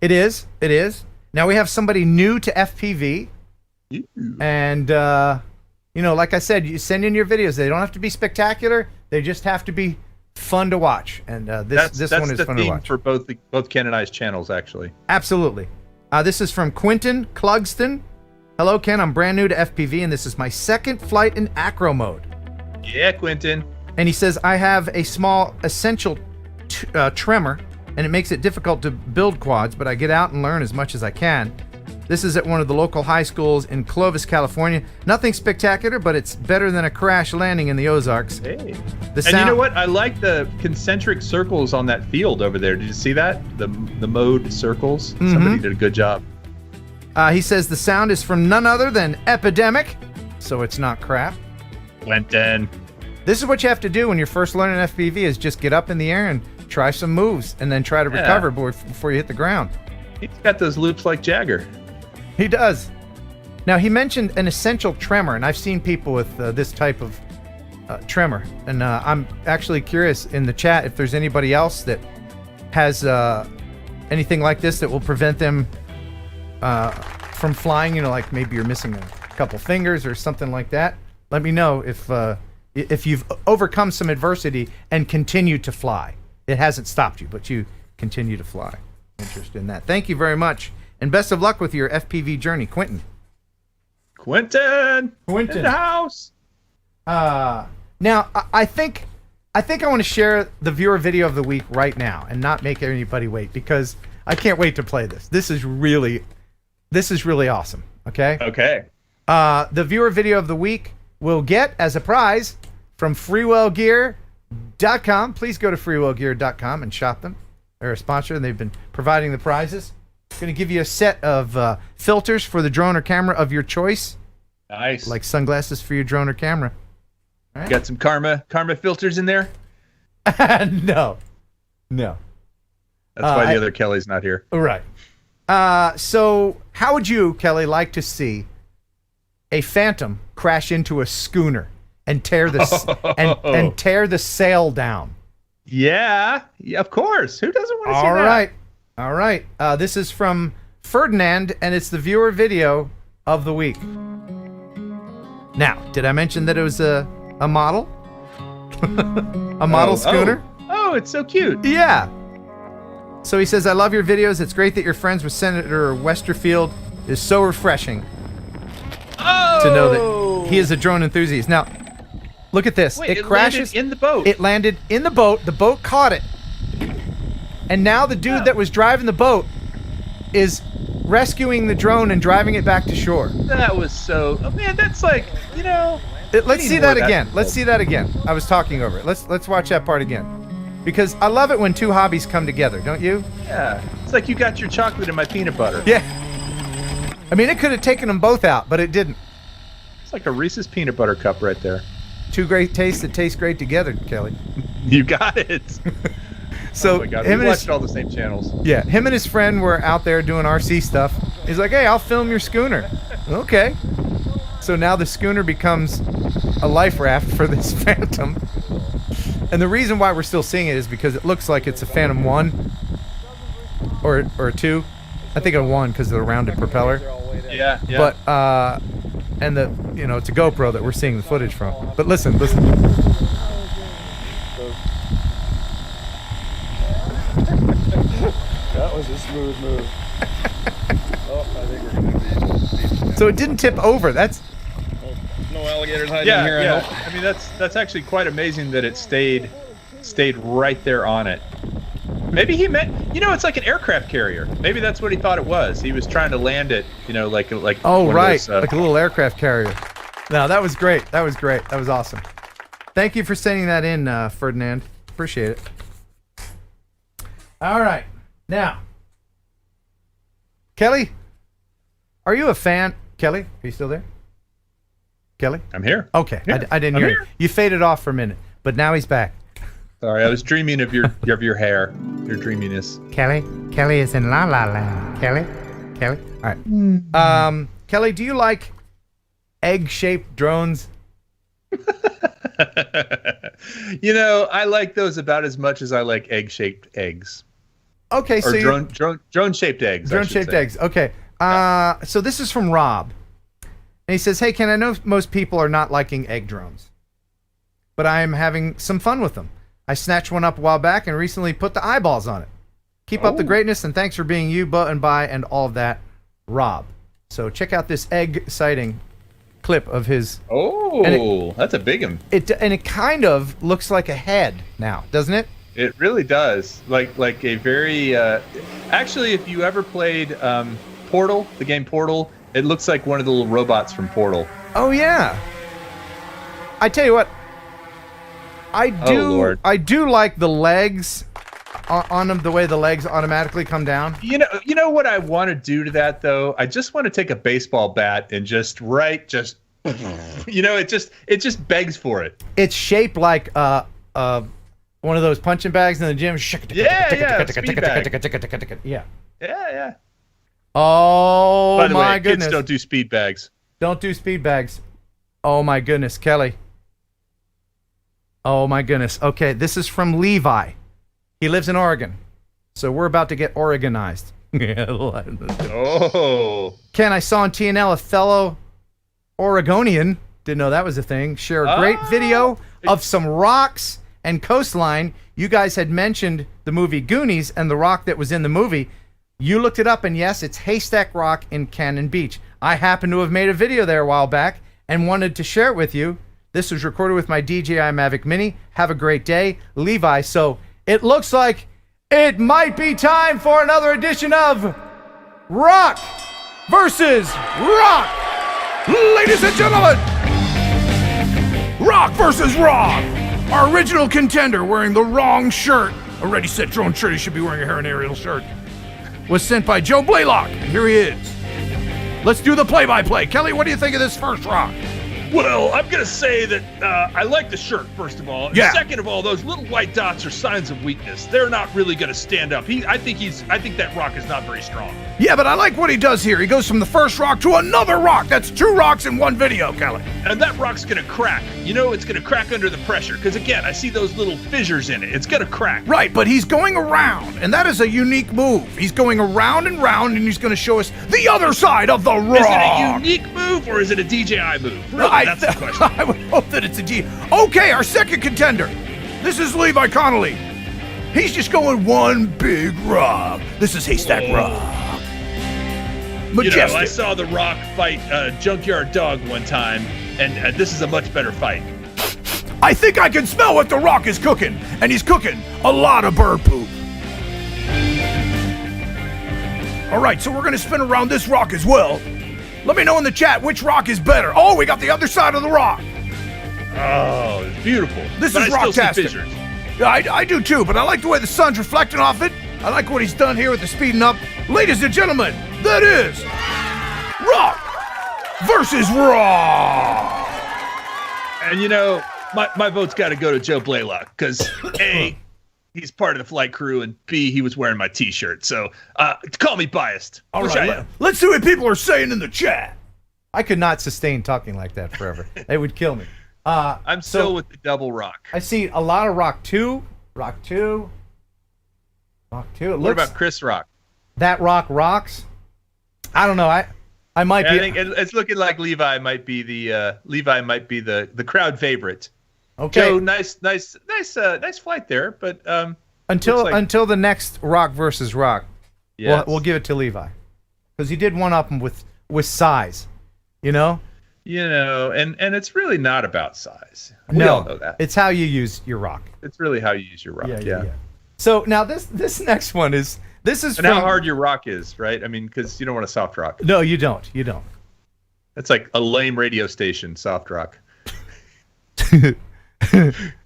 Speaker 1: It is. It is. Now we have somebody new to FPV. And, like I said, you send in your videos. They don't have to be spectacular. They just have to be fun to watch. And this one is fun to watch.
Speaker 2: For both Ken and I's channels, actually.
Speaker 1: Absolutely. This is from Quentin Clugston. Hello, Ken. I'm brand new to FPV, and this is my second flight in acro mode.
Speaker 2: Yeah, Quentin.
Speaker 1: And he says, I have a small essential tremor, and it makes it difficult to build quads, but I get out and learn as much as I can. This is at one of the local high schools in Clovis, California. Nothing spectacular, but it's better than a crash landing in the Ozarks.
Speaker 2: Hey. And you know what? I like the concentric circles on that field over there. Did you see that? The mode circles?
Speaker 1: Mm-hmm.
Speaker 2: Somebody did a good job.
Speaker 1: He says the sound is from none other than Epidemic, so it's not crap.
Speaker 2: Quentin.
Speaker 1: This is what you have to do when you're first learning FPV is just get up in the air and try some moves and then try to recover before you hit the ground.
Speaker 2: He's got those loops like Jagger.
Speaker 1: He does. Now, he mentioned an essential tremor, and I've seen people with this type of tremor. And I'm actually curious in the chat if there's anybody else that has anything like this that will prevent them from flying. Like maybe you're missing a couple fingers or something like that. Let me know if you've overcome some adversity and continue to fly. It hasn't stopped you, but you continue to fly. Interested in that. Thank you very much. And best of luck with your FPV journey, Quentin.
Speaker 2: Quentin in the house.
Speaker 1: Now, I think I want to share the viewer video of the week right now and not make anybody wait because I can't wait to play this. This is really awesome. Okay.
Speaker 2: Okay.
Speaker 1: The viewer video of the week will get as a prize from freewellgear.com. Please go to freewellgear.com and shop them. They're a sponsor and they've been providing the prizes. Going to give you a set of filters for the drone or camera of your choice.
Speaker 2: Nice.
Speaker 1: Like sunglasses for your drone or camera. All right.
Speaker 2: Got some karma filters in there?
Speaker 1: No.
Speaker 2: That's why the other Kelly's not here.
Speaker 1: Right. So how would you, Kelly, like to see a Phantom crash into a schooner and tear the and tear the sail down?
Speaker 2: Yeah, of course. Who doesn't want to see that?
Speaker 1: All right. This is from Ferdinand, and it's the viewer video of the week. Now, did I mention that it was a model? A model schooner?
Speaker 2: Oh, it's so cute.
Speaker 1: Yeah. So he says, I love your videos. It's great that you're friends with Senator Westerfield. It is so refreshing to know that he is a drone enthusiast. Now, look at this.
Speaker 2: Wait,
Speaker 1: it crashes
Speaker 2: landed in the boat.
Speaker 1: It landed in the boat. The boat caught it. And now the dude that was driving the boat is rescuing the drone and driving it back to shore.
Speaker 2: That was so... Oh, man, that's like,
Speaker 1: Let's see that again. Let's see that again. I was talking over it. Let's watch that part again. Because I love it when two hobbies come together, don't you?
Speaker 2: Yeah. It's like you got your chocolate and my peanut butter.
Speaker 1: Yeah. I mean, it could have taken them both out, but it didn't.
Speaker 2: It's like a Reese's peanut butter cup right there.
Speaker 1: Two great tastes that taste great together, Kelly.
Speaker 2: You got it.
Speaker 1: So
Speaker 2: oh my God, we watched all the same channels.
Speaker 1: Yeah, him and his friend were out there doing RC stuff. He's like, hey, I'll film your schooner. Okay. So now the schooner becomes a life raft for this Phantom. And the reason why we're still seeing it is because it looks like it's a Phantom 1 or a 2. I think a 1 because of the rounded propeller.
Speaker 2: Yeah.
Speaker 1: But and it's a GoPro that we're seeing the footage from. But listen.
Speaker 10: That was a smooth move. Oh, I think we're gonna be.
Speaker 1: So it didn't tip over. That's
Speaker 10: No alligators hiding here. I hope.
Speaker 2: I mean, that's actually quite amazing that it stayed right there on it. Maybe he meant, it's like an aircraft carrier. Maybe that's what he thought it was. He was trying to land it, like.
Speaker 1: Oh,
Speaker 2: one
Speaker 1: right,
Speaker 2: of those,
Speaker 1: like a little aircraft carrier. No, that was great. That was awesome. Thank you for sending that in, Ferdinand. Appreciate it. All right, now, Kelly, are you a fan? Kelly, are you still there? Kelly?
Speaker 2: I'm here.
Speaker 1: Okay,
Speaker 2: Yeah,
Speaker 1: I didn't
Speaker 2: I'm
Speaker 1: hear
Speaker 2: here.
Speaker 1: you. You faded off for a minute, but now he's back.
Speaker 2: Sorry, I was dreaming of your hair, your dreaminess.
Speaker 1: Kelly is in La La Land. Kelly. All right. Kelly, do you like egg-shaped drones?
Speaker 2: I like those about as much as I like egg-shaped eggs.
Speaker 1: Okay, so
Speaker 2: Or drone-shaped eggs.
Speaker 1: drone-shaped eggs. Okay. So this is from Rob. And he says, "Hey, Ken, I know most people are not liking egg drones, but I am having some fun with them. I snatched one up a while back and recently put the eyeballs on it. Keep up the greatness, and thanks for being you, and by, and all of that, Rob." So check out this egg sighting clip of his.
Speaker 2: Oh, that's a big one.
Speaker 1: It kind of looks like a head now, doesn't it?
Speaker 2: It really does. Like a very. Actually, if you ever played Portal, the game Portal, it looks like one of the little robots from Portal.
Speaker 1: Oh yeah. I tell you what. I do like the legs on them, the way the legs automatically come down.
Speaker 2: You know what I want to do to that though? I just want to take a baseball bat and it just begs for it.
Speaker 1: It's shaped like one of those punching bags in the gym.
Speaker 2: Yeah, speed bag.
Speaker 1: Yeah.
Speaker 2: Yeah.
Speaker 1: Oh
Speaker 2: By the
Speaker 1: my
Speaker 2: way,
Speaker 1: goodness.
Speaker 2: kids don't do speed bags.
Speaker 1: Don't do speed bags. Oh my goodness, Kelly. Oh my goodness. Okay, this is from Levi. He lives in Oregon. So we're about to get Oregonized.
Speaker 2: Oh.
Speaker 1: Ken, I saw on TNL a fellow Oregonian, didn't know that was a thing, share a great video of some rocks and coastline. You guys had mentioned the movie Goonies and the rock that was in the movie. You looked it up, and yes, it's Haystack Rock in Cannon Beach. I happen to have made a video there a while back and wanted to share it with you. This was recorded with my DJI Mavic Mini. Have a great day, Levi. So it looks like it might be time for another edition of Rock versus Rock. Ladies and gentlemen, Rock versus Rock. Our original contender wearing the wrong shirt, a Ready Set Drone shirt, he should be wearing a Heron Aerial shirt, was sent by Joe Blaylock. And here he is. Let's do the play-by-play. Kelly, what do you think of this first rock?
Speaker 8: Well, I'm gonna say that I like the shirt, first of all.
Speaker 1: Yeah.
Speaker 8: Second of all, those little white dots are signs of weakness. They're not really gonna stand up. I think that rock is not very strong.
Speaker 1: Yeah, but I like what he does here. He goes from the first rock to another rock. That's 2 rocks in one video, Kelly.
Speaker 8: And that rock's gonna crack. It's gonna crack under the pressure. Because again, I see those little fissures in it. It's gonna crack.
Speaker 1: Right, but he's going around, and that is a unique move. He's going around and round, and he's going to show us the other side of the rock.
Speaker 8: Is it a unique move or is it a DJI move? Really, that's the question.
Speaker 1: I would hope that it's a D. Okay, our second contender. This is Levi Connolly. He's just going one big rock. This is Haystack Rock. Majestic.
Speaker 8: I saw The Rock fight Junkyard Dog one time, and this is a much better fight.
Speaker 1: I think I can smell what The Rock is cooking, and he's cooking a lot of bird poop. All right, so we're going to spin around this rock as well. Let me know in the chat which rock is better. Oh, we got the other side of the rock.
Speaker 8: Oh, it's beautiful.
Speaker 1: This
Speaker 8: but
Speaker 1: is
Speaker 8: I still see
Speaker 1: rocktastic.
Speaker 8: fissures.
Speaker 1: I do too, but I like the way the sun's reflecting off it. I like what he's done here with the speeding up. Ladies and gentlemen, that is Rock versus Rock.
Speaker 8: And my vote's got to go to Joe Blaylock because A, he's part of the flight crew, and B, he was wearing my T-shirt. So call me biased.
Speaker 1: All
Speaker 8: which I
Speaker 1: right,
Speaker 8: am.
Speaker 1: let's see what people are saying in the chat. I could not sustain talking like that forever. It would kill me.
Speaker 2: I'm still with the double rock.
Speaker 1: I see a lot of Rock 2. Rock 2.
Speaker 2: What about Chris Rock?
Speaker 1: That Rock rocks. I don't know. I might be.
Speaker 2: I think it's looking like Levi might be the crowd favorite.
Speaker 1: Okay.
Speaker 2: Joe, nice flight there, but
Speaker 1: until the next Rock versus Rock,
Speaker 2: yes.
Speaker 1: we'll give it to Levi, because he did one up him with size, you know.
Speaker 2: And it's really not about size. We
Speaker 1: No,
Speaker 2: all know that.
Speaker 1: it's how you use your rock.
Speaker 2: It's really how you use your rock. Yeah.
Speaker 1: So now this next one is
Speaker 2: and
Speaker 1: from,
Speaker 2: how hard your rock is, right? I mean, because you don't want a soft rock.
Speaker 1: No, you don't.
Speaker 2: That's like a lame radio station, soft rock.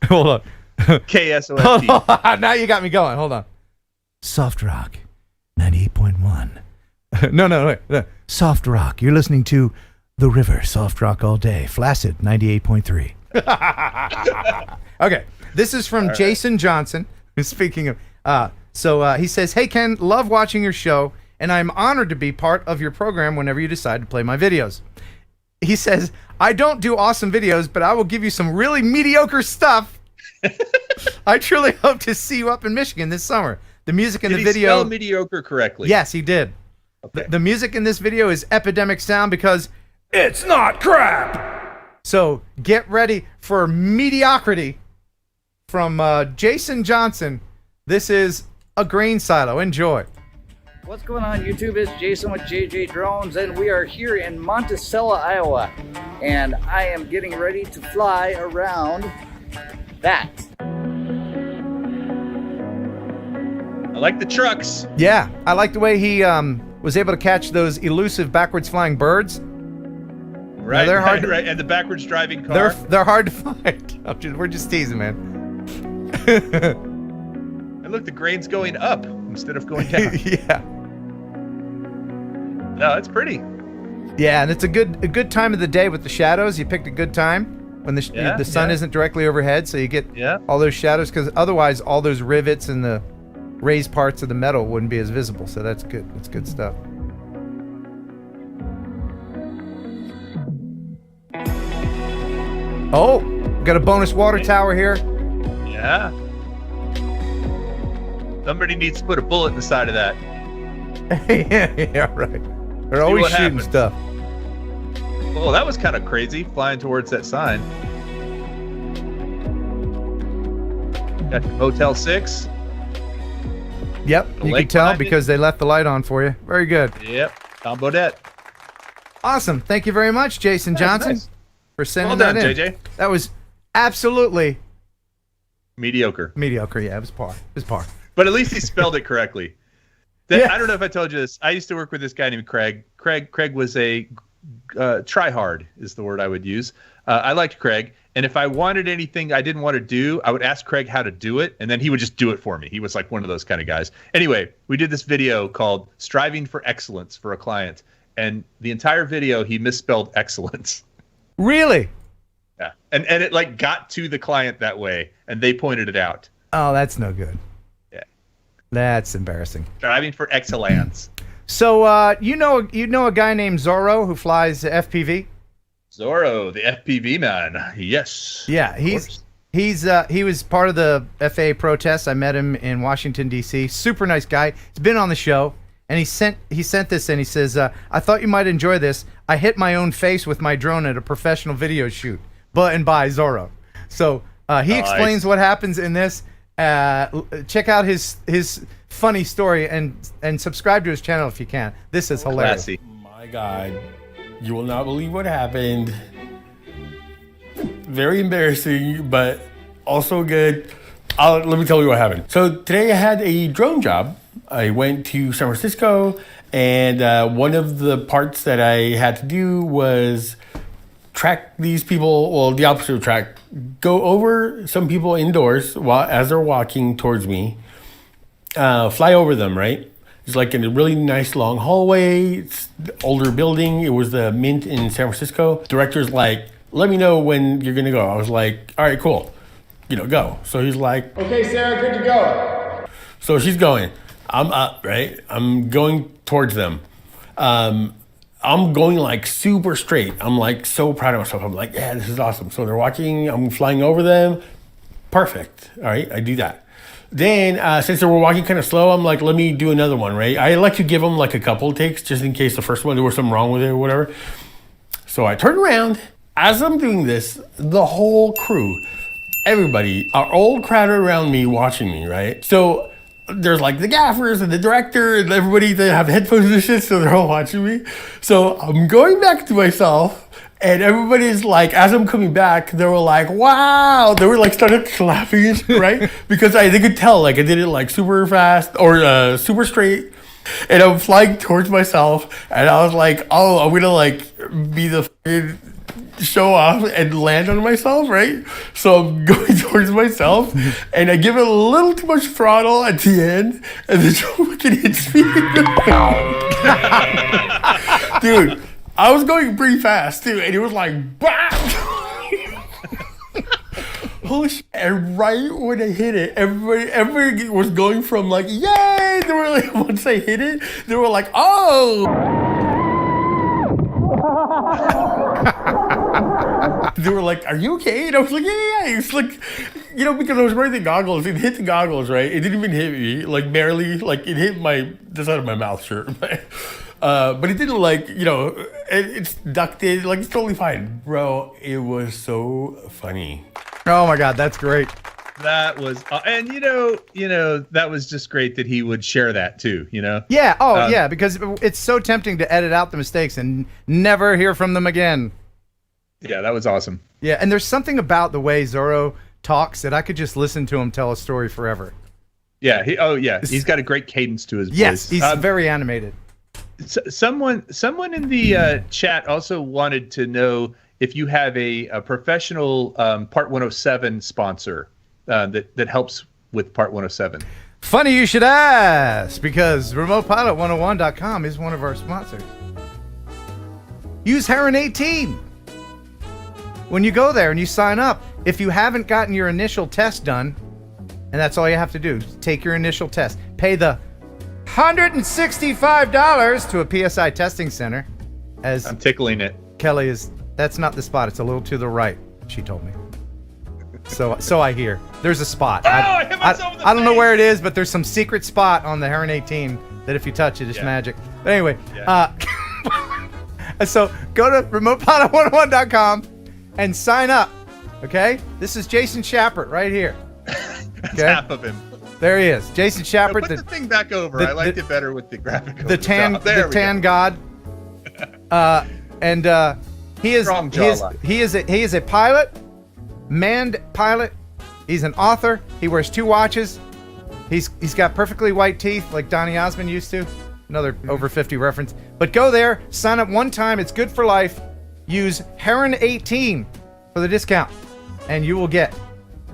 Speaker 1: Hold on.
Speaker 2: KSOFT.
Speaker 1: Now you got me going. Hold on. Soft rock, 98.1. No. Soft rock. You're listening to The River. Soft rock all day. Flaccid, 98.3. Okay. This is from Jason Johnson. Speaking of, he says, "Hey Ken, love watching your show, and I'm honored to be part of your program whenever you decide to play my videos." He says, "I don't do awesome videos, but I will give you some really mediocre stuff. I truly hope to see you up in Michigan this summer. The music in the video." Did he
Speaker 2: spell mediocre correctly?
Speaker 1: Yes, he did. Okay. The music in this video is epidemic sound because it's not crap. So get ready for mediocrity from Jason Johnson. This is a grain silo. Enjoy.
Speaker 11: What's going on YouTube? It's Jason with JJ Drones, and we are here in Monticello, Iowa, and I am getting ready to fly around that.
Speaker 2: I like the trucks.
Speaker 1: Yeah, I like the way he was able to catch those elusive backwards flying birds.
Speaker 2: Right,
Speaker 1: they're
Speaker 2: right,
Speaker 1: hard.
Speaker 2: Right, and the backwards driving car.
Speaker 1: They're hard to find. We're just teasing, man.
Speaker 2: And look, the grain's going up instead of going down.
Speaker 1: Yeah.
Speaker 2: No, it's pretty.
Speaker 1: Yeah, and it's a good time of the day with the shadows. You picked a good time when the sun isn't directly overhead, so you get all those shadows, because otherwise all those rivets and the raised parts of the metal wouldn't be as visible. So that's good. That's good stuff. Oh, got a bonus water tower here.
Speaker 2: Yeah. Somebody needs to put a bullet in the side of that.
Speaker 1: Yeah, right. They're always shooting stuff.
Speaker 2: Oh, that was kind of crazy, flying towards that sign. Got Motel 6.
Speaker 1: Yep, you can tell because they left the light on for you. Very good.
Speaker 2: Yep, Tom Bodette.
Speaker 1: Awesome. Thank you very much, Jason Johnson, for sending that in.
Speaker 2: Well done, JJ.
Speaker 1: That was absolutely
Speaker 2: mediocre.
Speaker 1: Mediocre, yeah, it was par. It was par.
Speaker 2: But at least he spelled it correctly. I don't know if I told you this. I used to work with this guy named Craig. Craig was a try hard is the word I would use. I liked Craig, and if I wanted anything I didn't want to do, I would ask Craig how to do it, and then he would just do it for me. He was like one of those kind of guys. Anyway, we did this video called Striving for Excellence for a client, and the entire video he misspelled excellence.
Speaker 1: Really?
Speaker 2: Yeah. And it like got to the client that way, and they pointed it out.
Speaker 1: Oh, that's no good.
Speaker 2: Yeah.
Speaker 1: That's embarrassing.
Speaker 2: Striving for excellence.
Speaker 1: So you know a guy named Zorro who flies FPV?
Speaker 2: Zorro, the FPV man. Yes.
Speaker 1: Yeah, he was part of the FAA protests. I met him in Washington D.C. Super nice guy. He's been on the show, and he sent this in. He says, "I thought you might enjoy this. I hit my own face with my drone at a professional video shoot." By Zorro. So he explains what happens in this. Check out his funny story and subscribe to his channel if you can. This is hilarious.
Speaker 2: Classy.
Speaker 12: My God, you will not believe what happened. Very embarrassing, but also good. Let me tell you what happened. So today I had a drone job. I went to San Francisco, and one of the parts that I had to do was track these people, well, the opposite of track, go over some people indoors as they're walking towards me, fly over them, right? It's like in a really nice long hallway. It's the older building. It was the Mint in San Francisco. Director's like, "Let me know when you're gonna go." I was like, "All right, cool, go." So he's like, "Okay, Sarah, good to go." So she's going. I'm up, right? I'm going towards them. I'm going like super straight. I'm like so proud of myself. I'm like, yeah, this is awesome. So they're watching, I'm flying over them. Perfect. All right, I do that. Then since they were walking kind of slow, I'm like, let me do another one, right? I like to give them like a couple of takes just in case the first one there was something wrong with it or whatever. So I turn around. As I'm doing this, the whole crew, everybody are all crowded around me watching me, right? So there's like the gaffers and the director and everybody that have headphones and shit, so they're all watching me. So I'm going back to myself, and everybody's like, as I'm coming back, they were like, wow. They were like started clapping, right? Because they could tell, like I did it like super fast or super straight. And I'm flying towards myself, and I was like, oh, I'm gonna like be the fucking show off and land on myself, right? So I'm going towards myself, and I give it a little too much throttle at the end, and the drone fucking hits me. Dude, I was going pretty fast too, and it was like, BAM! Holy shit. And right when I hit it, everybody was going from like, yay! They were like, once I hit it, they were like, oh! They were like, are you okay? And I was like, yeah. It's like, because I was wearing the goggles, it hit the goggles, right? It didn't even hit me, like barely, like it hit the side of my mouth, sure. But it didn't like, it's ducted, like it's totally fine. Bro, it was so funny.
Speaker 1: Oh my God, that's great.
Speaker 2: That was, and that was just great that he would share that too,
Speaker 1: Yeah, yeah, because it's so tempting to edit out the mistakes and never hear from them again.
Speaker 2: Yeah, that was awesome.
Speaker 1: Yeah, and there's something about the way Zorro talks that I could just listen to him tell a story forever.
Speaker 2: Yeah, he's got a great cadence to his voice.
Speaker 1: Yes, he's very animated.
Speaker 2: Someone in the chat also wanted to know if you have a professional Part 107 sponsor that helps with Part 107.
Speaker 1: Funny you should ask, because RemotePilot101.com is one of our sponsors. Use Heron 18. When you go there and you sign up, if you haven't gotten your initial test done, and that's all you have to do, take your initial test. Pay the $165 to a PSI testing center. As
Speaker 2: I'm tickling it.
Speaker 1: Kelly is, that's not the spot. It's a little to the right, she told me. So I hear. There's a spot.
Speaker 2: I hit myself in the
Speaker 1: I don't know
Speaker 2: face.
Speaker 1: where it is, but there's some secret spot on the Heron 18 that if you touch it, it's magic. But anyway, so go to remotepilot101.com and sign up. Okay? This is Jason Schappert right here.
Speaker 2: That's half of him.
Speaker 1: There he is. Jason Schappert.
Speaker 2: Put the thing back over. I liked it better with the graphic.
Speaker 1: The tan god. He is a pilot, manned pilot. He's an author. He wears 2 watches. He's got perfectly white teeth like Donny Osmond used to. Another over 50 reference. But go there, sign up one time. It's good for life. Use Heron 18 for the discount, and you will get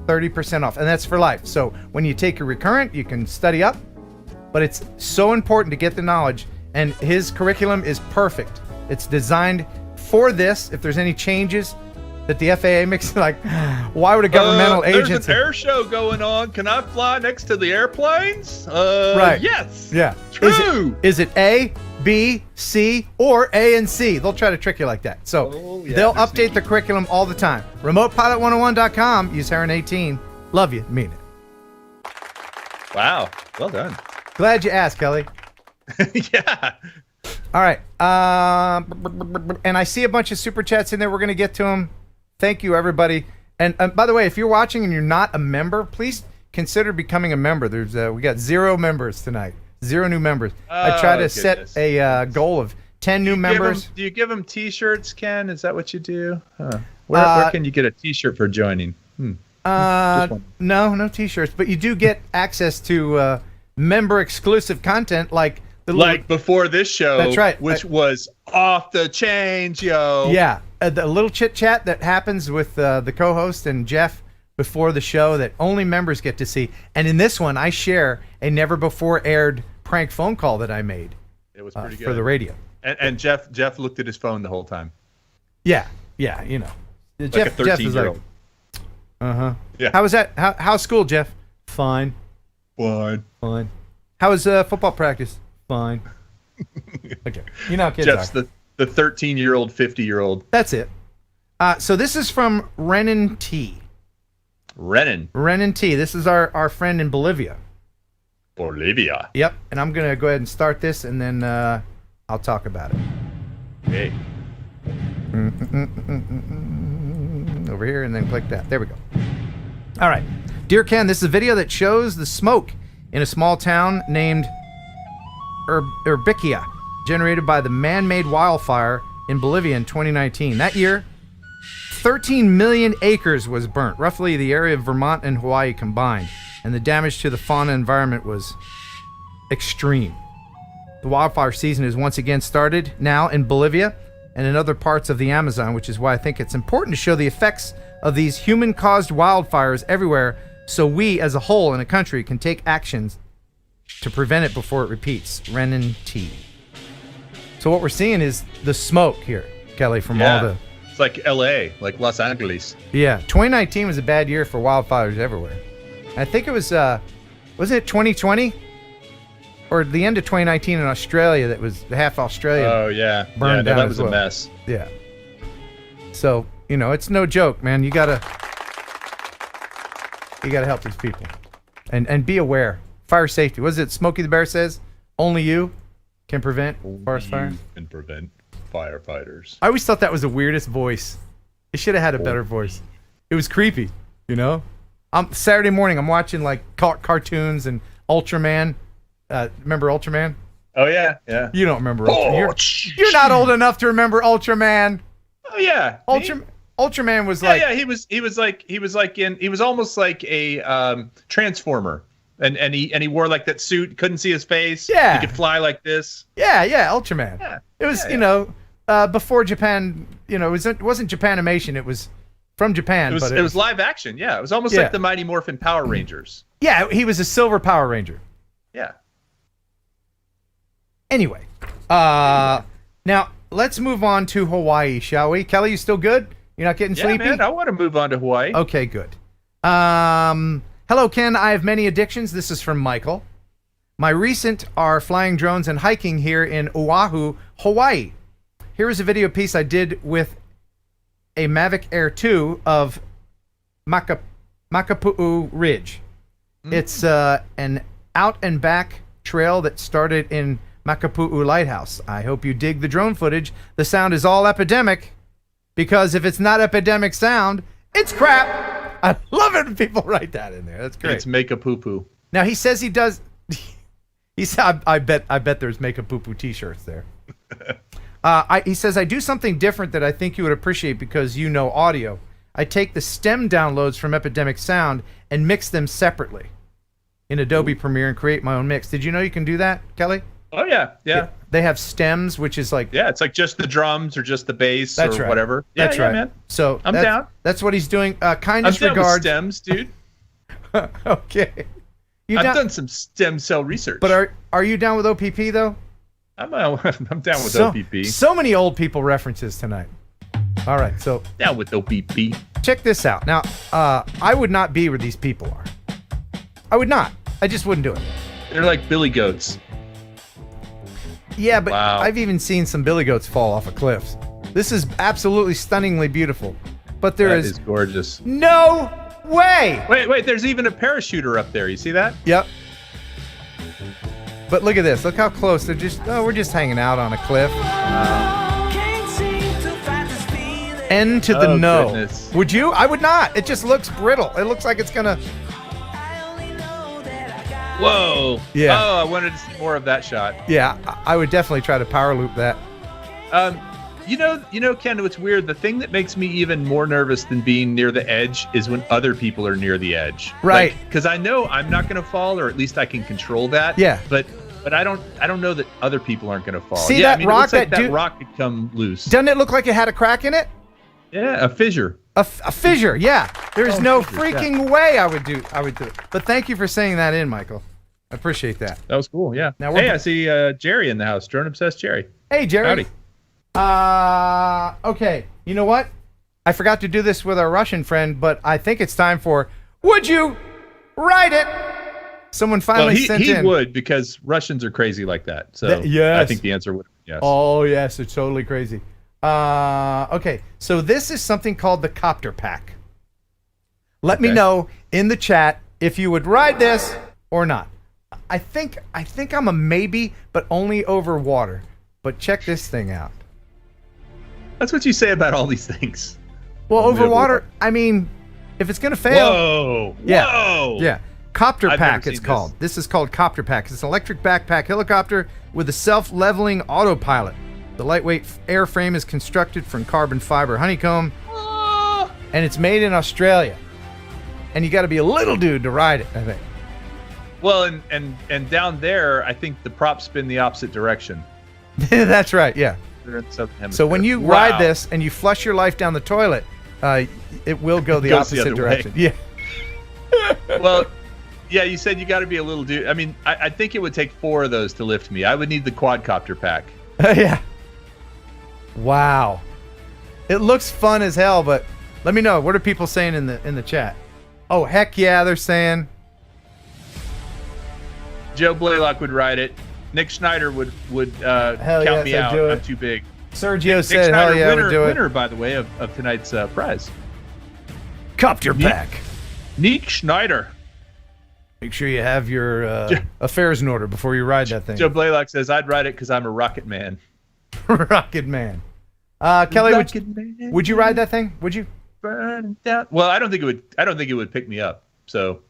Speaker 1: 30% off, and that's for life. So when you take your Recurrent, you can study up, but it's so important to get the knowledge, and his curriculum is perfect. It's designed for this. If there's any changes that the FAA makes, like, why would a governmental agency...
Speaker 2: There's an air show going on. Can I fly next to the airplanes?
Speaker 1: Right.
Speaker 2: Yes.
Speaker 1: Yeah.
Speaker 2: True.
Speaker 1: Is it A, B, C, or A and C? They'll try to trick you like that. So they'll update the curriculum all the time. RemotePilot101.com. Use Heron 18. Love you. Mean it.
Speaker 2: Wow. Well done.
Speaker 1: Glad you asked, Kelly.
Speaker 2: Yeah.
Speaker 1: All right. And I see a bunch of super chats in there. We're going to get to them. Thank you, everybody. And by the way, if you're watching and you're not a member, please consider becoming a member. There's we got 0 members tonight. 0 new members. I try to set a goal of 10 new members.
Speaker 2: Do you give them T-shirts, Ken? Is that what you do? Where can you get a T-shirt for joining?
Speaker 1: No T-shirts, but you do get access to member-exclusive content like
Speaker 2: before this show.
Speaker 1: That's right.
Speaker 2: Which was off the chain, yo.
Speaker 1: Yeah, the little chit chat that happens with the co-host and Jeff before the show that only members get to see. And in this one, I share a never before aired prank phone call that I made.
Speaker 2: It was pretty good
Speaker 1: for the radio.
Speaker 2: And Jeff looked at his phone the whole time.
Speaker 1: Yeah, you know.
Speaker 2: Like
Speaker 1: Jeff
Speaker 2: a 13-year-old.
Speaker 1: Yeah. How was that? How's school, Jeff? Fine.
Speaker 2: Fine.
Speaker 1: How was football practice? Fine. Okay. You know how kids are.
Speaker 2: the 13-year-old, 50-year-old.
Speaker 1: That's it. So this is from Renan T.
Speaker 2: Renan
Speaker 1: T. This is our friend in Bolivia.
Speaker 2: Bolivia.
Speaker 1: Yep. And I'm going to go ahead and start this, and then I'll talk about it.
Speaker 2: Hey.
Speaker 1: Over here, and then click that. There we go. All right. Dear Ken, this is a video that shows the smoke in a small town named Urbiquia, generated by the man-made wildfire in Bolivia in 2019. That year, 13 million acres was burnt, roughly the area of Vermont and Hawaii combined, and the damage to the fauna environment was extreme. The wildfire season is once again started now in Bolivia and in other parts of the Amazon, which is why I think it's important to show the effects of these human-caused wildfires everywhere so we as a whole in a country can take actions to prevent it before it repeats. Renan T. So what we're seeing is the smoke here, Kelly, from all the...
Speaker 2: It's like L.A., like Los Angeles.
Speaker 1: Yeah, 2019 was a bad year for wildfires everywhere. I think it was, wasn't it 2020? Or the end of 2019 in Australia, that was half Australia.
Speaker 2: Oh, yeah.
Speaker 1: Burned down
Speaker 2: that
Speaker 1: as
Speaker 2: was
Speaker 1: well.
Speaker 2: a mess.
Speaker 1: Yeah. So, you know, it's no joke, man. You gotta help these people. And be aware. Fire safety. What is it Smokey the Bear says? Only you can prevent forest fire?
Speaker 2: You can prevent firefighters.
Speaker 1: I always thought that was the weirdest voice. It should have had a better voice. It was creepy, you know? Saturday morning, I'm watching like cartoons and Ultraman. Remember Ultraman?
Speaker 2: Oh, yeah, yeah.
Speaker 1: You don't remember Ultraman. You're not old enough to remember Ultraman.
Speaker 2: Oh, yeah.
Speaker 1: Ultraman was like...
Speaker 2: Yeah, he was almost like a Transformer. And he wore like that suit, couldn't see his face.
Speaker 1: Yeah.
Speaker 2: He could fly like this.
Speaker 1: Yeah, Ultraman.
Speaker 2: Yeah.
Speaker 1: It was, you know, before Japan, you know, it wasn't Japanimation, it was from Japan.
Speaker 2: It was live action, yeah. It was almost like the Mighty Morphin Power Rangers.
Speaker 1: Yeah, he was a silver Power Ranger.
Speaker 2: Yeah.
Speaker 1: Anyway, now let's move on to Hawaii, shall we? Kelly, you still good? You're not getting sleepy?
Speaker 2: Yeah, man, I want to move on to Hawaii.
Speaker 1: Okay, good. Hello, Ken. I have many addictions. This is from Michael. My recent are flying drones and hiking here in Oahu, Hawaii. Here is a video piece I did with a Mavic Air 2 of Makapu'u Ridge. It's an out and back trail that started in Makapu'u Lighthouse. I hope you dig the drone footage. The sound is all epidemic, because if it's not epidemic sound, it's crap. I love it when people write that in there. That's great.
Speaker 2: It's make a poo-poo.
Speaker 1: Now he says he does. He said, I bet there's make a poo-poo t-shirts there. He says, I do something different that I think you would appreciate because you know audio. I take the stem downloads from Epidemic Sound and mix them separately in Adobe Premiere and create my own mix. Did you know you can do that, Kelly?
Speaker 2: Oh, yeah.
Speaker 1: They have stems, which is like...
Speaker 2: Yeah, it's like just the drums or just the bass
Speaker 1: that's
Speaker 2: or
Speaker 1: right.
Speaker 2: whatever.
Speaker 1: That's right.
Speaker 2: Man.
Speaker 1: So
Speaker 2: I'm down.
Speaker 1: That's what he's doing. Kindest
Speaker 2: I'm down
Speaker 1: regards.
Speaker 2: with stems, dude.
Speaker 1: Okay.
Speaker 2: I've done some stem cell research.
Speaker 1: But are you down with OPP, though?
Speaker 2: I'm down with OPP.
Speaker 1: So many old people references tonight. All right, so...
Speaker 2: Down with OPP.
Speaker 1: Check this out. Now, I would not be where these people are. I would not. I just wouldn't do it.
Speaker 2: They're like billy goats.
Speaker 1: Yeah, but
Speaker 2: wow.
Speaker 1: I've even seen some billy goats fall off of cliffs. This is absolutely stunningly beautiful. But
Speaker 2: that is gorgeous.
Speaker 1: No way!
Speaker 2: Wait, there's even a parachuter up there. You see that?
Speaker 1: Yep. But look at this. Look how close. They're just, we're just hanging out on a cliff. End to the no.
Speaker 2: Goodness.
Speaker 1: Would you? I would not. It just looks brittle. It looks like it's gonna...
Speaker 2: Whoa.
Speaker 1: Yeah.
Speaker 2: Oh, I wanted to see more of that shot.
Speaker 1: Yeah, I would definitely try to power loop that.
Speaker 2: You know, Ken, what's weird? The thing that makes me even more nervous than being near the edge is when other people are near the edge.
Speaker 1: Right.
Speaker 2: Because I know I'm not going to fall, or at least I can control that.
Speaker 1: Yeah.
Speaker 2: But I don't know that other people aren't going to fall.
Speaker 1: See
Speaker 2: yeah,
Speaker 1: that
Speaker 2: I mean,
Speaker 1: rock?
Speaker 2: It looks like
Speaker 1: that
Speaker 2: rock could come loose.
Speaker 1: Doesn't it look like it had a crack in it?
Speaker 2: Yeah, a fissure.
Speaker 1: A fissure. Yeah. There's no freaking way I would do it. But thank you for saying that in, Michael. I appreciate that.
Speaker 2: That was cool. Yeah.
Speaker 1: Now
Speaker 2: hey, I see Jerry in the house. Drone obsessed Jerry.
Speaker 1: Hey, Jerry.
Speaker 2: Howdy.
Speaker 1: Okay. You know what? I forgot to do this with our Russian friend, but I think it's time for Would You Write It? Someone finally sent in.
Speaker 2: He would, because Russians are crazy like that. So
Speaker 1: yes.
Speaker 2: I think the answer would Yes.
Speaker 1: Oh yes, it's totally crazy. Okay, so this is something called the copter pack. Let me know in the chat if you would ride this or not. I think I'm a maybe, but only over water. But check this thing out.
Speaker 2: That's what you say about all these things.
Speaker 1: Well, over water, I mean, if it's gonna fail.
Speaker 2: Whoa!
Speaker 1: Yeah.
Speaker 2: Whoa!
Speaker 1: Yeah. Copter
Speaker 2: I've
Speaker 1: pack,
Speaker 2: never
Speaker 1: it's
Speaker 2: seen
Speaker 1: called. This is called copter pack. It's an electric backpack helicopter with a self-leveling autopilot. The lightweight airframe is constructed from carbon fiber honeycomb, and it's made in Australia. And you got to be a little dude to ride it, I think.
Speaker 2: Well, and down there, I think the props spin the opposite direction.
Speaker 1: That's right. Yeah.
Speaker 2: They're in the southern hemisphere.
Speaker 1: So when you ride this and you flush your life down the toilet, it will go the
Speaker 2: Goes the
Speaker 1: opposite
Speaker 2: other
Speaker 1: direction.
Speaker 2: way.
Speaker 1: Yeah.
Speaker 2: Well, yeah, you said you got to be a little dude. I mean, I think it would take 4 of those to lift me. I would need the quadcopter pack.
Speaker 1: Yeah. Wow. It looks fun as hell, but let me know. What are people saying in the chat? Oh, heck yeah, they're saying.
Speaker 2: Joe Blaylock would ride it. Nick Schneider would count me out. I'm too big.
Speaker 1: Sergio
Speaker 2: Nick
Speaker 1: said,
Speaker 2: Schneider,
Speaker 1: hell yeah, would do it.
Speaker 2: Winner, by the way, of tonight's prize.
Speaker 1: Copter pack.
Speaker 2: Nick Schneider.
Speaker 1: Make sure you have your affairs in order before you ride that thing.
Speaker 2: Joe Blaylock says, I'd ride it because I'm a rocket man.
Speaker 1: Rocket man. Kelly, would you ride that thing? Would you?
Speaker 2: Burn down. Well, I don't think it would pick me up. So,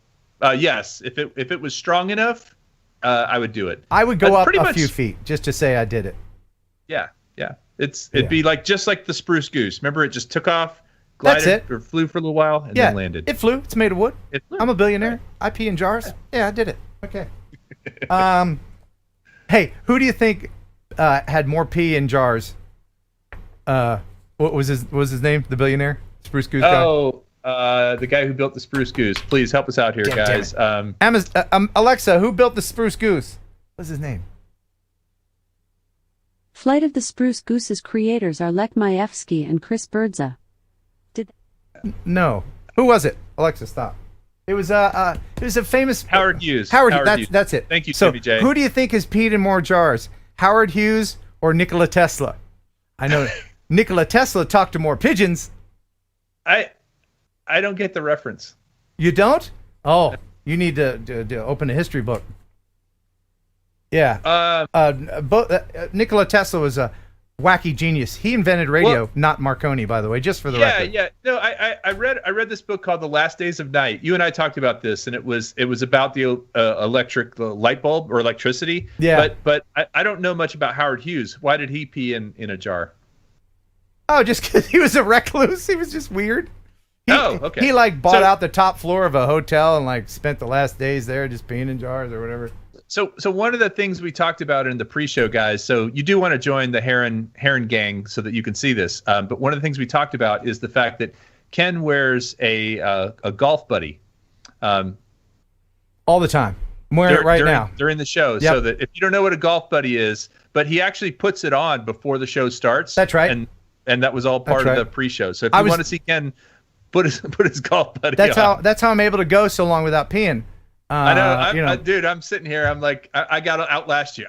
Speaker 2: yes, if it was strong enough, I would do it.
Speaker 1: I would go up a few feet just to say I did it.
Speaker 2: Yeah. It'd be just like the Spruce Goose. Remember, it just took off, glided, or flew for a little while, and then landed.
Speaker 1: It flew. It's made of wood.
Speaker 2: It flew.
Speaker 1: I'm a billionaire. I pee in jars. Yeah, I did it. Okay. Hey, who do you think had more pee in jars? What was his name? The billionaire? Spruce Goose guy?
Speaker 2: Oh, the guy who built the Spruce Goose. Please help us out here, guys.
Speaker 1: Alexa, who built the Spruce Goose? What's his name?
Speaker 7: Flight of the Spruce Goose's creators are Lech Majewski and Chris Birdza.
Speaker 1: No. Who was it? Alexa, stop. It was a famous
Speaker 2: Howard Hughes.
Speaker 1: Howard that's it.
Speaker 2: Thank you,
Speaker 1: so,
Speaker 2: Timmy J.
Speaker 1: Who do you think has peed in more jars? Howard Hughes or Nikola Tesla? I know Nikola Tesla talked to more pigeons.
Speaker 2: I don't get the reference.
Speaker 1: You don't? Oh, you need to open a history book. Yeah. Nikola Tesla was a wacky genius. He invented radio, not Marconi, by the way, just for the record.
Speaker 2: Yeah. No, I read this book called The Last Days of Night. You and I talked about this, and it was about the the light bulb or electricity.
Speaker 1: Yeah.
Speaker 2: But I don't know much about Howard Hughes. Why did he pee in a jar?
Speaker 1: Oh, just because he was a recluse. He was just weird.
Speaker 2: Okay.
Speaker 1: He bought out the top floor of a hotel and spent the last days there just peeing in jars or whatever.
Speaker 2: So one of the things we talked about in the pre-show, guys, so you do want to join the Heron gang so that you can see this. But one of the things we talked about is the fact that Ken wears a golf buddy.
Speaker 1: All the time. I'm wearing it right now.
Speaker 2: During the show.
Speaker 1: Yep.
Speaker 2: So that if you don't know what a golf buddy is, but he actually puts it on before the show starts.
Speaker 1: That's right.
Speaker 2: And that was all part of the pre-show. So if you want to see Ken put his golf buddy on.
Speaker 1: That's how I'm able to go so long without peeing.
Speaker 2: I know, dude. I'm sitting here. I'm like, I got to outlast you.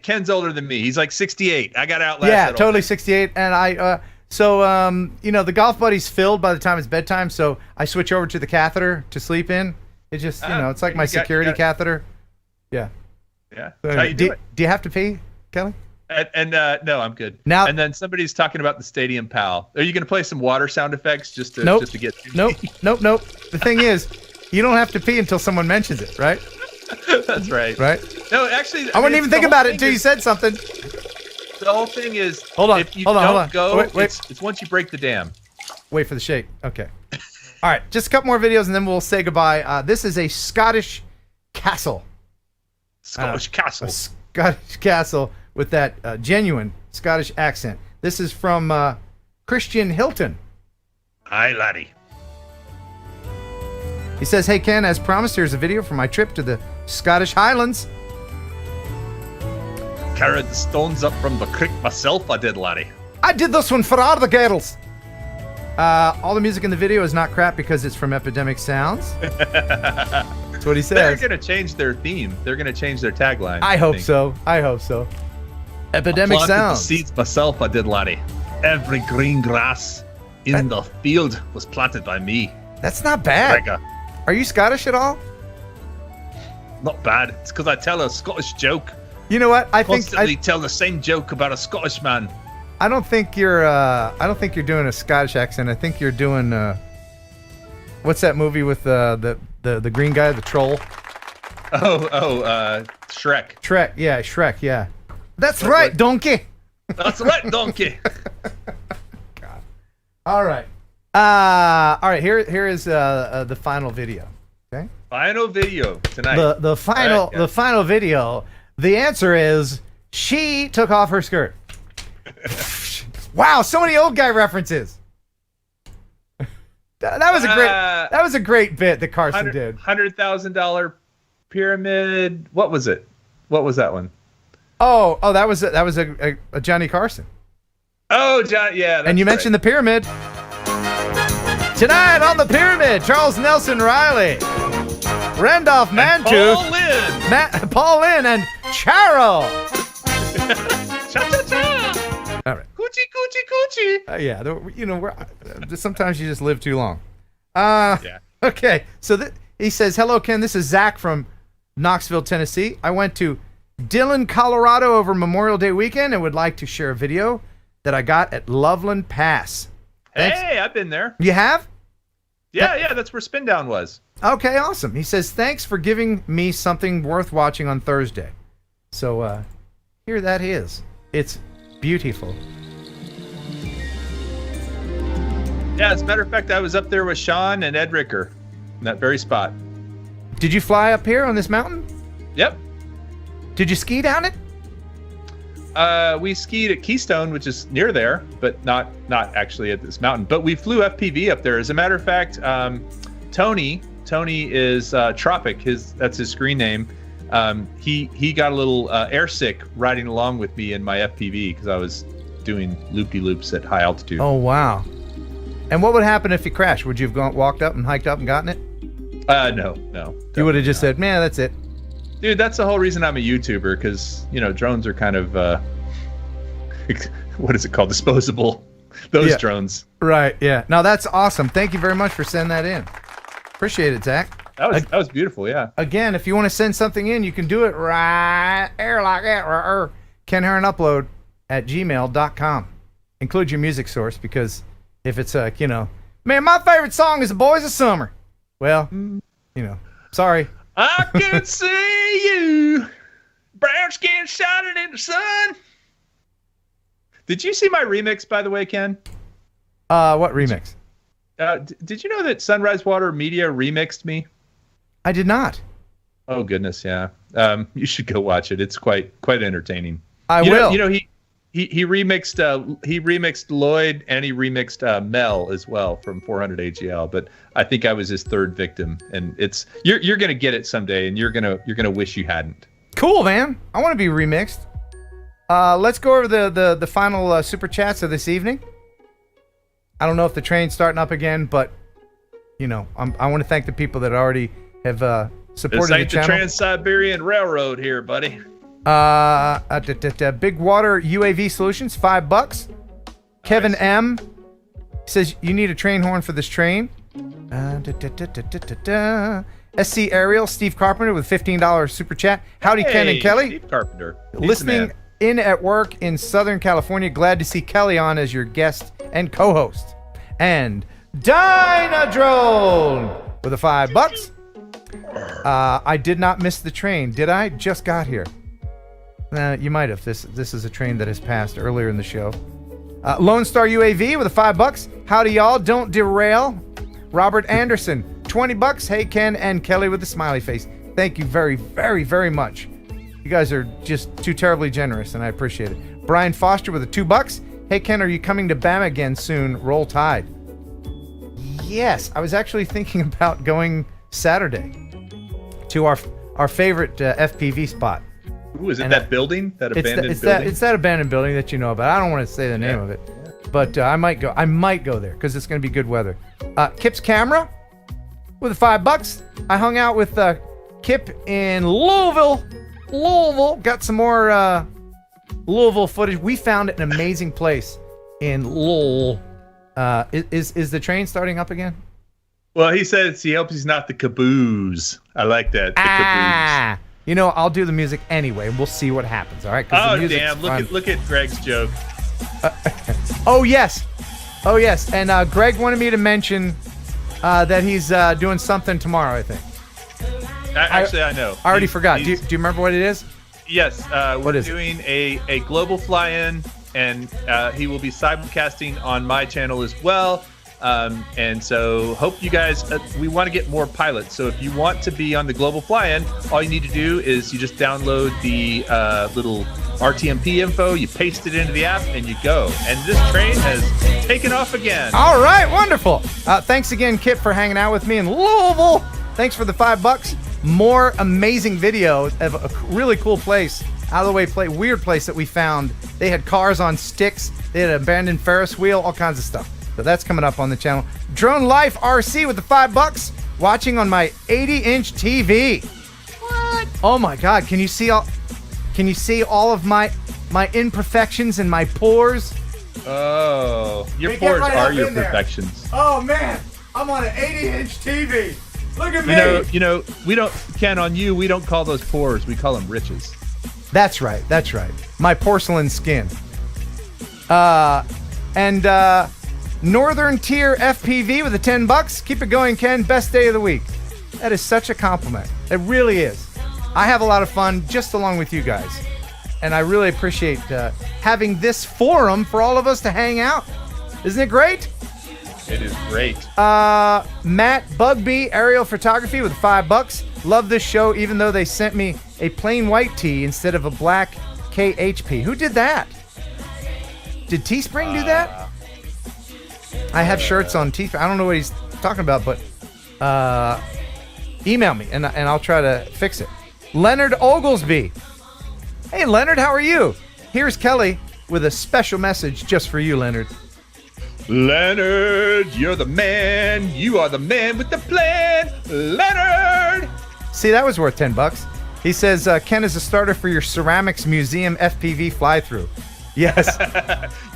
Speaker 2: Ken's older than me. He's like 68. I got to outlast.
Speaker 1: Yeah, totally 68. And the golf buddy's filled by the time it's bedtime. So I switch over to the catheter to sleep in. It just, it's like my security catheter. Yeah.
Speaker 2: Yeah.
Speaker 1: So
Speaker 2: How you do it?
Speaker 1: Do you have to pee, Kelly?
Speaker 2: And no, I'm good.
Speaker 1: Now,
Speaker 2: and then somebody's talking about the Stadium Pal. Are you going to play some water sound effects just to get?
Speaker 1: Nope. The thing is, you don't have to pee until someone mentions it, right?
Speaker 2: That's right.
Speaker 1: Right?
Speaker 2: No, actually,
Speaker 1: I wouldn't even think about it until you said something.
Speaker 2: The whole thing is,
Speaker 1: hold on.
Speaker 2: If you don't go, it's once you break the dam.
Speaker 1: Wait for the shake. Okay. All right, just a couple more videos and then we'll say goodbye. This is a Scottish castle.
Speaker 2: Scottish castle.
Speaker 1: A Scottish castle with that genuine Scottish accent. This is from Christian Hilton.
Speaker 8: Aye, laddie.
Speaker 1: He says, hey, Ken, as promised, here's a video from my trip to the Scottish Highlands.
Speaker 8: Carried the stones up from the creek myself, I did, laddie.
Speaker 1: I did this one for all the girls. All the music in the video is not crap because it's from Epidemic Sounds. That's what he says.
Speaker 2: They're going to change their theme. They're going to change their tagline.
Speaker 1: I hope so. Epidemic
Speaker 8: Planted the
Speaker 1: sounds.
Speaker 8: seeds myself, I did, laddie. Every green grass in the field was planted by me.
Speaker 1: That's not bad.
Speaker 8: Gregor.
Speaker 1: Are you Scottish at all?
Speaker 8: Not bad. It's because I tell a Scottish joke.
Speaker 1: You know what? I
Speaker 8: Constantly tell the same joke about a Scottish man.
Speaker 1: I don't think you're doing a Scottish accent. I think you're doing what's that movie with the green guy, the troll?
Speaker 8: Shrek.
Speaker 1: Shrek, yeah. That's right, donkey.
Speaker 8: That's right, donkey.
Speaker 1: God. All right. Here is the final video. Okay.
Speaker 8: Final video tonight.
Speaker 1: The final video. The answer is she took off her skirt. Wow, so many old guy references. That was a great bit that Carson did.
Speaker 2: $100,000 pyramid. What was it? What was that one?
Speaker 1: Oh, that was a Johnny Carson.
Speaker 2: Oh, John, yeah.
Speaker 1: And you mentioned the pyramid. Tonight on the pyramid, Charles Nelson Riley, Randolph Mantu, Paul Lynn, and Charo.
Speaker 2: Cha-cha-cha.
Speaker 1: All right.
Speaker 2: Coochie, coochie, coochie.
Speaker 1: Yeah, sometimes you just live too long. Yeah. Okay, so he says, hello, Ken. This is Zach from Knoxville, Tennessee. I went to Dillon, Colorado over Memorial Day weekend and would like to share a video that I got at Loveland Pass. Thanks.
Speaker 2: Hey, I've been there.
Speaker 1: You have?
Speaker 2: Yeah, that's where Spin Down was.
Speaker 1: Okay, awesome. He says, thanks for giving me something worth watching on Thursday. So, here that is. It's beautiful.
Speaker 2: Yeah, as a matter of fact, I was up there with Sean and Ed Ricker in that very spot.
Speaker 1: Did you fly up here on this mountain?
Speaker 2: Yep.
Speaker 1: Did you ski down it?
Speaker 2: We skied at Keystone, which is near there, but not actually at this mountain. But we flew FPV up there. As a matter of fact, Tony is Tropic. That's his screen name. He got a little airsick riding along with me in my FPV because I was doing loopy-loops at high altitude.
Speaker 1: Oh, wow. And what would happen if you crashed? Would you have walked up and hiked up and gotten it?
Speaker 2: No.
Speaker 1: You would have just said, man, that's it.
Speaker 2: Dude, that's the whole reason I'm a YouTuber, because, drones are kind of, what is it called? Disposable. Those drones.
Speaker 1: Right, yeah. Now, that's awesome. Thank you very much for sending that in. Appreciate it, Zach.
Speaker 2: That was beautiful, yeah.
Speaker 1: Again, if you want to send something in, you can do it right there like that. Ken Heron Upload at gmail.com. Include your music source, because if it's man, my favorite song is The Boys of Summer. Well, sorry.
Speaker 2: I can see you, brown skin shining in the sun. Did you see my remix, by the way, Ken?
Speaker 1: What remix?
Speaker 2: Did you know that Sunrise Water Media remixed me?
Speaker 1: I did not.
Speaker 2: Oh goodness, yeah. You should go watch it. It's quite entertaining.
Speaker 1: I will.
Speaker 2: He remixed Lloyd, and he remixed Mel as well from 400 AGL. But I think I was his third victim, and you're gonna get it someday, and you're gonna wish you hadn't.
Speaker 1: Cool, man. I want to be remixed. Let's go over the final super chats of this evening. I don't know if the train's starting up again, but I want to thank the people that already have supported the channel.
Speaker 2: The Trans-Siberian Railroad here, buddy.
Speaker 1: Big Water UAV Solutions, $5. Kevin M says you need a train horn for this train. SC Ariel, Steve Carpenter with $15 super chat. Howdy, Ken and Kelly.
Speaker 2: Steve Carpenter.
Speaker 1: Listening in at work in Southern California. Glad to see Kelly on as your guest and co-host. And Dynadrone with a $5. I did not miss the train, did I? Just got here. You might have. This is a train that has passed earlier in the show. Lone Star UAV with a $5. Howdy, y'all. Don't derail. Robert Anderson, $20. Hey, Ken and Kelly with a smiley face. Thank you very, very, very much. You guys are just too terribly generous, and I appreciate it. Brian Foster with a $2. Hey, Ken, are you coming to Bama again soon? Roll Tide. Yes, I was actually thinking about going Saturday to our favorite FPV spot.
Speaker 2: Ooh, is it that building? That abandoned building?
Speaker 1: It's that abandoned building that you know about. I don't want to say the name of it, but I might go. I might go there because it's going to be good weather. Kip's Camera with a $5. I hung out with Kip in Louisville. Got some more Louisville footage. We found an amazing place in Louisville. Is the train starting up again?
Speaker 2: Well, he says he hopes he's not the caboose. I like that. The caboose.
Speaker 1: You know, I'll do the music anyway. We'll see what happens. All right.
Speaker 2: Oh damn! Look at Greg's joke.
Speaker 1: Oh yes. And Greg wanted me to mention that he's doing something tomorrow. I think.
Speaker 2: Actually, I know.
Speaker 1: I already forgot. Do you remember what it is?
Speaker 2: Yes. We're doing a global fly-in, and he will be simulcasting on my channel as well. And so hope you guys, we want to get more pilots. So if you want to be on the global fly-in, all you need to do is you just download the little RTMP info, you paste it into the app, and you go. And this train has taken off again.
Speaker 1: All right, wonderful. Thanks again, Kit, for hanging out with me in Louisville. Thanks for the $5. More amazing video of a really cool place, out of the way weird place that we found. They had cars on sticks. They had an abandoned Ferris wheel, all kinds of stuff. So that's coming up on the channel. Drone Life RC with the $5, watching on my 80-inch TV. What? Oh my God! Can you see all of my imperfections and my pores?
Speaker 2: Oh, your pores are your perfections.
Speaker 1: Oh man, I'm on an 80-inch TV. Look at me.
Speaker 2: You know, we don't, Ken, on you, we don't call those pores. We call them riches.
Speaker 1: That's right. My porcelain skin. Northern Tier FPV with the $10. Keep it going, Ken. Best day of the week. That is such a compliment. It really is. I have a lot of fun just along with you guys. And I really appreciate having this forum for all of us to hang out. Isn't it great?
Speaker 2: It is great.
Speaker 1: Matt Bugby, aerial photography with $5. Love this show, even though they sent me a plain white tee instead of a black KHP. Who did that? Did Teespring do that? I have shirts on Teespring. I don't know what he's talking about, but email me and I'll try to fix it. Leonard Oglesby. Hey, Leonard, how are you? Here's Kelly with a special message just for you, Leonard.
Speaker 2: Leonard, you're the man. You are the man with the plan. Leonard!
Speaker 1: See, that was worth $10. He says, Ken is a starter for your ceramics museum FPV fly-through. Yes.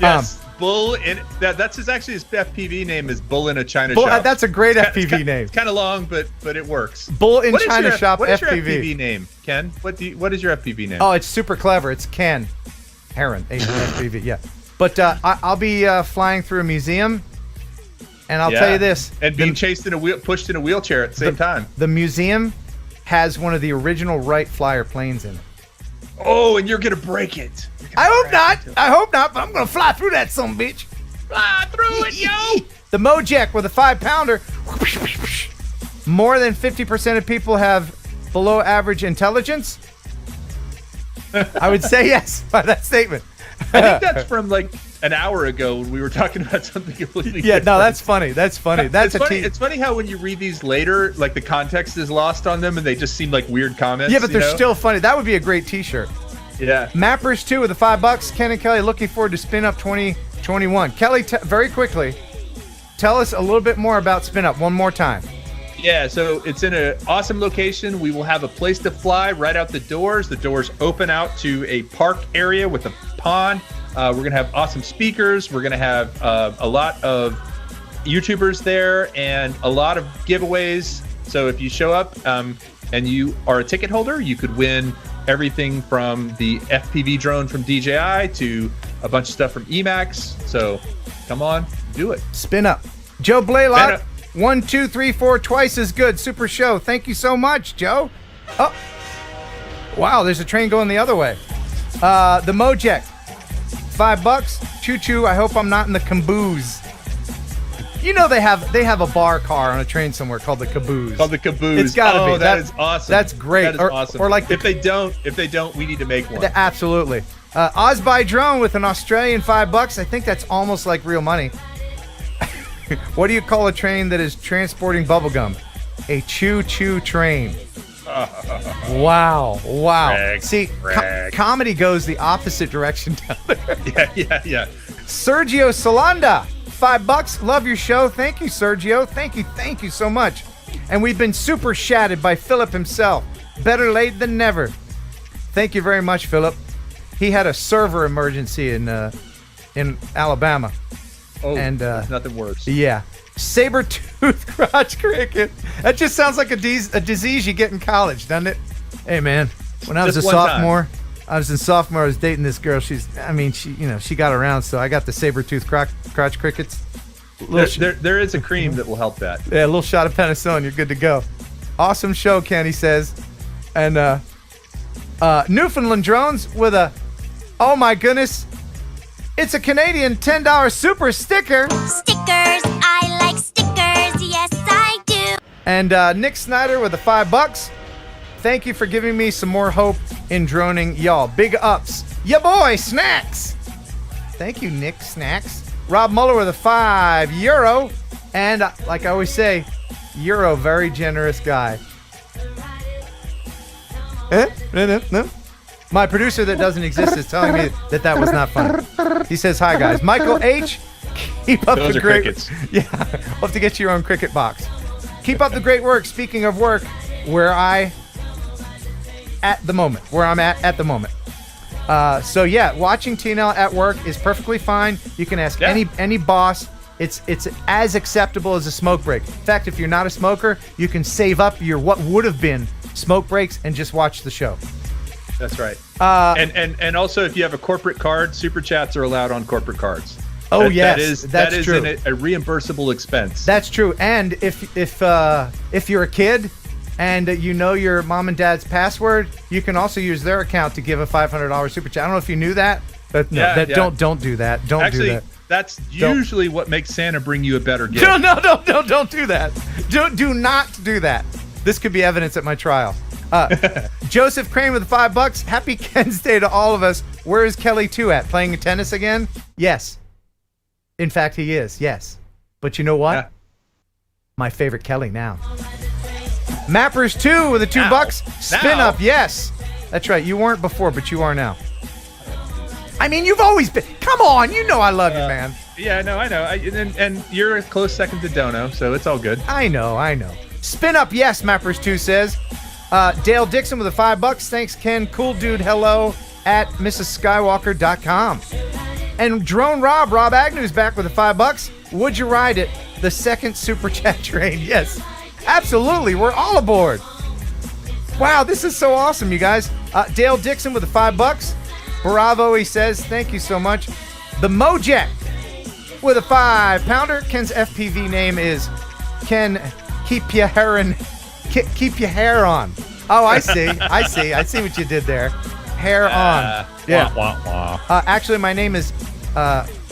Speaker 2: Yes. Bull in that's his FPV name is Bull in a China Shop.
Speaker 1: That's a great FPV name.
Speaker 2: It's kind of long, but it works.
Speaker 1: Bull in China Shop
Speaker 2: What is
Speaker 1: FPV.
Speaker 2: your FPV name, Ken? What is your FPV name?
Speaker 1: Oh, it's super clever. It's Ken Heron, FPV. Yeah. But I'll be flying through a museum, and I'll tell you this:
Speaker 2: and being pushed in a wheelchair at the same time.
Speaker 1: The museum has one of the original Wright Flyer planes in it.
Speaker 2: Oh, and you're gonna break it.
Speaker 1: I hope not, but I'm gonna fly through that bitch.
Speaker 2: Fly through it, yo!
Speaker 1: The Mojek with a 5-pounder. More than 50% of people have below average intelligence. I would say yes by that statement.
Speaker 2: I think that's from like an hour ago when we were talking about something completely different.
Speaker 1: No, that's funny. That's funny.
Speaker 2: It's funny how when you read these later, like the context is lost on them and they just seem like weird comments.
Speaker 1: Yeah, but they're still funny. That would be a great t-shirt.
Speaker 2: Yeah.
Speaker 1: Mappers 2 with the $5. Ken and Kelly looking forward to Spin Up 2021. Kelly, very quickly, tell us a little bit more about Spin Up one more time.
Speaker 2: Yeah, so it's in an awesome location. We will have a place to fly right out the doors. The doors open out to a park area with a pond. We're going to have awesome speakers. We're going to have a lot of YouTubers there and a lot of giveaways. So if you show up and you are a ticket holder, you could win everything from the FPV drone from DJI to a bunch of stuff from Emacs. So come on, do it.
Speaker 1: Spin Up. Joe Blaylock. 1, 2, 3, 4, twice as good. Super show. Thank you so much, Joe. Oh, wow, there's a train going the other way. The Mojek, $5. Choo choo. I hope I'm not in the caboose. You know they have a bar car on a train somewhere called the caboose. It's gotta be.
Speaker 2: That is awesome.
Speaker 1: That's great.
Speaker 2: That is awesome.
Speaker 1: Or like
Speaker 2: if they don't, we need to make one.
Speaker 1: Absolutely. Ozby Drone with an Australian $5. I think that's almost like real money. What do you call a train that is transporting bubblegum? A choo-choo train. Wow.
Speaker 2: Greg,
Speaker 1: See, comedy goes the opposite direction down there.
Speaker 2: Yeah.
Speaker 1: Sergio Solanda, $5. Love your show. Thank you, Sergio. Thank you so much. And we've been super shatted by Philip himself. Better late than never. Thank you very much, Philip. he had a server emergency in Alabama.
Speaker 2: Oh,
Speaker 1: and
Speaker 2: there's nothing worse.
Speaker 1: Yeah. Saber-tooth crotch cricket. That just sounds like a disease you get in college, doesn't it? Hey, man, when I was
Speaker 2: Just
Speaker 1: a
Speaker 2: one
Speaker 1: sophomore, I was dating this girl. She got around, so I got the saber-tooth crotch crickets.
Speaker 2: There is a cream that will help that.
Speaker 1: Yeah, a little shot of penicillin, you're good to go. Awesome show, Kenny says. And Newfoundland Drones with a, oh my goodness, it's a Canadian $10 super sticker.
Speaker 13: Stickers, I like stickers, yes I do.
Speaker 1: And Nick Snyder with the $5. Thank you for giving me some more hope in droning, y'all. Big ups. Ya boy, Snacks. Thank you, Nick Snacks. Rob Muller with a €5. And like I always say, you're a very generous guy. No. My producer that doesn't exist is telling me that was not funny. He says, hi, guys. Michael H., keep up
Speaker 2: Those
Speaker 1: the
Speaker 2: are
Speaker 1: great...
Speaker 2: crickets.
Speaker 1: Yeah, we'll have to get your own cricket box. Keep up the great work. Speaking of work, where I'm at the moment. So yeah, watching TNL at work is perfectly fine. You can ask any boss. It's as acceptable as a smoke break. In fact, if you're not a smoker, you can save up your what would have been smoke breaks and just watch the show.
Speaker 2: That's right. And also, if you have a corporate card, super chats are allowed on corporate cards.
Speaker 1: Oh, yes,
Speaker 2: that is
Speaker 1: true.
Speaker 2: a reimbursable expense.
Speaker 1: That's true. And if you're a kid and you know your mom and dad's password, you can also use their account to give a $500 super chat. I don't know if you knew that, but no, don't do that. Don't do that.
Speaker 2: That's usually what makes Santa bring you a better gift.
Speaker 1: No, don't do that. Do not do that. This could be evidence at my trial. Joseph Crane with the $5. Happy Ken's Day to all of us. Where is Kelly 2 at? Playing tennis again? Yes. In fact, he is. Yes. But you know what?
Speaker 2: Yeah.
Speaker 1: My favorite Kelly now. Mappers 2 with the $2. Spin up. Yes. That's right. You weren't before, but you are now. I mean, you've always been. Come on. You know I love you, man.
Speaker 2: Yeah, no, I know. And you're a close second to Dono, so it's all good.
Speaker 1: I know. Spin up. Yes, Mappers 2 says. Dale Dixon with the $5. Thanks, Ken. Cool dude. Hello at MrsSkywalker.com. And Drone Rob Agnew's back with the $5. Would you ride it? The second super chat train. Yes, absolutely. We're all aboard. Wow, this is so awesome, you guys. Dale Dixon with the $5. Bravo, he says. Thank you so much. The Mojek with a $5-pounder. Ken's FPV name is Ken Keep Your Heron. Keep your hair on. Oh, I see what you did there. Hair on. Yeah.
Speaker 2: Wah, wah, wah.
Speaker 1: Actually, my name is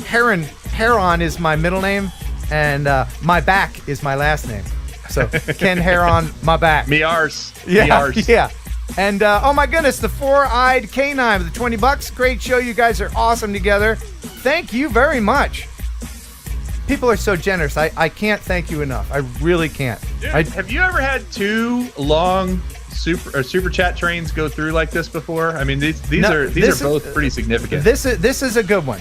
Speaker 1: Heron. Heron is my middle name, and my back is my last name. So Ken Heron, my back.
Speaker 2: Me ours.
Speaker 1: Yeah. And oh my goodness, the four-eyed canine with the $20. Great show. You guys are awesome together. Thank you very much. People are so generous. I can't thank you enough. I really can't.
Speaker 2: Dude, have you ever had two long super chat trains go through like this before? I mean, these are both pretty significant.
Speaker 1: This is a good one,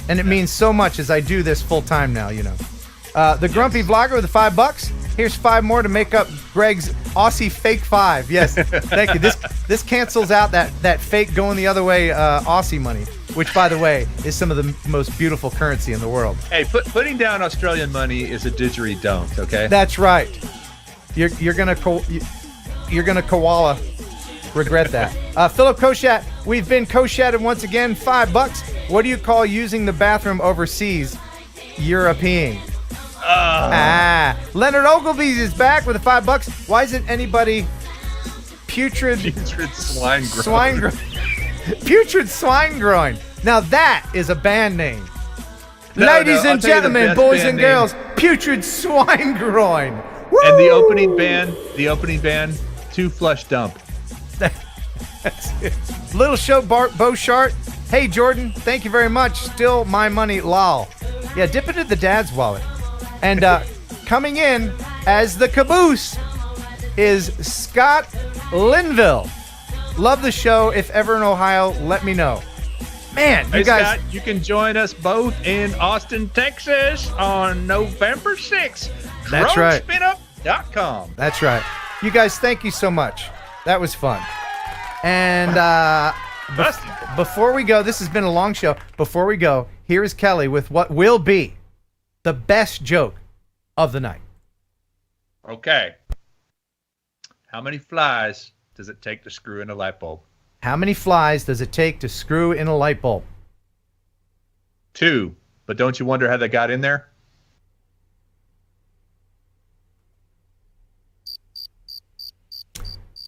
Speaker 1: and it means so much as I do this full time now. You know, the Grumpy Vlogger with the $5. Here's 5 more to make up Greg's Aussie fake 5. Yes, thank you. This cancels out that fake going the other way Aussie money, which, by the way, is some of the most beautiful currency in the world.
Speaker 2: Hey, putting down Australian money is a didgeridoo, okay?
Speaker 1: That's right. You're gonna koala regret that. Philip Koshat, we've been Koshatted once again. $5. What do you call using the bathroom overseas? European. Leonard Ogilvy is back with the $5. Why isn't anybody putrid
Speaker 2: swine groin?
Speaker 1: Putrid swine groin. Now that is a band name. Ladies and gentlemen, boys and girls, putrid swine groin. Woo!
Speaker 2: And the opening band, Two Flush Dump.
Speaker 1: That's it. Little show Bo Shart. Hey Jordan, thank you very much. Still my money, lol. Yeah, dip into the dad's wallet. And coming in as the caboose is Scott Linville. Love the show. If ever in Ohio, let me know. Man, you guys.
Speaker 2: Scott, you can join us both in Austin, Texas on November 6th.
Speaker 1: That's right.
Speaker 2: DroneSpinUp.com.
Speaker 1: That's right. You guys, thank you so much. That was fun. And Before we go, this has been a long show. Before we go, here is Kelly with what will be the best joke of the night.
Speaker 2: Okay. How many flies does it take to screw in a light bulb?
Speaker 1: How many flies does it take to screw in a light bulb?
Speaker 2: 2. But don't you wonder how they got in there?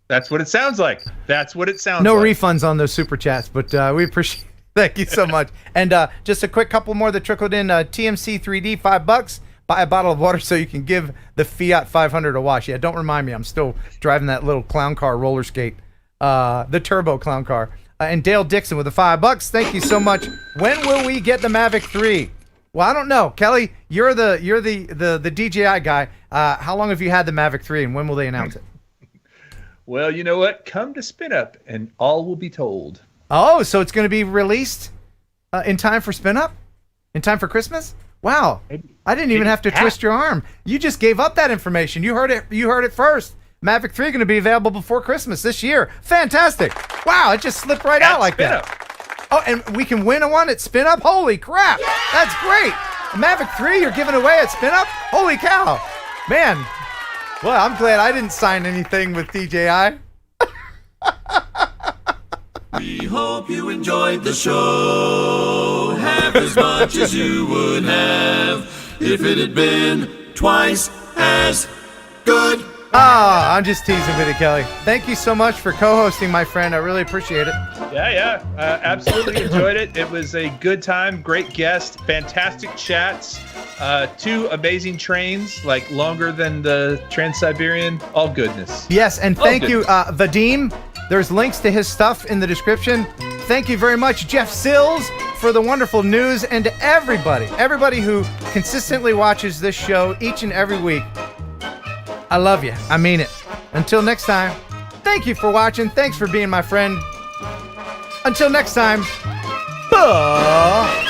Speaker 2: That's what it sounds like. That's what it sounds
Speaker 1: No
Speaker 2: like.
Speaker 1: refunds on those super chats, but we appreciate. Thank you so much. And just a quick couple more that trickled in. TMC 3D, $5. Buy a bottle of water so you can give the Fiat 500 a wash. Yeah, don't remind me. I'm still driving that little clown car roller skate, the turbo clown car. And Dale Dixon with the $5. Thank you so much. When will we get the Mavic 3? Well, I don't know. Kelly, you're the DJI guy. How long have you had the Mavic 3, and when will they announce it?
Speaker 2: Well, you know what? Come to Spin Up, and all will be told.
Speaker 1: Oh, so it's going to be released in time for Spin Up? In time for Christmas? Wow. I didn't even have to twist your arm. You just gave up that information. You heard it first. Mavic 3 going to be available before Christmas this year. Fantastic. Wow, it just slipped right out like that. Oh, and we can win one at Spin Up? Holy crap. Yeah! That's great. Mavic 3 you're giving away at Spin Up? Holy cow. Man. Well, I'm glad I didn't sign anything with DJI.
Speaker 3: We hope you enjoyed the show half as much as you would have if it had been twice as good.
Speaker 1: I'm just teasing with you, Kelly. Thank you so much for co-hosting, my friend. I really appreciate it.
Speaker 2: Yeah. Absolutely enjoyed it. It was a good time. Great guest. Fantastic chats. 2 amazing trains, like longer than the Trans-Siberian. All goodness.
Speaker 1: Yes, and thank you, Vadim. There's links to his stuff in the description. Thank you very much, Jeff Sills, for the wonderful news, and to everybody who consistently watches this show each and every week. I love you. I mean it. Until next time, thank you for watching. Thanks for being my friend. Until next time, bye.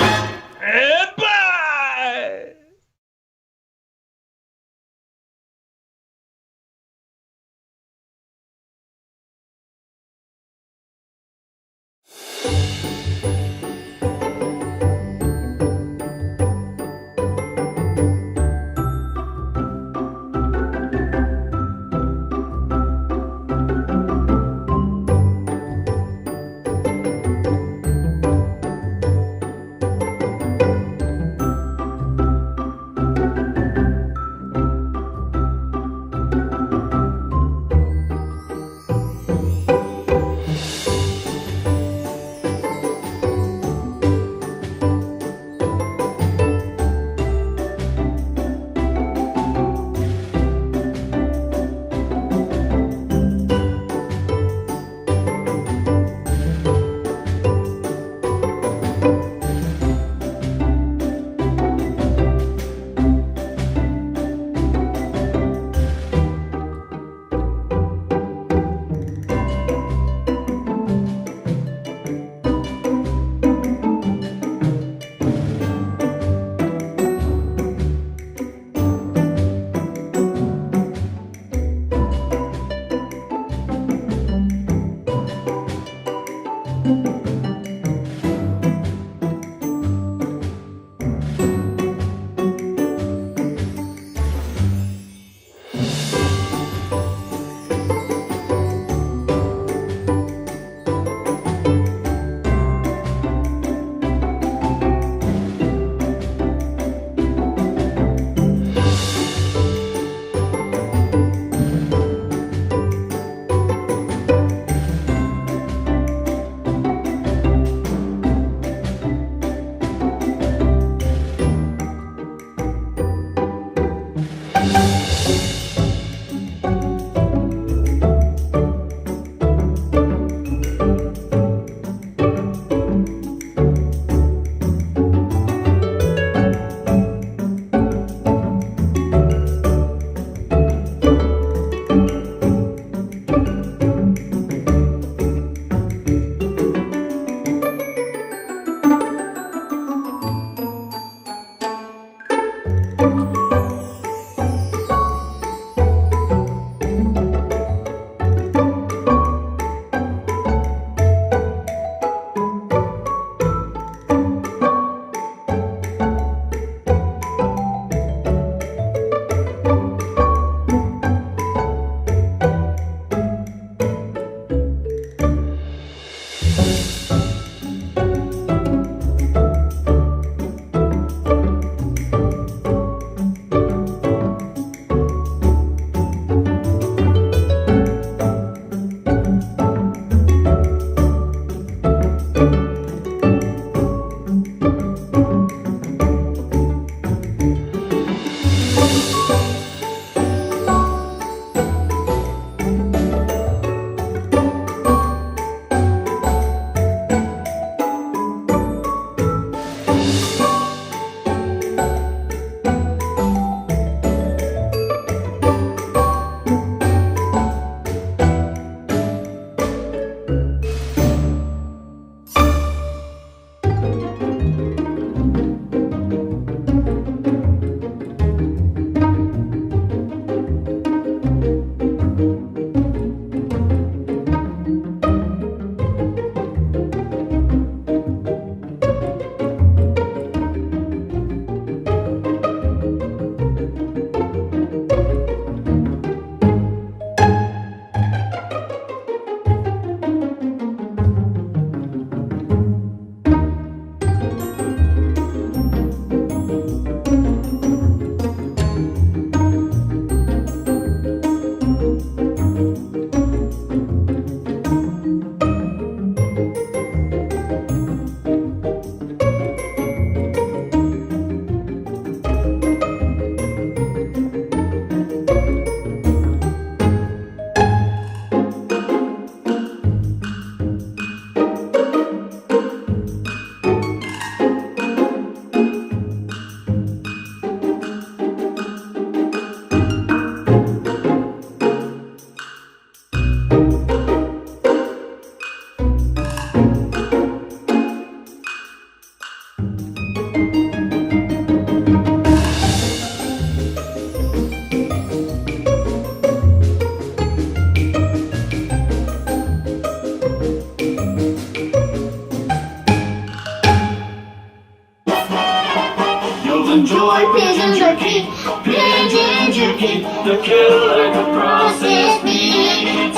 Speaker 3: Jerky, Pigeon Jerky, the killer like a processed meat.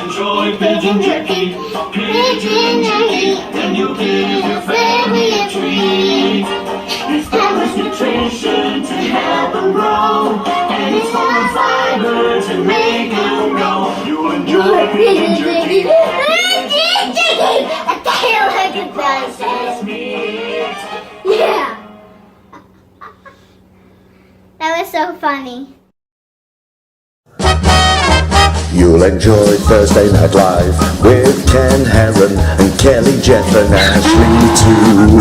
Speaker 3: Enjoy Pigeon Jerky, Pigeon Jerky, and you'll give your family a treat. It's balanced nutrition to help them grow, and it's full of fiber to make them go. You'll enjoy Pigeon Jerky, Pigeon Jerky, a killer like a processed meat. Yeah. That was so funny.
Speaker 14: You'll enjoy Thursday Night Live with Ken Heron and Kelly, Jeff and Ashley too.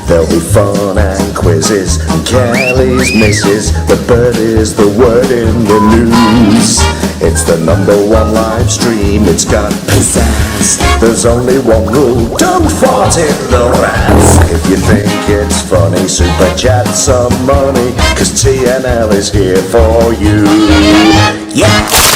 Speaker 14: There'll be fun and quizzes and Kelly's misses. The bird is the word in the news. It's the #1 live stream, it's got pizzazz. There's only one rule, don't fart in the rats. If you think it's funny, super chat some money, 'cause TNL is here for you. Yeah!